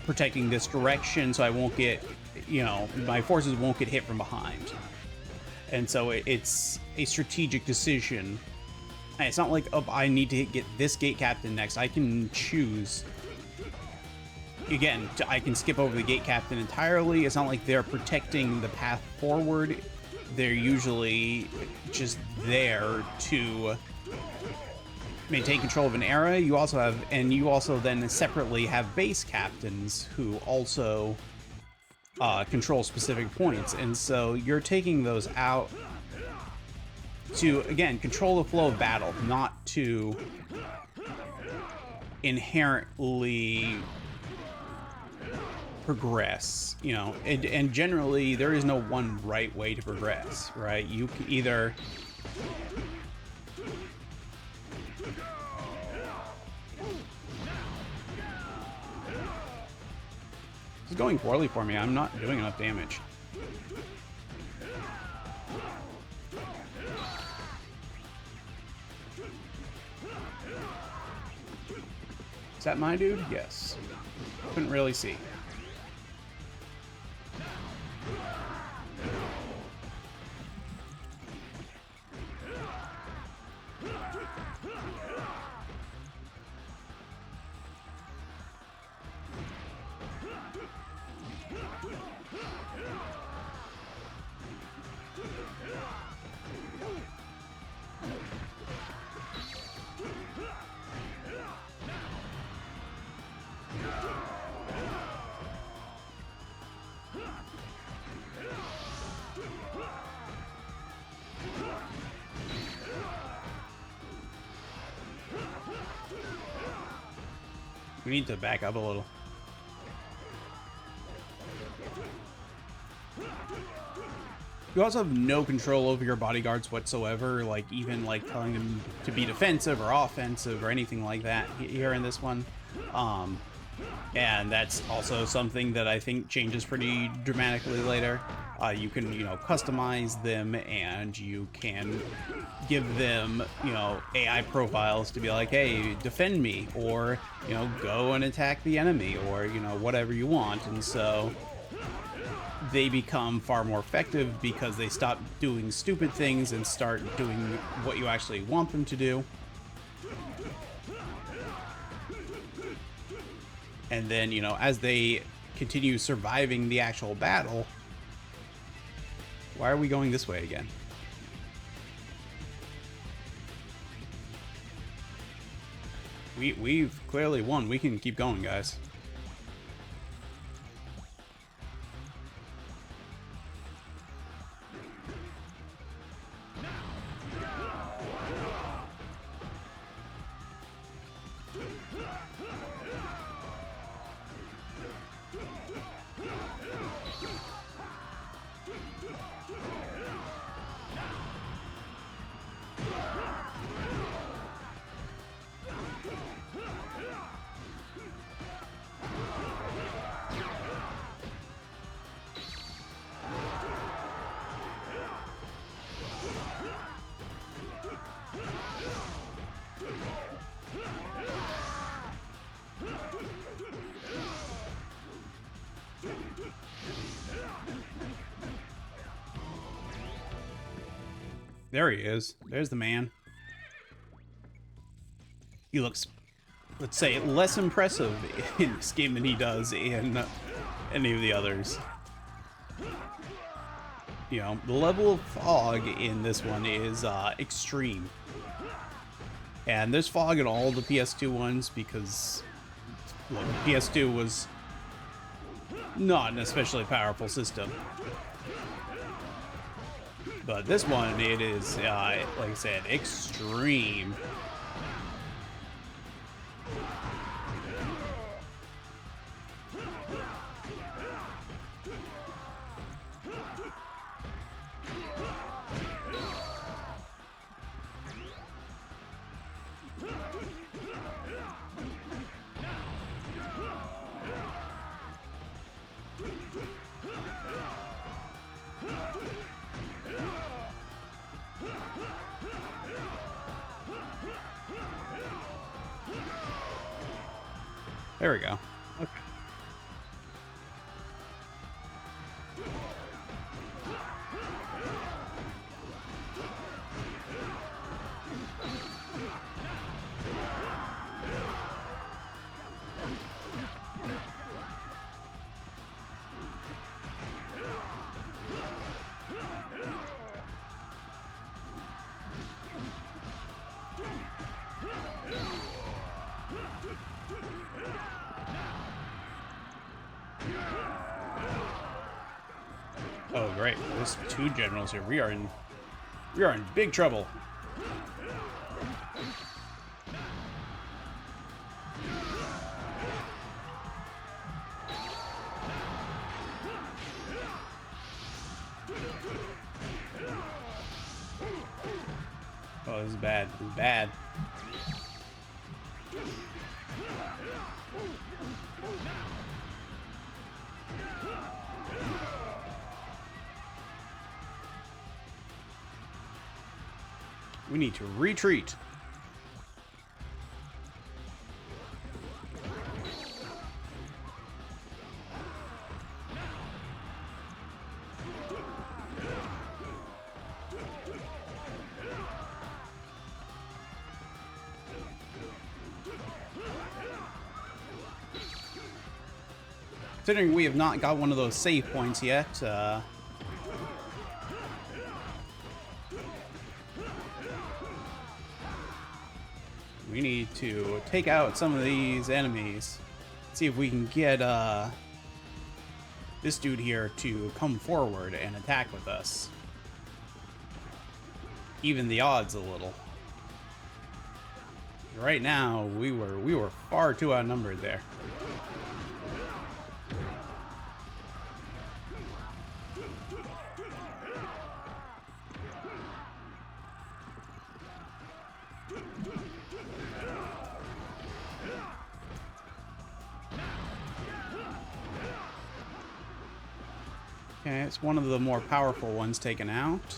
protecting this direction, so I won't get, my forces won't get hit from behind. And so it's a strategic decision. And it's not like, oh, I need to get this gate captain next. I can choose. Again, I can skip over the gate captain entirely. It's not like they're protecting the path forward. They're usually just there to maintain control of an area. You also then separately have base captains who also control specific points, and so you're taking those out to, again, control the flow of battle, not to inherently progress, and generally there is no one right way to progress, right? You can either it's going poorly for me. I'm not doing enough damage. Is that my dude? Yes. Couldn't really see. We need to back up a little. You also have no control over your bodyguards whatsoever, like even like telling them to be defensive or offensive or anything like that here in this one. And that's also something that I think changes pretty dramatically later. You can, customize them, and you can give them, AI profiles to be like, hey, defend me, or, go and attack the enemy, or, whatever you want. And so they become far more effective because they stop doing stupid things and start doing what you actually want them to do. And then, as they continue surviving the actual battle... Why are we going this way again? We've clearly won. We can keep going, guys. There he is. There's the man. He looks, let's say, less impressive in this game than he does in any of the others. You know, the level of fog in this one is extreme. And there's fog in all the PS2 ones because, well, the PS2 was not an especially powerful system. But this one, it is, like I said, extreme. There we go. Okay. Oh great, there's two generals here. We are in big trouble. Oh, this is bad. This is bad. We need to retreat. Considering we have not got one of those save points yet, we need to take out some of these enemies. See if we can get this dude here to come forward and attack with us. Even the odds a little. Right now, we were far too outnumbered there. Okay, it's one of the more powerful ones taken out.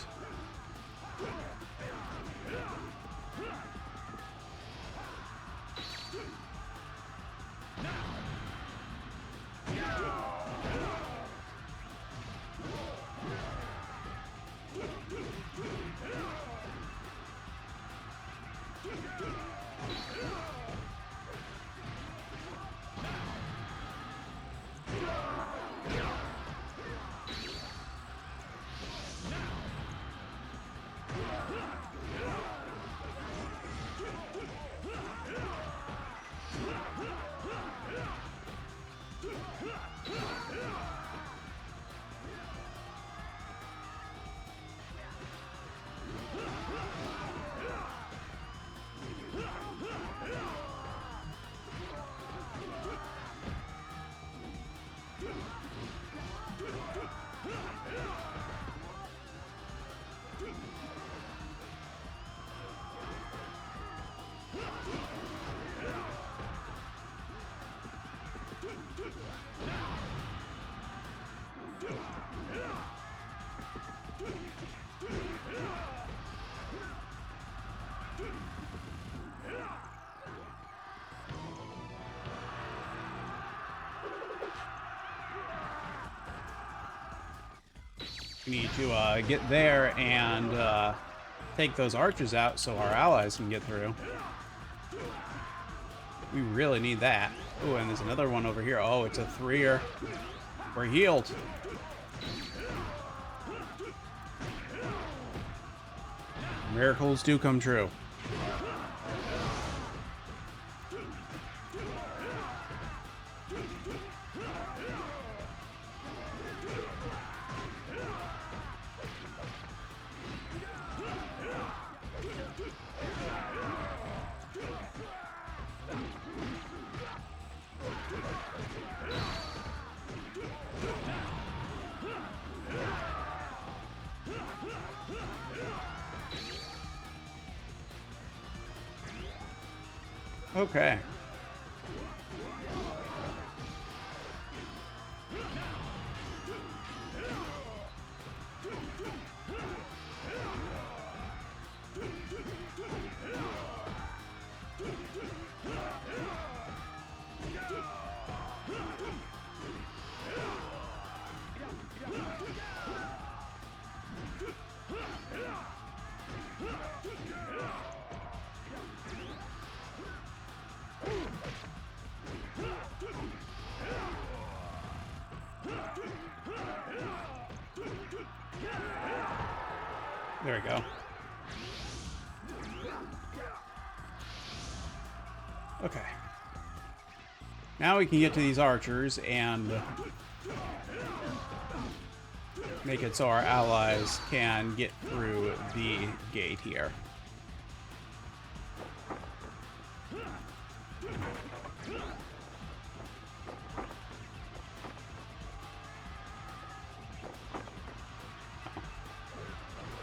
We need to get there and take those archers out so our allies can get through. We really need that. Oh, and there's another one over here. Oh, it's a 3-er. We're healed. Miracles do come true. Okay. There we go. Okay. Now we can get to these archers and make it so our allies can get through the gate here.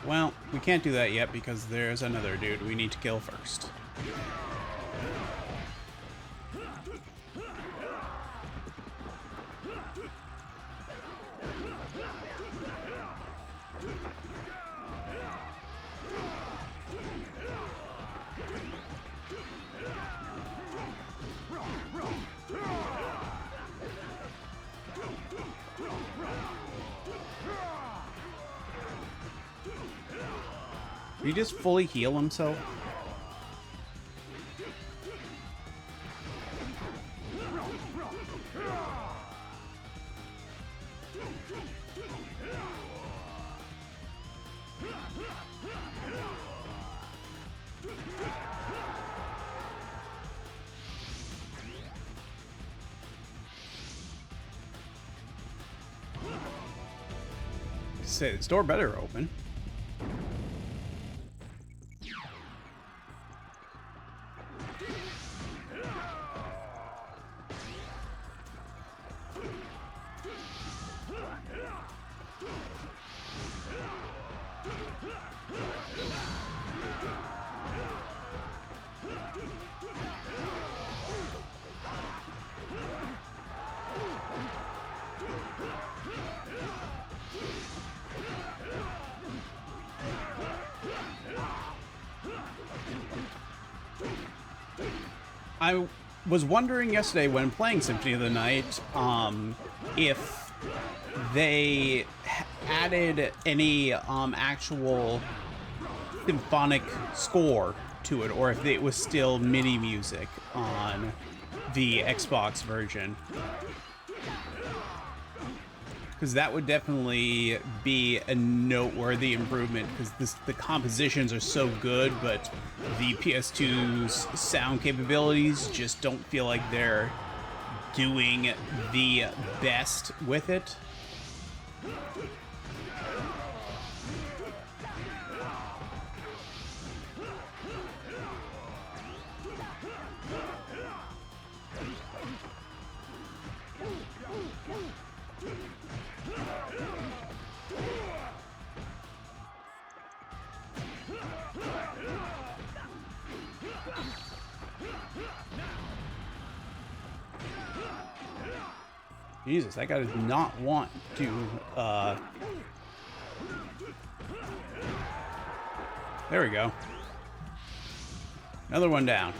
Well, we can't do that yet because there's another dude we need to kill first. Did he just fully heal himself? Say the door better open. I was wondering yesterday when playing Symphony of the Night if they added any actual symphonic score to it, or if it was still MIDI music on the Xbox version. Because that would definitely be a noteworthy improvement, because the compositions are so good, but the PS2's sound capabilities just don't feel like they're doing the best with it. Jesus, that guy does not want to, There we go. Another one down.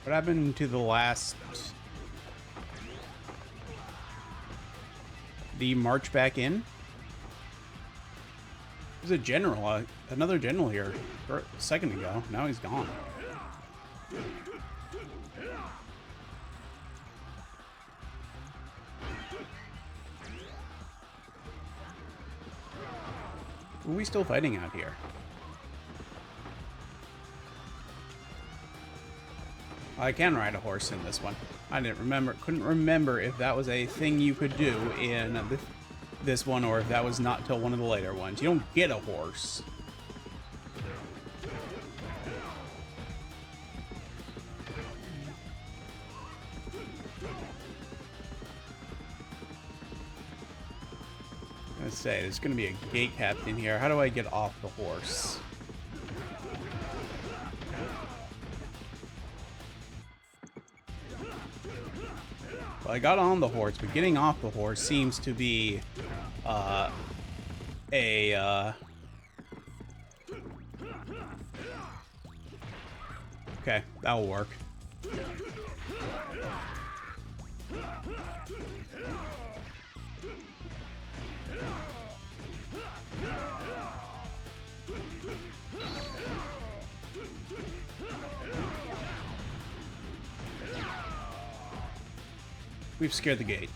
What happened to the last... Did he march back in? There's a general, another general here a second ago. Now he's gone. Who are we still fighting out here? I can ride a horse in this one. I couldn't remember if that was a thing you could do in this one or if that was not till one of the later ones. You don't get a horse. Let's say there's going to be a gate captain here. How do I get off the horse? Well, I got on the horse, but getting off the horse seems to be okay, that'll work. We've scared the gate.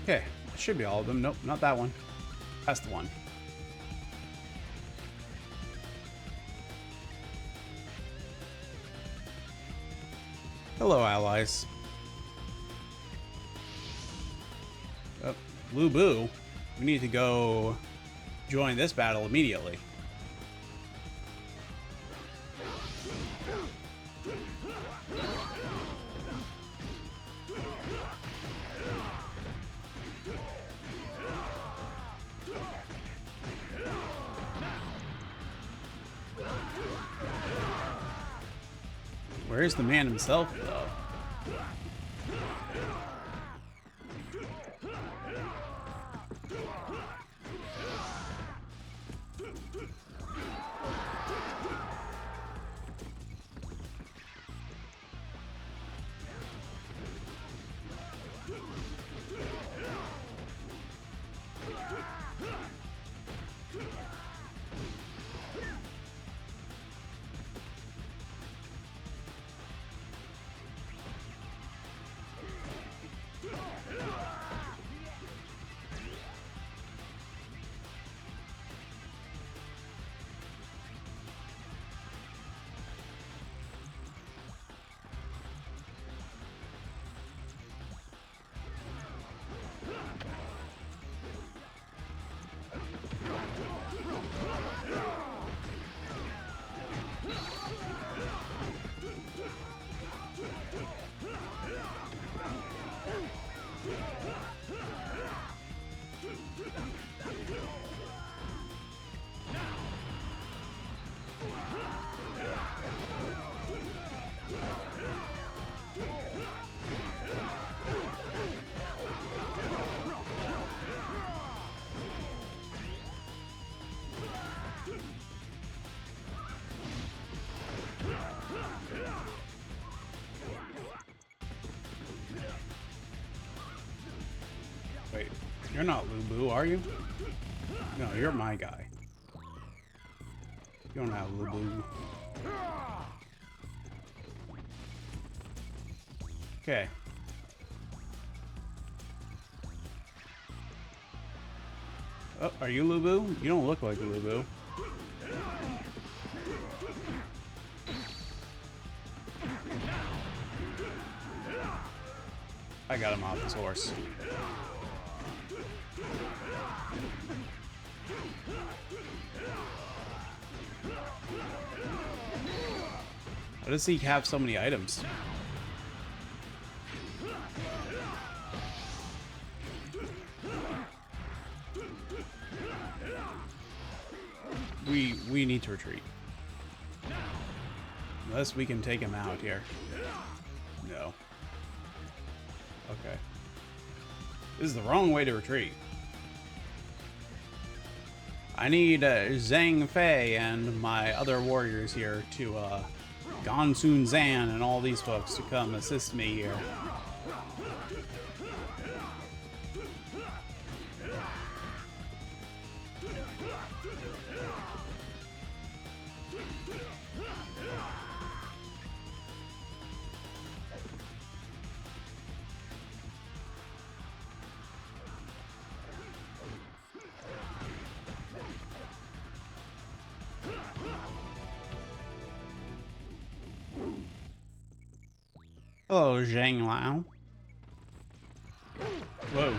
Okay. Should be all of them. Nope, not that one. That's the one. Hello, allies. Oh, Blue Boo. We need to go join this battle immediately. Where's the man himself, though? Wait, you're not Lu Bu, are you? No, you're my guy. You don't have Lu Bu. Okay. Oh, are you Lu Bu? You don't look like Lu Bu. I got him off his horse. How does he have so many items? we need to retreat. Unless we can take him out here. No. Okay. This is the wrong way to retreat. I need Zhang Fei and my other warriors here to Gonsun Zan and all these folks to come assist me here. Hello, Zhang Lao. Whoa.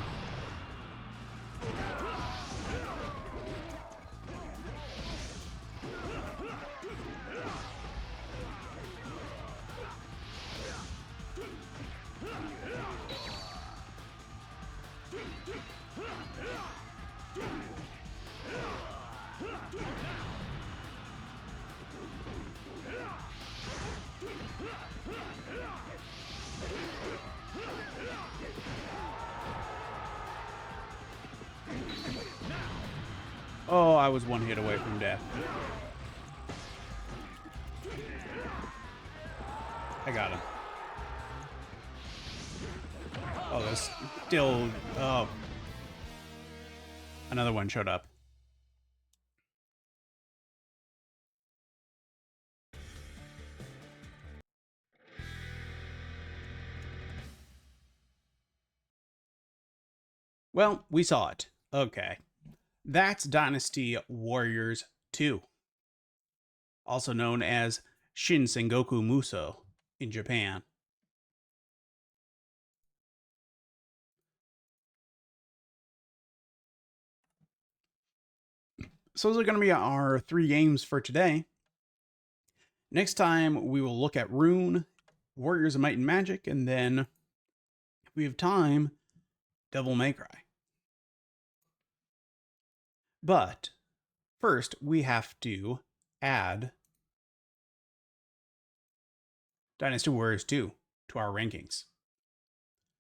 Oh, I was one hit away from death. I got him. Oh, there's still... Oh. Another one showed up. Well, we saw it. Okay. That's Dynasty Warriors 2. Also known as Shin Sengoku Muso in Japan. So those are going to be our 3 games for today. Next time, we will look at Rune, Warriors of Might and Magic, and then, if we have time, Devil May Cry. But first, we have to add Dynasty Warriors 2 to our rankings.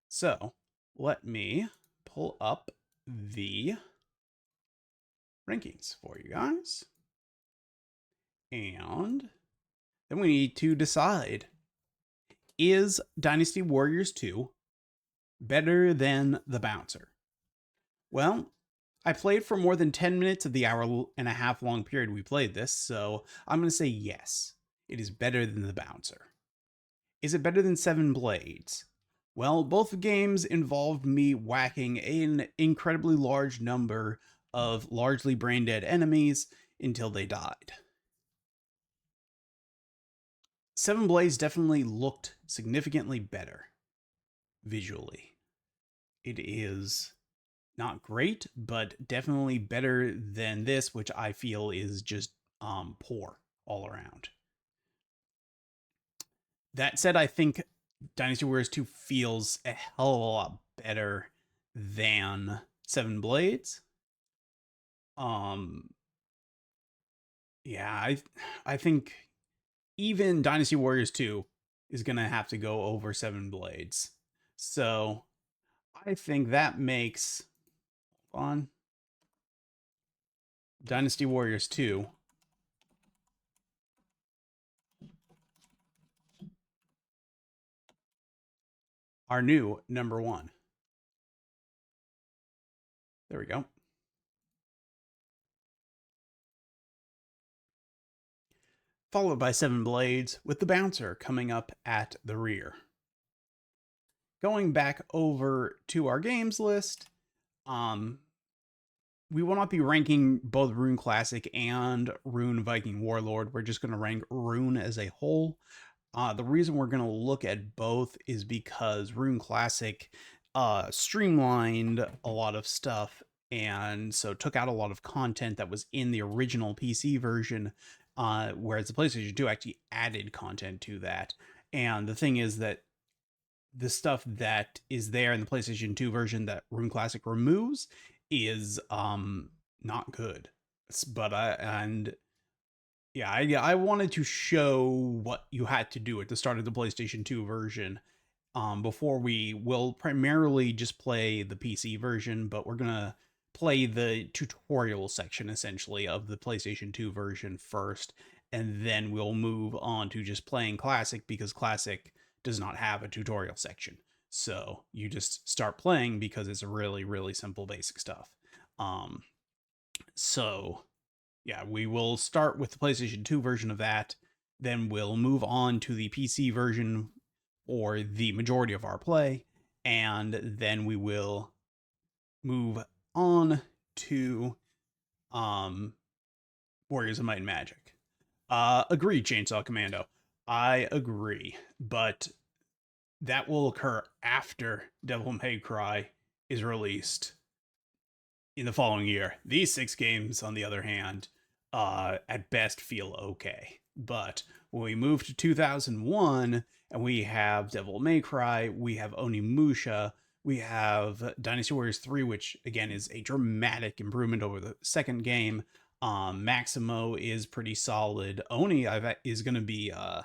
So let me pull up the rankings for you guys. And then we need to decide, is Dynasty Warriors 2 better than The Bouncer? Well, I played for more than 10 minutes of the hour and a half long period we played this, so I'm going to say yes, it is better than The Bouncer. Is it better than Seven Blades? Well, both games involved me whacking an incredibly large number of largely brain dead enemies until they died. Seven Blades definitely looked significantly better visually. It is not great, but definitely better than this, which I feel is just poor all around. That said, I think Dynasty Warriors 2 feels a hell of a lot better than Seven Blades. Yeah, I think even Dynasty Warriors 2 is gonna have to go over Seven Blades. So I think that makes on Dynasty Warriors 2 our new number 1. There we go. Followed by Seven Blades, with The Bouncer coming up at the rear. Going back over to our games list, we will not be ranking both Rune Classic and Rune Viking Warlord. We're just going to rank Rune as a whole. The reason we're going to look at both is because Rune Classic streamlined a lot of stuff, and so took out a lot of content that was in the original PC version, whereas the PlayStation 2 actually added content to that. And the thing is that the stuff that is there in the PlayStation 2 version that Rune Classic removes is not good. but I wanted to show what you had to do at the start of the PlayStation 2 version. Before we will primarily just play the PC version, but we're gonna play the tutorial section essentially of the PlayStation 2 version first, and then we'll move on to just playing Classic because Classic does not have a tutorial section. So you just start playing because it's really, really simple basic stuff. Um, so yeah, we will start with the PlayStation 2 version of that. Then we'll move on to the PC version or the majority of our play. And then we will move on to Warriors of Might and Magic. Agreed, Chainsaw Commando. I agree. But that will occur after Devil May Cry is released in the following year. These 6 games, on the other hand, at best feel okay. But when we move to 2001 and we have Devil May Cry, we have Onimusha, we have Dynasty Warriors 3, which again is a dramatic improvement over the second game. Maximo is pretty solid. Oni is going to be, I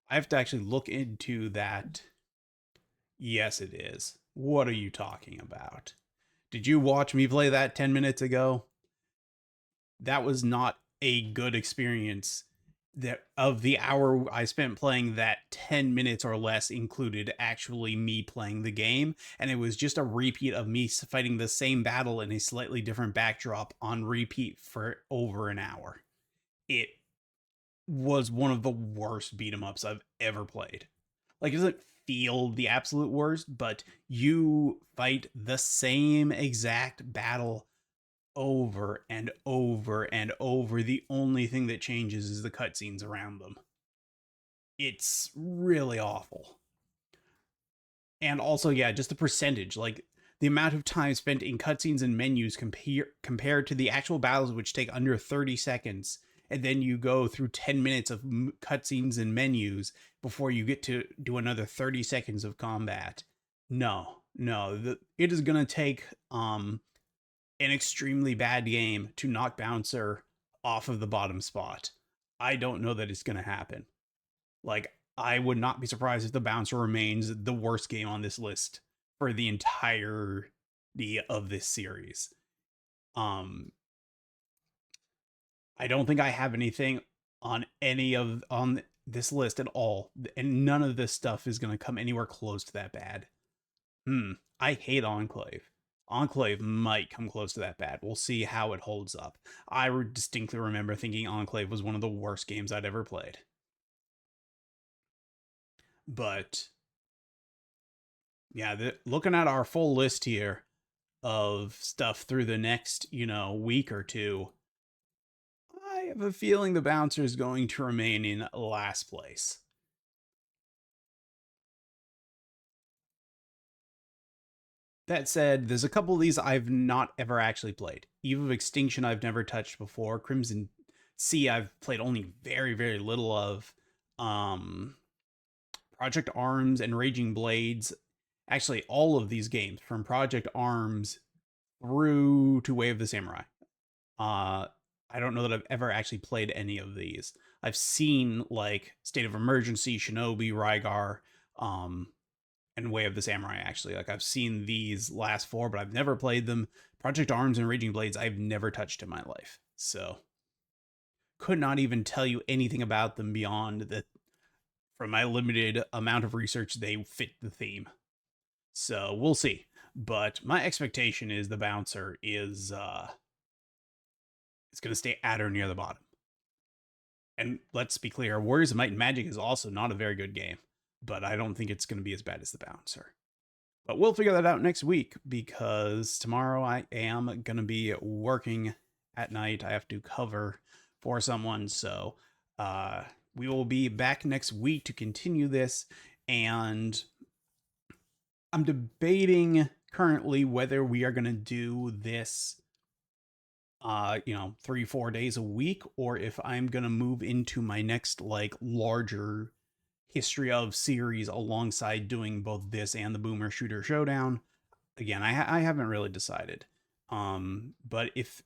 have to actually look into that. Yes, it is. What are you talking about? Did you watch me play that 10 minutes ago? That was not a good experience. That of the hour I spent playing that, 10 minutes or less included actually me playing the game, and it was just a repeat of me fighting the same battle in a slightly different backdrop on repeat for over an hour. It was one of the worst beat 'em ups I've ever played. Like, it doesn't feel the absolute worst, but you fight the same exact battle over and over and over. The only thing that changes is the cutscenes around them. It's really awful. And also, yeah, just the percentage, like the amount of time spent in cutscenes and menus compared to the actual battles, which take under 30 seconds. And then you go through 10 minutes of cutscenes and menus before you get to do another 30 seconds of combat. No, it is going to take, an extremely bad game to knock Bouncer off of the bottom spot. I don't know that it's going to happen. Like, I would not be surprised if the Bouncer remains the worst game on this list for the entirety of this series. I don't think I have anything on this list at all, and none of this stuff is going to come anywhere close to that bad. I hate Enclave. Enclave might come close to that bad. We'll see how it holds up. I distinctly remember thinking Enclave was one of the worst games I'd ever played. But yeah, looking at our full list here of stuff through the next, week or two, I have a feeling the Bouncer is going to remain in last place. That said, there's a couple of these I've not ever actually played. Eve of Extinction I've never touched before. Crimson Sea I've played only very, very little of. Project Arms and Raging Blades. Actually, all of these games, from Project Arms through to Way of the Samurai. I don't know that I've ever actually played any of these. I've seen, like, State of Emergency, Shinobi, Rygar, and Way of the Samurai, actually. Like, I've seen these last 4, but I've never played them. Project Arms and Raging Blades, I've never touched in my life. So, could not even tell you anything about them beyond that, from my limited amount of research, they fit the theme. So, we'll see. But my expectation is the Bouncer is, it's going to stay at or near the bottom. And let's be clear, Warriors of Might and Magic is also not a very good game, but I don't think it's going to be as bad as the Bouncer. But we'll figure that out next week, because tomorrow I am going to be working at night. I have to cover for someone, so we will be back next week to continue this, and I'm debating currently whether we are going to do this 3-4 days a week, or if I'm gonna move into my next, like, larger history of series alongside doing both this and the Boomer Shooter Showdown. Again, I haven't really decided. But if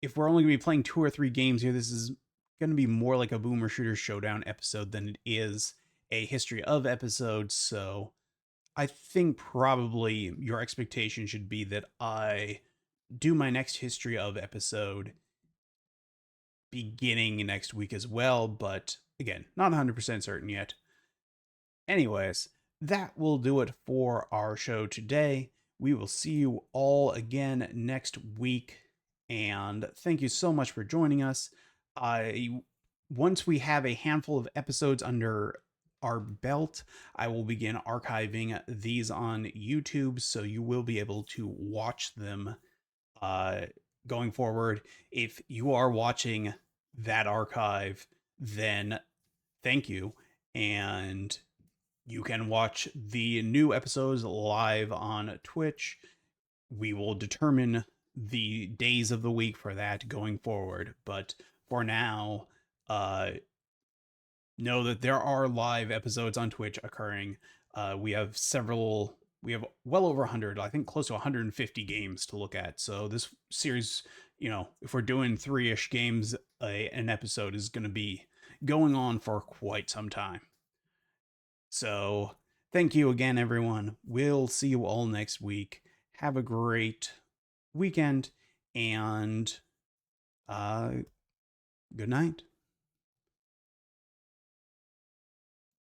if we're only going to be playing 2 or 3 games here, this is going to be more like a Boomer Shooter Showdown episode than it is a history of episodes. So I think probably your expectation should be that I do my next history of episode beginning next week as well, but again, not 100% certain yet. Anyways, that will do it for our show today. We will see you all again next week, and thank you so much for joining us. Once we have a handful of episodes under our belt, I will begin archiving these on YouTube, so you will be able to watch them going forward. If you are watching that archive, then thank you, and you can watch the new episodes live on Twitch. We will determine the days of the week for that going forward, but for now, know that there are live episodes on Twitch occurring. We have well over 100, I think close to 150 games to look at. So this series, if we're doing 3-ish games an episode, is going to be going on for quite some time. So thank you again, everyone. We'll see you all next week. Have a great weekend, and good night.